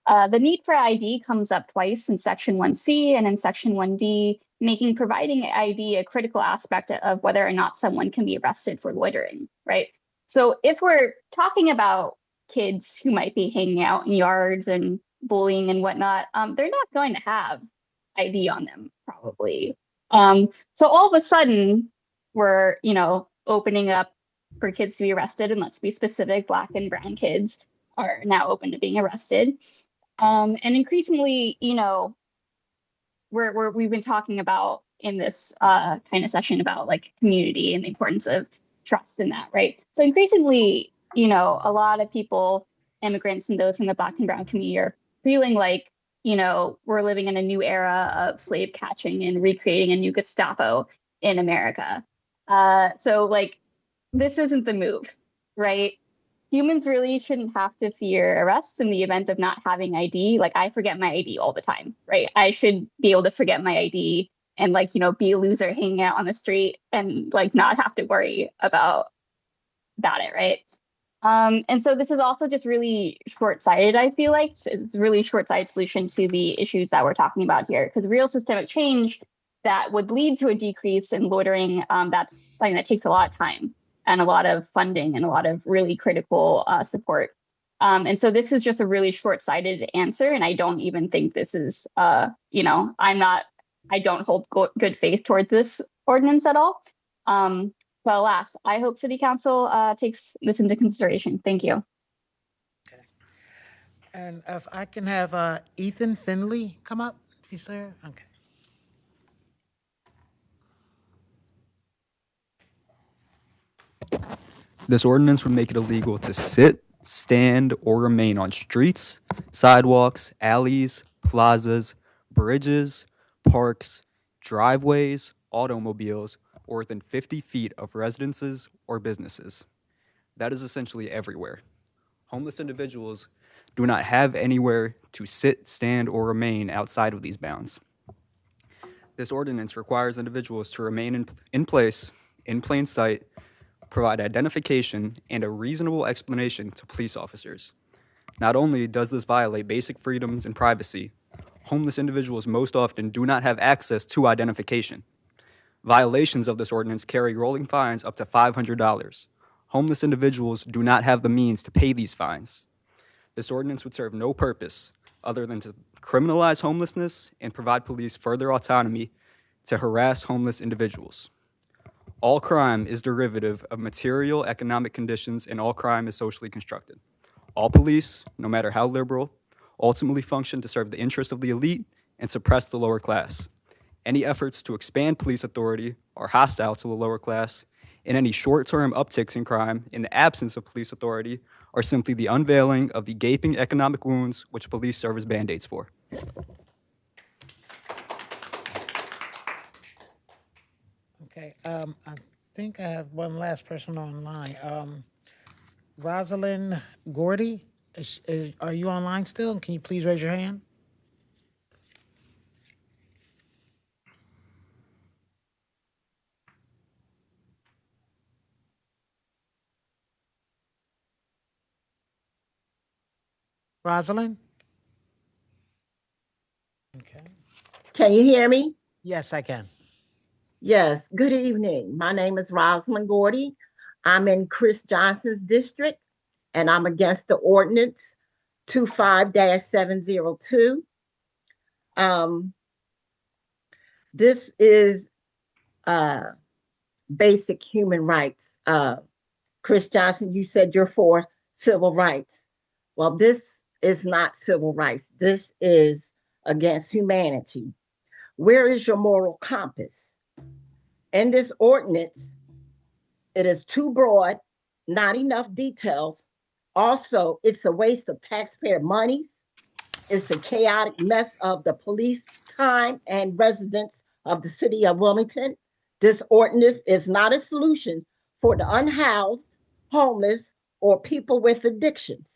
The need for ID comes up twice in Section 1C and in Section 1D, making providing ID a critical aspect of whether or not someone can be arrested for loitering, right? So if we're talking about kids who might be hanging out in yards and bullying and whatnot, they're not going to have ID on them, probably. So all of a sudden, we're, opening up for kids to be arrested, and let's be specific, Black and brown kids are now open to being arrested. And increasingly, we've been talking about in this kind of session about like community and the importance of trust in that, right? So increasingly, a lot of people, immigrants and those from the Black and brown community are feeling like, we're living in a new era of slave catching and recreating a new Gestapo in America. So like, this isn't the move, right? Humans really shouldn't have to fear arrest in the event of not having ID. Like, I forget my ID all the time, right? I should be able to forget my ID and like, be a loser hanging out on the street and like not have to worry about it, right? And so this is also just really short-sighted, I feel like. It's a really short-sighted solution to the issues that we're talking about here, because real systemic change that would lead to a decrease in loitering, that's something that takes a lot of time and a lot of funding and a lot of really critical support. And so this is just a really short-sighted answer, and I don't even think this is, I don't hold good faith towards this ordinance at all. But alas, I hope City Council takes this into consideration. Thank you.
Okay. And if I can have Ethan Finley come up, if he's there. Okay.
This ordinance would make it illegal to sit, stand, or remain on streets, sidewalks, alleys, plazas, bridges, parks, driveways, automobiles, or within 50 feet of residences or businesses. That is essentially everywhere. Homeless individuals do not have anywhere to sit, stand, or remain outside of these bounds. This ordinance requires individuals to remain in place, in plain sight, provide identification and a reasonable explanation to police officers. Not only does this violate basic freedoms and privacy, homeless individuals most often do not have access to identification. Violations of this ordinance carry rolling fines up to $500. Homeless individuals do not have the means to pay these fines. This ordinance would serve no purpose other than to criminalize homelessness and provide police further autonomy to harass homeless individuals. All crime is derivative of material economic conditions, and all crime is socially constructed. All police, no matter how liberal, ultimately function to serve the interests of the elite and suppress the lower class. Any efforts to expand police authority are hostile to the lower class, and any short-term upticks in crime in the absence of police authority are simply the unveiling of the gaping economic wounds which police serve as band-aids for.
Okay, I think I have one last person online. Rosalind Gordy, are you online still? Can you please raise your hand? Rosalind? Okay.
Can you hear me?
Yes, I can.
Yes. Good evening. My name is Rosalind Gordy. I'm in Chris Johnson's district, and I'm against the ordinance 25-702. This is basic human rights. Chris Johnson, you said you're for civil rights. Well, this is not civil rights. This is against humanity. Where is your moral compass? In this ordinance, it is too broad, not enough details. Also, it's a waste of taxpayer monies. It's a chaotic mess of the police time and residents of the city of Wilmington. This ordinance is not a solution for the unhoused, homeless, or people with addictions.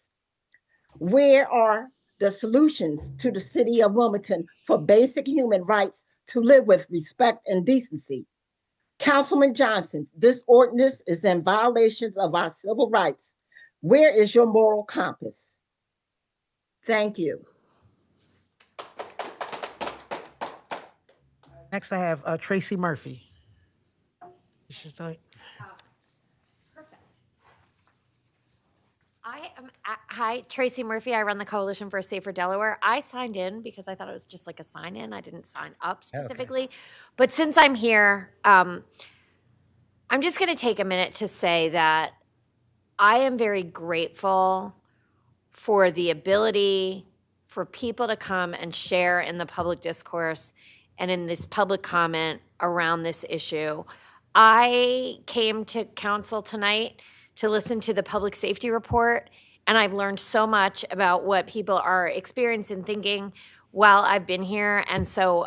Where are the solutions to the city of Wilmington for basic human rights to live with respect and decency? Councilman Johnson, this ordinance is in violations of our civil rights. Where is your moral compass? Thank you.
Next, I have Tracy Murphy.
Hi, Tracy Murphy. I run the Coalition for a Safer Delaware. I signed in because I thought it was just like a sign in. I didn't sign up specifically. Okay. But since I'm here, I'm just going to take a minute to say that I am very grateful for the ability for people to come and share in the public discourse and in this public comment around this issue. I came to council tonight to listen to the public safety report, and I've learned so much about what people are experiencing and thinking while I've been here. And so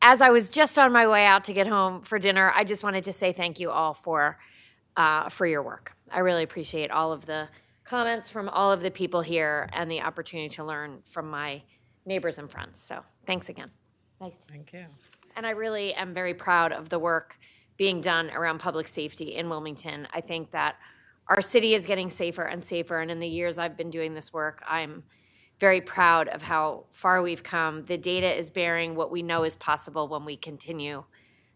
as I was just on my way out to get home for dinner, I just wanted to say thank you all for your work. I really appreciate all of the comments from all of the people here and the opportunity to learn from my neighbors and friends. So thanks again. Nice to
Thank you.
And I really am very proud of the work being done around public safety in Wilmington. I think that our city is getting safer and safer. And in the years I've been doing this work, I'm very proud of how far we've come. The data is bearing what we know is possible when we continue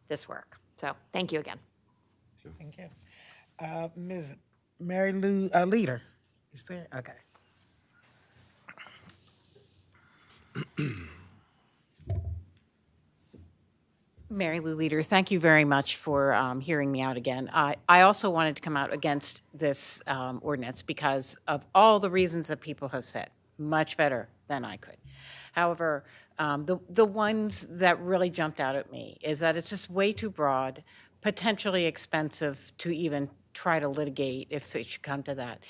this work. So thank you again.
Thank you. Ms. Mary Lou Leader, is there? Okay.
Mary Lou Leader, thank you very much for hearing me out again. I also wanted to come out against this ordinance because of all the reasons that people have said, much better than I could. However, the ones that really jumped out at me is that it's just way too broad, potentially expensive to even try to litigate if it should come to that.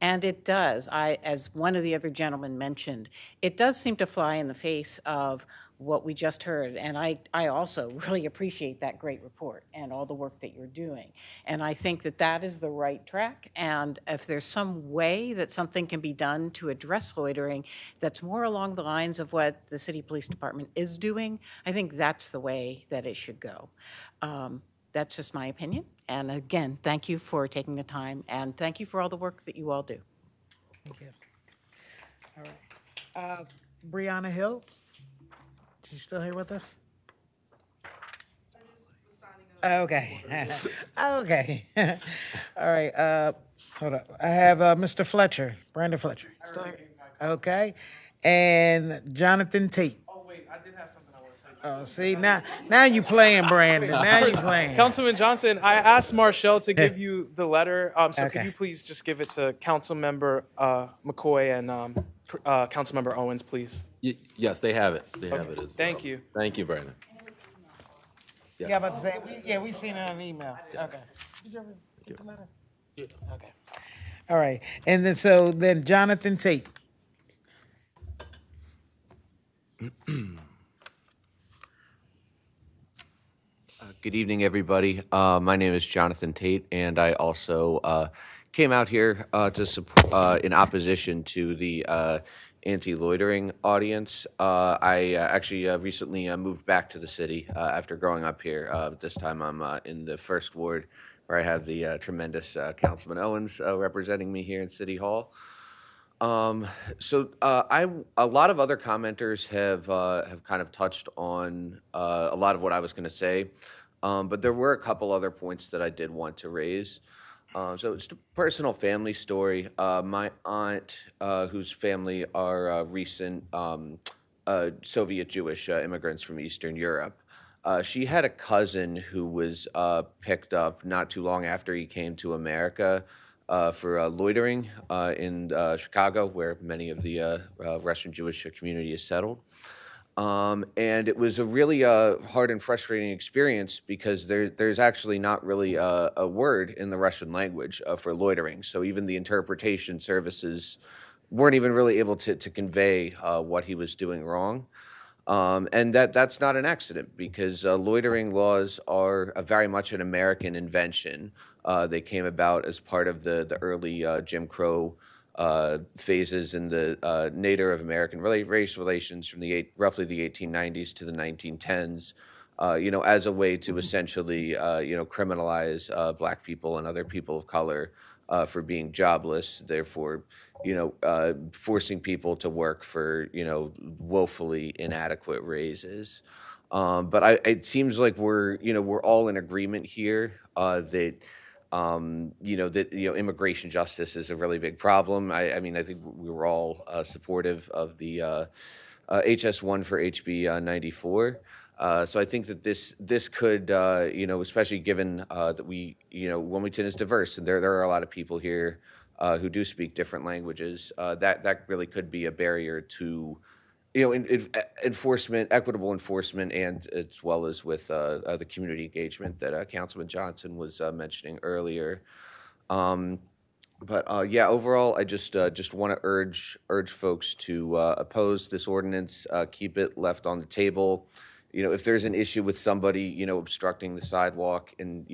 And it does, as one of the other gentlemen mentioned, it does seem to fly in the face of what we just heard. And I also really appreciate that great report and all the work that you're doing. And I think that that is the right track. And if there's some way that something can be done to address loitering that's more along the lines of what the city police department is doing, I think that's the way that it should go. That's just my opinion. And again, thank you for taking the time, and thank you for all the work that you all do.
Thank you. All right. Brianna Hill, she's still here with us? Okay. Okay. All right. Hold up. I have Mr. Fletcher, Brandon Fletcher. Still here? Okay. And Jonathan Tate.
Oh, wait, I did have something I want to say.
Oh, see, now you playing, Brandon. Now you playing.
Councilman Johnson, I asked Marshall to give you the letter. So
Okay.
could you please just give it to Councilmember McCoy and Councilmember Owens, please?
Yes, they have it. They have it as well.
Thank you.
Thank you, Brandon.
Yeah, I'm about to say, we seen it on email. Okay. Did you ever get the letter? Yeah. Okay. All right. And then Jonathan Tate.
Good evening, everybody. My name is Jonathan Tate, and I also came out here to support in opposition to the anti-loitering audience. I actually recently moved back to the city after growing up here. This time I'm in the first ward, where I have the tremendous Councilman Owens representing me here in City Hall. A lot of other commenters have kind of touched on a lot of what I was going to say, but there were a couple other points that I did want to raise. So it's a personal family story. My aunt, whose family are recent Soviet Jewish immigrants from Eastern Europe, she had a cousin who was picked up not too long after he came to America for loitering in Chicago, where many of the Russian Jewish community is settled. And it was a really hard and frustrating experience because there's actually not really a word in the Russian language for loitering. So even the interpretation services weren't even really able to convey what he was doing wrong. And that's not an accident because loitering laws are very much an American invention. They came about as part of the early Jim Crow phases in the Native American race relations from roughly the 1890s to the 1910s, as a way to essentially, criminalize Black people and other people of color for being jobless, therefore, forcing people to work for, woefully inadequate raises. But it seems like we're all in agreement here that immigration justice is a really big problem. I mean, I think we were all supportive of the HS1 for HB 94. So I think that this could, especially given that Wilmington is diverse and there are a lot of people here who do speak different languages, that really could be a barrier to, enforcement, equitable enforcement, and as well as with the community engagement that Councilman Johnson was mentioning earlier. Overall, I just want to urge folks to oppose this ordinance, keep it left on the table. If there's an issue with somebody, obstructing the sidewalk and,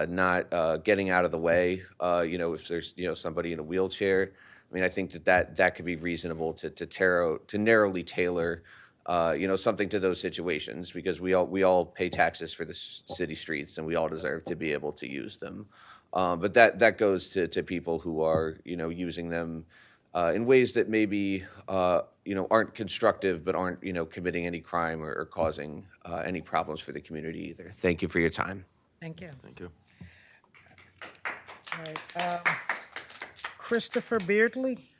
not getting out of the way, if there's, somebody in a wheelchair, I mean, I think that could be reasonable to narrowly tailor, something to those situations because we all pay taxes for the city streets and we all deserve to be able to use them. But that goes to people who are, using them in ways that maybe, aren't constructive, but aren't, committing any crime or causing any problems for the community either. Thank you for your time.
Thank you.
Thank you.
All right. Christopher Beardley.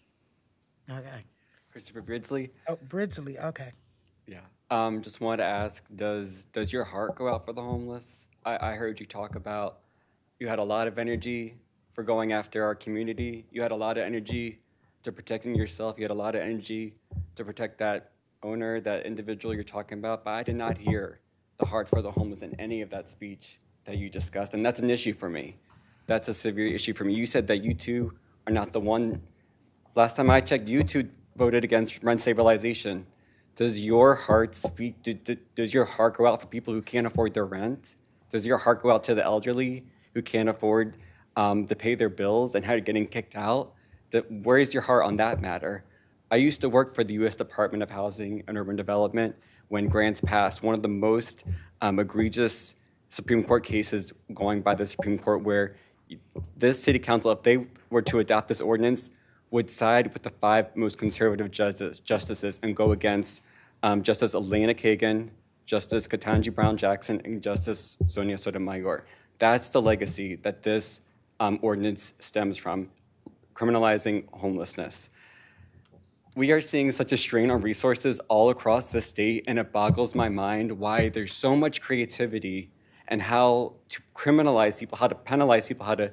Okay.
Christopher Bridsley.
Oh, Bridsley. Okay.
Yeah. Just wanted to ask, does your heart go out for the homeless? I heard you talk about you had a lot of energy for going after our community. You had a lot of energy to protecting yourself. You had a lot of energy to protect that owner, that individual you're talking about. But I did not hear the heart for the homeless in any of that speech that you discussed. And that's an issue for me. That's a severe issue for me. You said that you two are not the one. Last time I checked, you two voted against rent stabilization. Does your heart speak? Does your heart go out for people who can't afford their rent? Does your heart go out to the elderly who can't afford to pay their bills and how you're getting kicked out? Where is your heart on that matter? I used to work for the U.S. Department of Housing and Urban Development when grants passed. One of the most egregious Supreme Court cases going by the Supreme Court where this city council, if they were to adopt this ordinance, would side with the 5 most conservative justices and go against Justice Elena Kagan, Justice Ketanji Brown Jackson, and Justice Sonia Sotomayor. That's the legacy that this ordinance stems from, criminalizing homelessness. We are seeing such a strain on resources all across the state, and it boggles my mind why there's so much creativity and how to criminalize people, how to penalize people, how to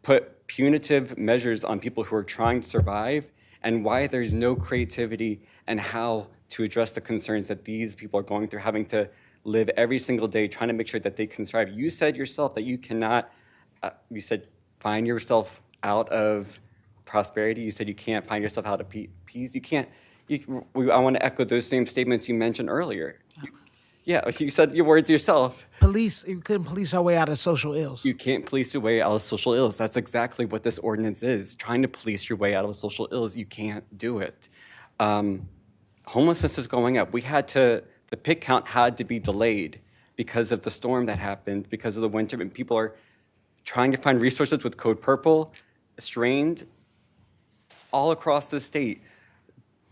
put punitive measures on people who are trying to survive, and why there's no creativity and how to address the concerns that these people are going through, having to live every single day trying to make sure that they can survive. You said yourself that you cannot, you said find yourself out of prosperity. You said you can't find yourself out of peace. You can't, I want to echo those same statements you mentioned earlier. Yeah, you said your words yourself.
You couldn't police our way out of social ills.
You can't police your way out of social ills. That's exactly what this ordinance is, trying to police your way out of social ills. You can't do it. Homelessness is going up. The pick count had to be delayed because of the storm that happened, because of the winter, and people are trying to find resources with Code Purple, strained all across the state.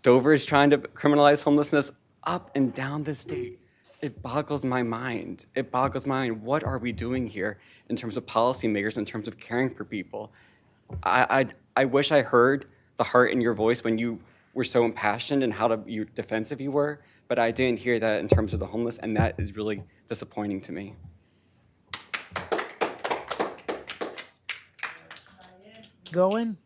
Dover is trying to criminalize homelessness up and down the state. It boggles my mind. It boggles my mind. What are we doing here in terms of policymakers, in terms of caring for people? I wish I heard the heart in your voice when you were so impassioned and how defensive you were, but I didn't hear that in terms of the homeless, and that is really disappointing to me.
Going?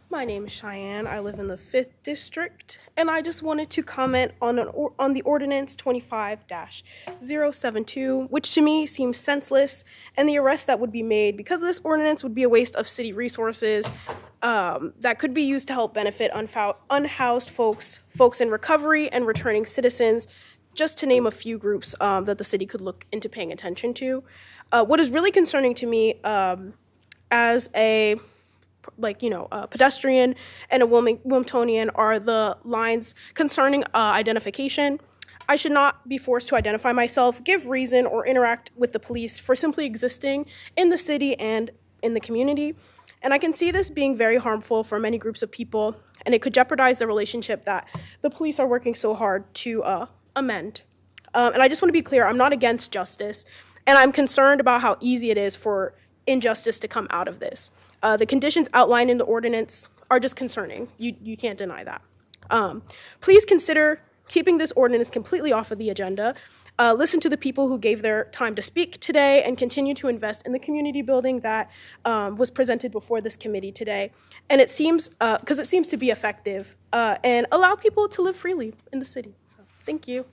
My name is Cheyenne. I live in the 5th District, and I just wanted to comment on the ordinance 25-072, which to me seems senseless, and the arrest that would be made because of this ordinance would be a waste of city resources that could be used to help benefit unhoused folks in recovery, and returning citizens, just to name a few groups that the city could look into paying attention to. What is really concerning to me as a pedestrian and a Wilmingtonian are the lines concerning identification. I should not be forced to identify myself, give reason, or interact with the police for simply existing in the city and in the community. And I can see this being very harmful for many groups of people, and it could jeopardize the relationship that the police are working so hard to amend. And I just want to be clear, I'm not against justice, and I'm concerned about how easy it is for injustice to come out of this. The conditions outlined in the ordinance are just concerning. You can't deny that. Please consider keeping this ordinance completely off of the agenda. Listen to the people who gave their time to speak today, and continue to invest in the community building that was presented before this committee today. And it seems, because it seems to be effective, and allow people to live freely in the city. So, thank you.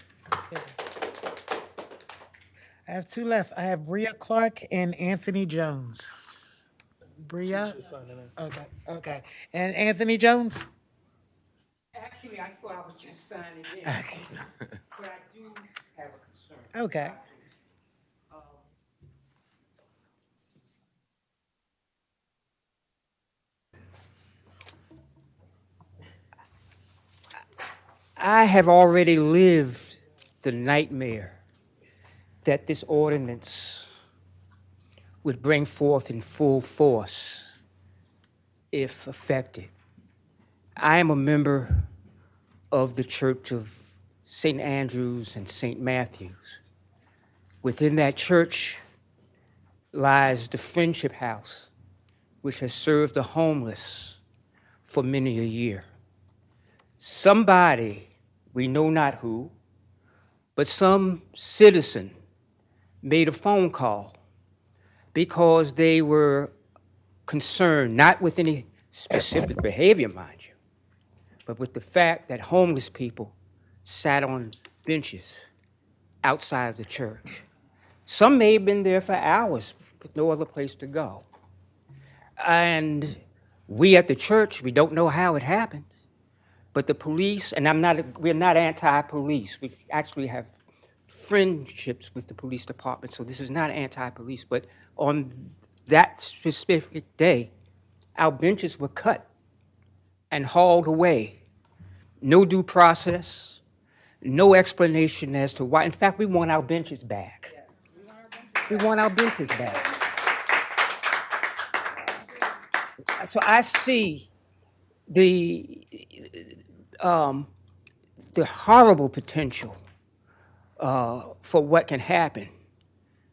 I have 2 left. I have Bria Clark and Anthony Jones. Bria? Okay. And Anthony Jones?
Actually, I thought I was just signing in. Okay. But I do have a concern.
Okay.
I have already lived the nightmare that this ordinance would bring forth in full force if effected. I am a member of the Church of St. Andrews and St. Matthews. Within that church lies the Friendship House, which has served the homeless for many a year. Somebody, we know not who, but some citizen made a phone call because they were concerned, not with any specific behavior, mind you, but with the fact that homeless people sat on benches outside of the church. Some may have been there for hours with no other place to go. And we at the church, we don't know how it happened, but the police, and we're not anti-police. We actually have friendships with the police department, so this is not anti-police, but on that specific day, our benches were cut and hauled away. No due process, no explanation as to why. In fact, we want our benches back. We want our benches back. So I see the horrible potential for what can happen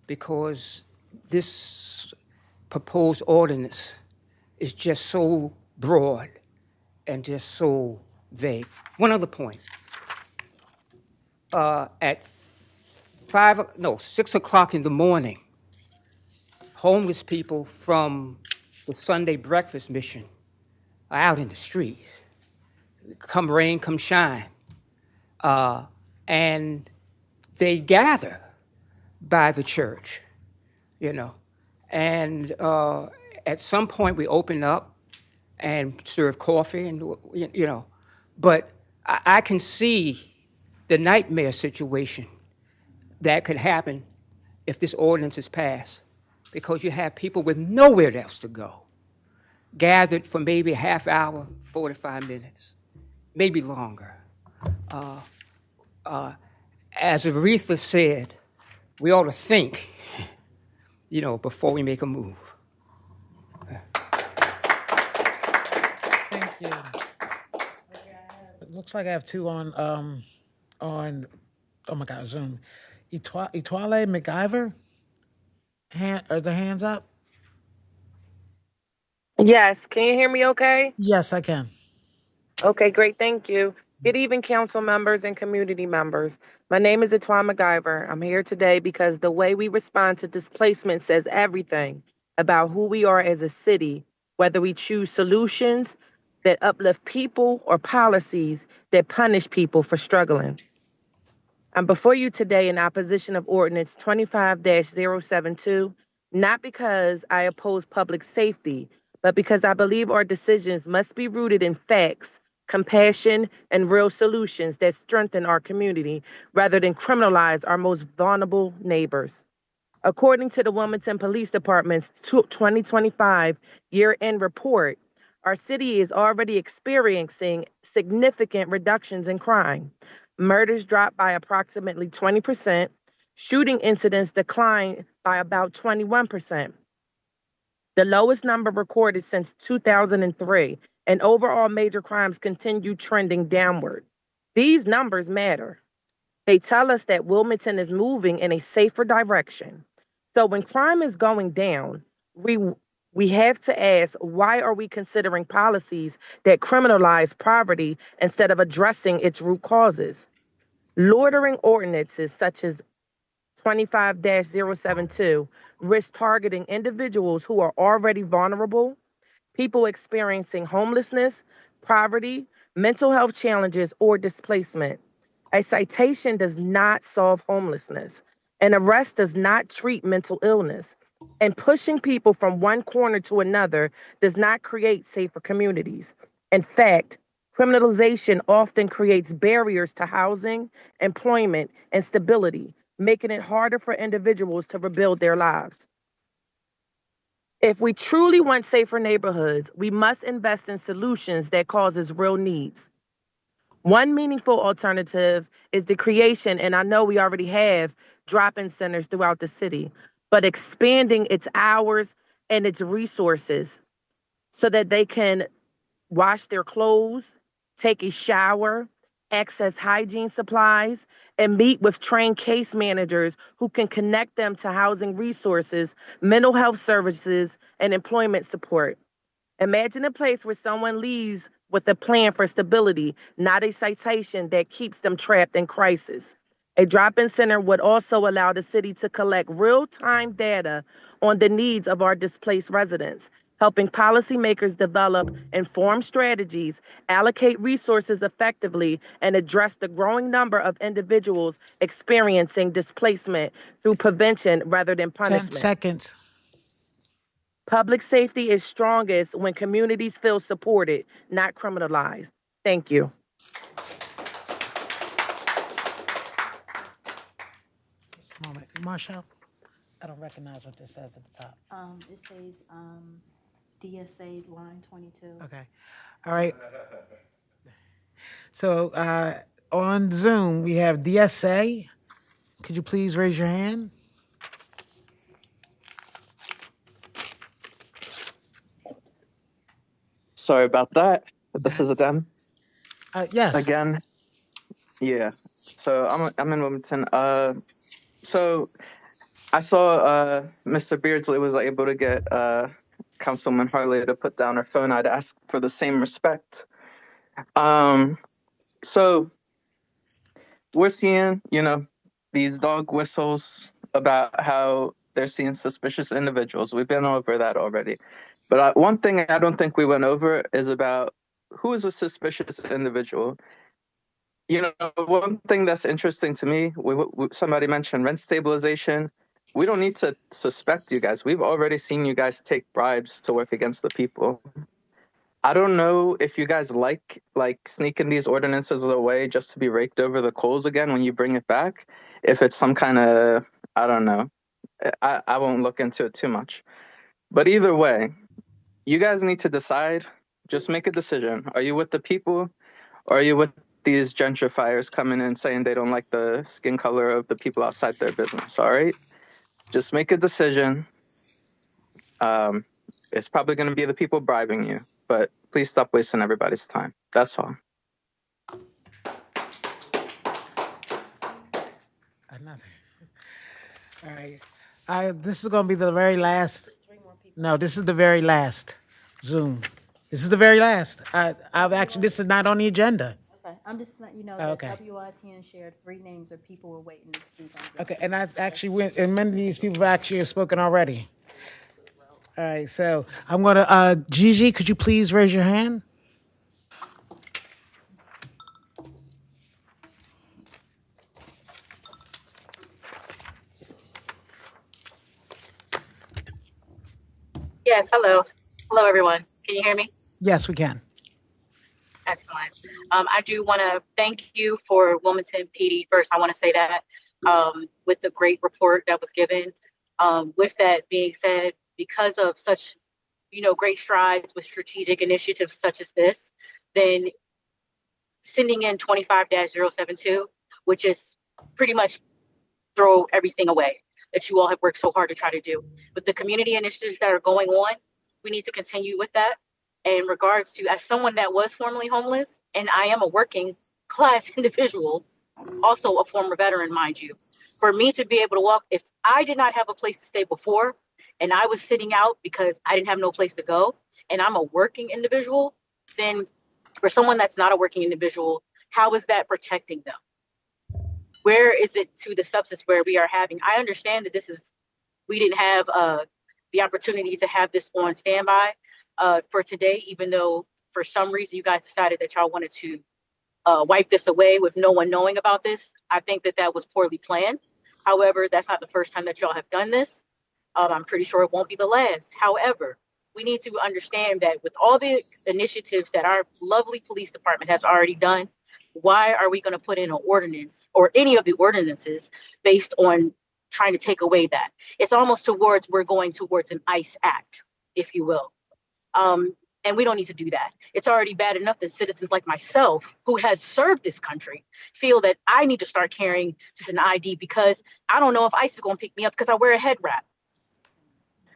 because this proposed ordinance is just so broad and just so vague. One other point. At 6 o'clock in the morning, homeless people from the Sunday breakfast mission are out in the streets. Come rain, come shine. And they gather by the church, you know. And at some point we open up and serve coffee and, you know. But I can see the nightmare situation that could happen if this ordinance is passed, because you have people with nowhere else to go, gathered for maybe a half hour, 45 minutes, maybe longer. As Aretha said, we ought to think, you know, before we make a move.
Thank you. It looks like I have two on, oh my God, Zoom. Etwale McIver, are the hands up?
Yes, can you hear me okay?
Yes, I can.
Okay, great, thank you. Good evening, council members and community members. My name is Etwan McIver. I'm here today because the way we respond to displacement says everything about who we are as a city, whether we choose solutions that uplift people or policies that punish people for struggling. I'm before you today in opposition of Ordinance 25-072, not because I oppose public safety, but because I believe our decisions must be rooted in facts, compassion, and real solutions that strengthen our community rather than criminalize our most vulnerable neighbors. According to the Wilmington Police Department's 2025 year-end report, our city is already experiencing significant reductions in crime. Murders dropped by approximately 20%. Shooting incidents declined by about 21%. The lowest number recorded since 2003, and overall major crimes continue trending downward. These numbers matter. They tell us that Wilmington is moving in a safer direction. So when crime is going down, we have to ask, why are we considering policies that criminalize poverty instead of addressing its root causes? Loitering ordinances such as 25-072 risk targeting individuals who are already vulnerable, people experiencing homelessness, poverty, mental health challenges, or displacement. A citation does not solve homelessness. An arrest does not treat mental illness. And pushing people from one corner to another does not create safer communities. In fact, criminalization often creates barriers to housing, employment, and stability, making it harder for individuals to rebuild their lives. If we truly want safer neighborhoods, we must invest in solutions that causes real needs. One meaningful alternative is the creation, and I know we already have, drop-in centers throughout the city, but expanding its hours and its resources so that they can wash their clothes, take a shower, access hygiene supplies, and meet with trained case managers who can connect them to housing resources, mental health services, and employment support. Imagine a place where someone leaves with a plan for stability, not a citation that keeps them trapped in crisis. A drop-in center would also allow the city to collect real-time data on the needs of our displaced residents, helping policymakers develop informed strategies, allocate resources effectively, and address the growing number of individuals experiencing displacement through prevention rather than
10
punishment.
seconds.
Public safety is strongest when communities feel supported, not criminalized. Thank you.
Moment. Marshall? I don't recognize what this says at the top.
It says DSA line 22.
Okay. All right. So on Zoom, we have DSA. Could you please raise your hand?
Sorry about that. This is Adam.
Yes.
Again. Yeah. So I'm in Wilmington. So I saw Mr. Beardsley was able to get Councilman Harley to put down her phone. I'd ask for the same respect. So we're seeing, these dog whistles about how they're seeing suspicious individuals. We've been over that already. But one thing I don't think we went over is about who is a suspicious individual. One thing that's interesting to me, somebody mentioned rent stabilization. We don't need to suspect you guys. We've already seen you guys take bribes to work against the people. I don't know if you guys like sneaking these ordinances away just to be raked over the coals again when you bring it back. If it's some kind of, I don't know. I won't look into it too much. But either way, you guys need to decide. Just make a decision. Are you with the people or are you with these gentrifiers coming in saying they don't like the skin color of the people outside their business? All right? Just make a decision. It's probably going to be the people bribing you, but please stop wasting everybody's time. That's all.
Another. All right. This is going to be the very last. No, this is the very last Zoom. This is the very last. I've actually, this is not on the agenda.
Okay, I'm just letting you know that
Okay.
WITN shared 3 names of people were waiting to speak on this.
Okay, and I actually went, and many of these people actually have spoken already. All right, so I'm going to, Gigi, could you please raise your hand?
Yes, hello. Hello, everyone. Can you hear me?
Yes, we can.
Excellent. I do want to thank you for Wilmington PD. First, I want to say that with the great report that was given. With that being said, because of such, great strides with strategic initiatives such as this, then sending in 25-072, which is pretty much throw everything away that you all have worked so hard to try to do. With the community initiatives that are going on, we need to continue with that. In regards to, as someone that was formerly homeless, and I am a working class individual, also a former veteran, mind you, for me to be able to walk, if I did not have a place to stay before, and I was sitting out because I didn't have no place to go, and I'm a working individual, then for someone that's not a working individual, how is that protecting them? Where is it to the substance where we are having? I understand that we didn't have the opportunity to have this on standby for today, even though for some reason you guys decided that y'all wanted to wipe this away with no one knowing about this. I think that was poorly planned. However, that's not the first time that y'all have done this. I'm pretty sure it won't be the last. However, we need to understand that with all the initiatives that our lovely police department has already done, why are we going to put in an ordinance or any of the ordinances based on trying to take away that? It's almost we're going towards an ICE act, if you will. And we don't need to do that. It's already bad enough that citizens like myself, who has served this country, feel that I need to start carrying just an ID because I don't know if ICE is going to pick me up because I wear a head wrap.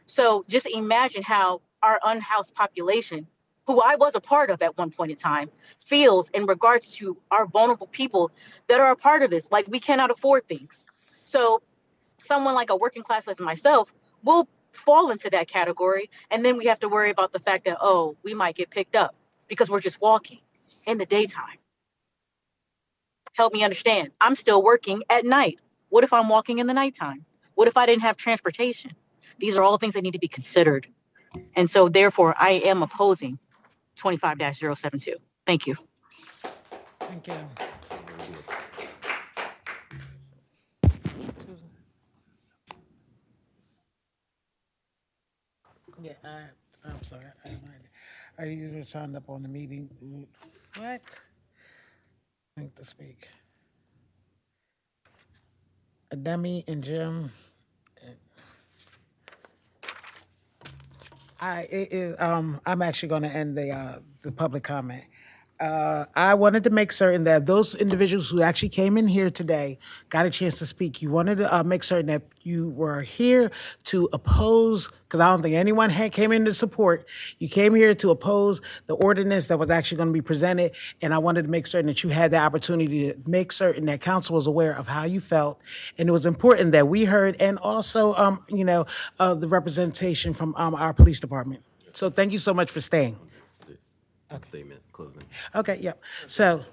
So just imagine how our unhoused population, who I was a part of at one point in time, feels in regards to our vulnerable people that are a part of this. Like, we cannot afford things. So someone like a working class as myself will fall into that category. And then we have to worry about the fact that, oh, we might get picked up because we're just walking in the daytime. Help me understand. I'm still working at night. What if I'm walking in the nighttime? What if I didn't have transportation? These are all things that need to be considered. And so therefore, I am opposing 25-072. Thank you.
Thank you. Yeah, I'm sorry. I usually signed up on the meeting. What? Think to speak. Demi and Jim. I'm actually going to end the public comment. I wanted to make certain that those individuals who actually came in here today got a chance to speak. You wanted to make certain that you were here to oppose, because I don't think anyone came in to support. You came here to oppose the ordinance that was actually going to be presented, and I wanted to make certain that you had the opportunity to make certain that council was aware of how you felt, and it was important that we heard, and also, the representation from our police department. So thank you so much for staying.
Statement, closing.
Okay, yeah. So,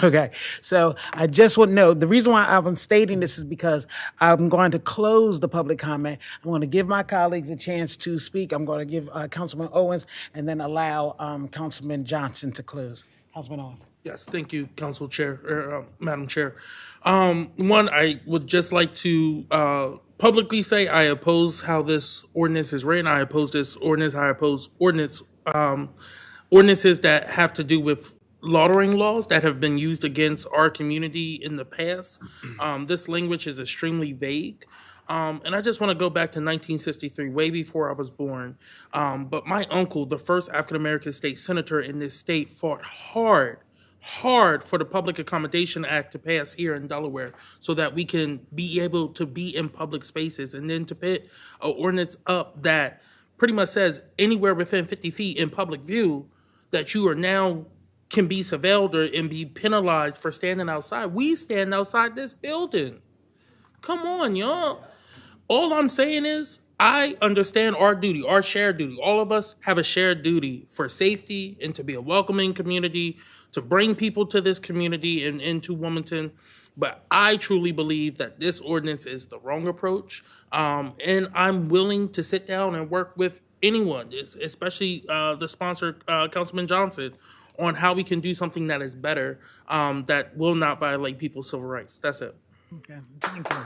okay. So I just want to know, the reason why I'm stating this is because I'm going to close the public comment. I'm going to give my colleagues a chance to speak. I'm going to give Councilman Owens and then allow Councilman Johnson to close. Councilman Owens.
Yes, thank you, Council Chair, Madam Chair. One, I would just like to publicly say I oppose how this ordinance is written. I oppose this ordinance. I oppose ordinances that have to do with lautering laws that have been used against our community in the past. This language is extremely vague. And I just want to go back to 1963, way before I was born. But my uncle, the first African-American state senator in this state, fought hard for the Public Accommodation Act to pass here in Delaware so that we can be able to be in public spaces, and then to put an ordinance up that pretty much says anywhere within 50 feet in public view that you are now can be surveilled and be penalized for standing outside. We stand outside this building. Come on, y'all. All I'm saying is I understand our duty, our shared duty. All of us have a shared duty for safety and to be a welcoming community, to bring people to this community and into Wilmington. But I truly believe that this ordinance is the wrong approach. And I'm willing to sit down and work with anyone, especially the sponsor, Councilman Johnson, on how we can do something that is better, that will not violate people's civil rights. That's it.
Okay, thank you.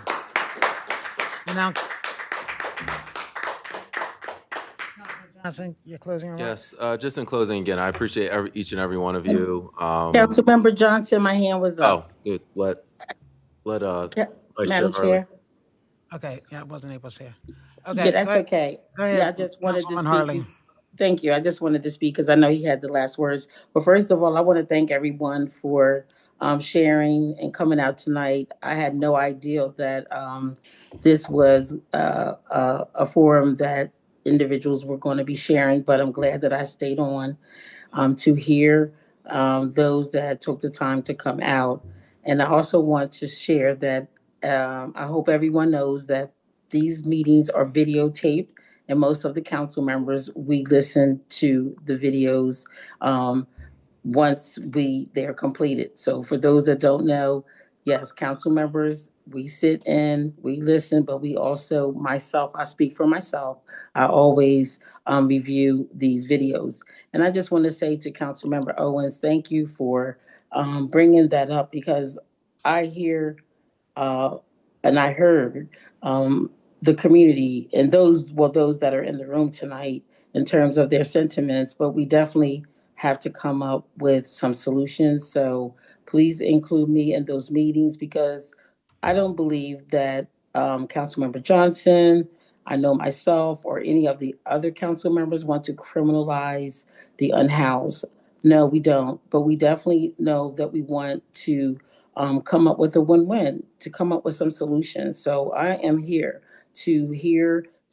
And now, Johnson, your closing remarks?
Yes, just in closing again, I appreciate each and every one of you.
Councilmember Johnson, my hand was up.
Oh, good. Let Vice
Madam
Chair Hurley.
Chair.
Okay, yeah, I wasn't able to say it.
Yeah,
Okay,
that's
go ahead.
okay.
Go ahead,
Yeah, I just wanted to
Councilwoman
speak.
Harley.
Thank you. I just wanted to speak because I know he had the last words. But first of all, I want to thank everyone for sharing and coming out tonight. I had no idea that this was a forum that individuals were going to be sharing, but I'm glad that I stayed on to hear those that took the time to come out. And I also want to share that I hope everyone knows that these meetings are videotaped, and most of the council members, we listen to the videos once they're completed. So for those that don't know, yes, council members, we sit in, we listen, but we also, myself, I speak for myself, I always review these videos. And I just want to say to Councilmember Owens, thank you for bringing that up, because I hear and I heard the community and those that are in the room tonight in terms of their sentiments, but we definitely have to come up with some solutions. So please include me in those meetings, because I don't believe that Councilmember Johnson, I know myself, or any of the other council members want to criminalize the unhoused. No, we don't. But we definitely know that we want to come up with a win-win, to come up with some solutions. So I am here to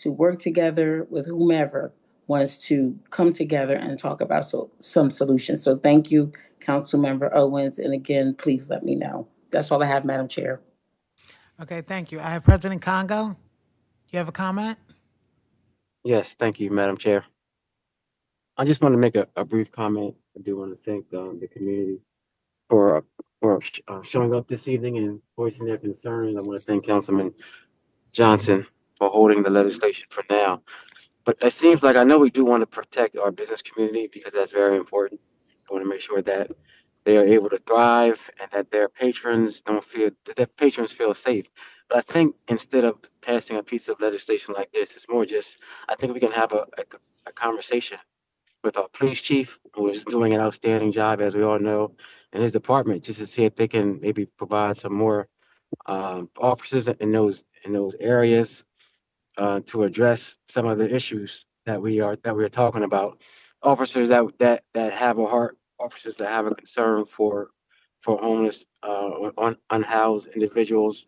work together with whomever wants to come together and talk about some solutions. So thank you, Councilmember Owens. And again, please let me know. That's all I have, Madam Chair.
Okay, thank you. I have President Congo. You have a comment?
Yes, thank you, Madam Chair. I just want to make a brief comment. I do want to thank the community for showing up this evening and voicing their concerns. I want to thank Councilman Johnson for holding the legislation for now. But it seems like I know we do want to protect our business community, because that's very important. I want to make sure that they are able to thrive and that their patrons feel safe. But I think instead of passing a piece of legislation like this, it's more just, I think we can have a conversation with our police chief, who is doing an outstanding job, as we all know, and his department, just to see if they can maybe provide some more officers in those areas to address some of the issues that we're talking about. Officers that have a heart, officers that have a concern for homeless, unhoused individuals.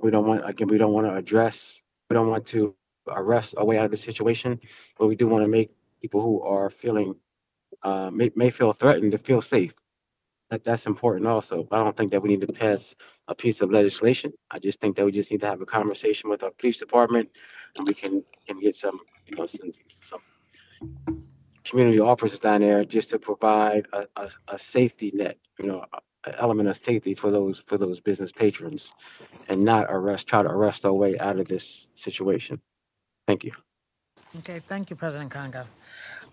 We don't want we don't want to arrest our way out of the situation, but we do want to make people who are feeling may feel threatened to feel safe. That's important also. I don't think that we need to pass a piece of legislation. I just think that we just need to have a conversation with our police department, and we can get some, some community officers down there just to provide a safety net, an element of safety for those business patrons, and not try to arrest our way out of this situation. Thank you.
Okay, thank you, President Congo.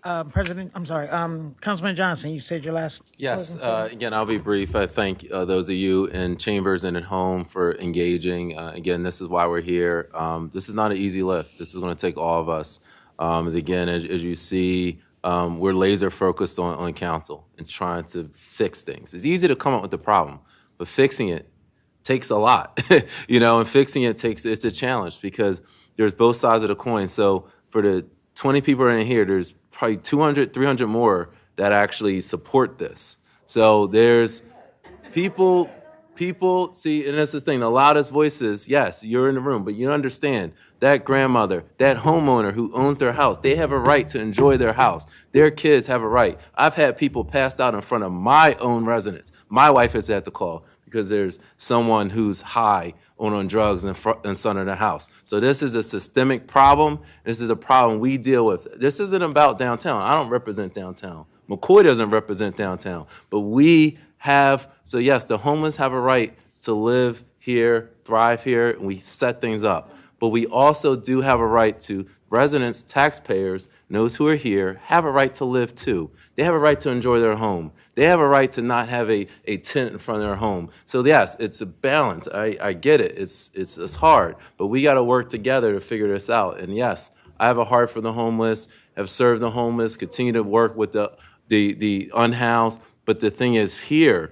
Councilman Johnson, you said your last.
Yes, again, I'll be brief. I thank those of you in chambers and at home for engaging. Again, this is why we're here. This is not an easy lift. This is going to take all of us. As you see, we're laser focused on council and trying to fix things. It's easy to come up with the problem, but fixing it takes a lot, and fixing it it's a challenge because there's both sides of the coin. So for the 20 people in here, there's probably 200, 300 more that actually support this. So there's people see, and that's the thing, the loudest voices, yes, you're in the room, but you understand that grandmother, that homeowner who owns their house, they have a right to enjoy their house. Their kids have a right. I've had people passed out in front of my own residence. My wife has had to call because there's someone who's high on drugs in front of the house. So this is a systemic problem. This is a problem we deal with. This isn't about downtown. I don't represent downtown. McCoy doesn't represent downtown. But yes, the homeless have a right to live here, thrive here, and we set things up. But we also do have a right to residents, taxpayers, and those who are here have a right to live too. They have a right to enjoy their home. They have a right to not have a tent in front of their home. So yes, it's a balance. I get it. It's hard, but we got to work together to figure this out. And yes, I have a heart for the homeless, have served the homeless, continue to work with the unhoused. But the thing is here,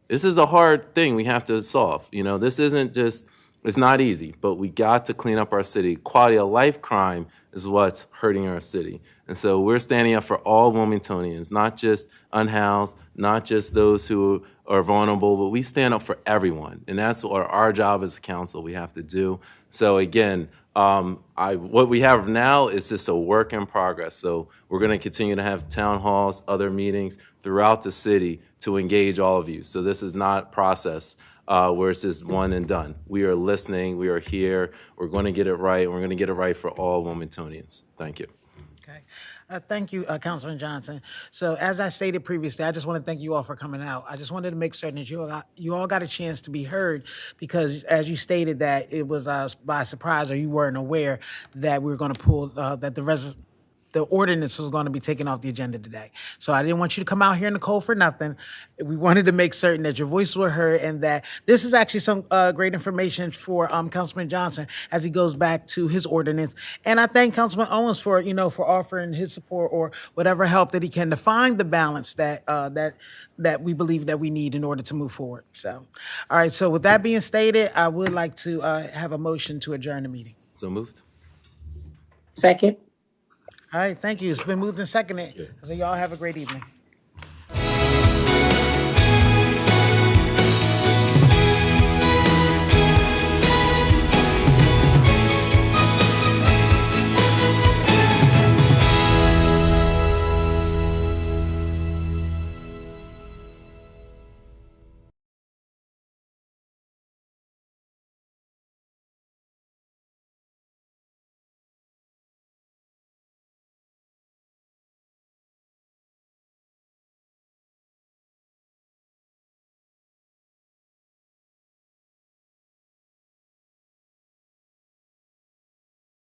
this is a hard thing we have to solve. This isn't just, it's not easy, but we got to clean up our city. Quality of life crime is what's hurting our city. And so we're standing up for all Wilmingtonians, not just unhoused, not just those who are vulnerable, but we stand up for everyone. And that's what our job as council we have to do. So again, what we have now is just a work in progress. So we're going to continue to have town halls, other meetings throughout the city to engage all of you. So this is not process where it's just one and done. We are listening. We are here. We're going to get it right. We're going to get it right for all Wilmingtonians. Thank you.
Thank you, Councilman Johnson. So as I stated previously, I just want to thank you all for coming out. I just wanted to make certain that you all got a chance to be heard because as you stated that it was by surprise or you weren't aware that we were going to pull, that the ordinance was going to be taken off the agenda today. So I didn't want you to come out here in the cold for nothing. We wanted to make certain that your voices were heard and that this is actually some great information for Councilman Johnson as he goes back to his ordinance. And I thank Councilman Owens for offering his support or whatever help that he can to find the balance that we believe that we need in order to move forward. So, all right. So with that being stated, I would like to have a motion to adjourn the meeting.
So moved.
Second.
All right, thank you. It's been moved and seconded. So y'all have a great evening.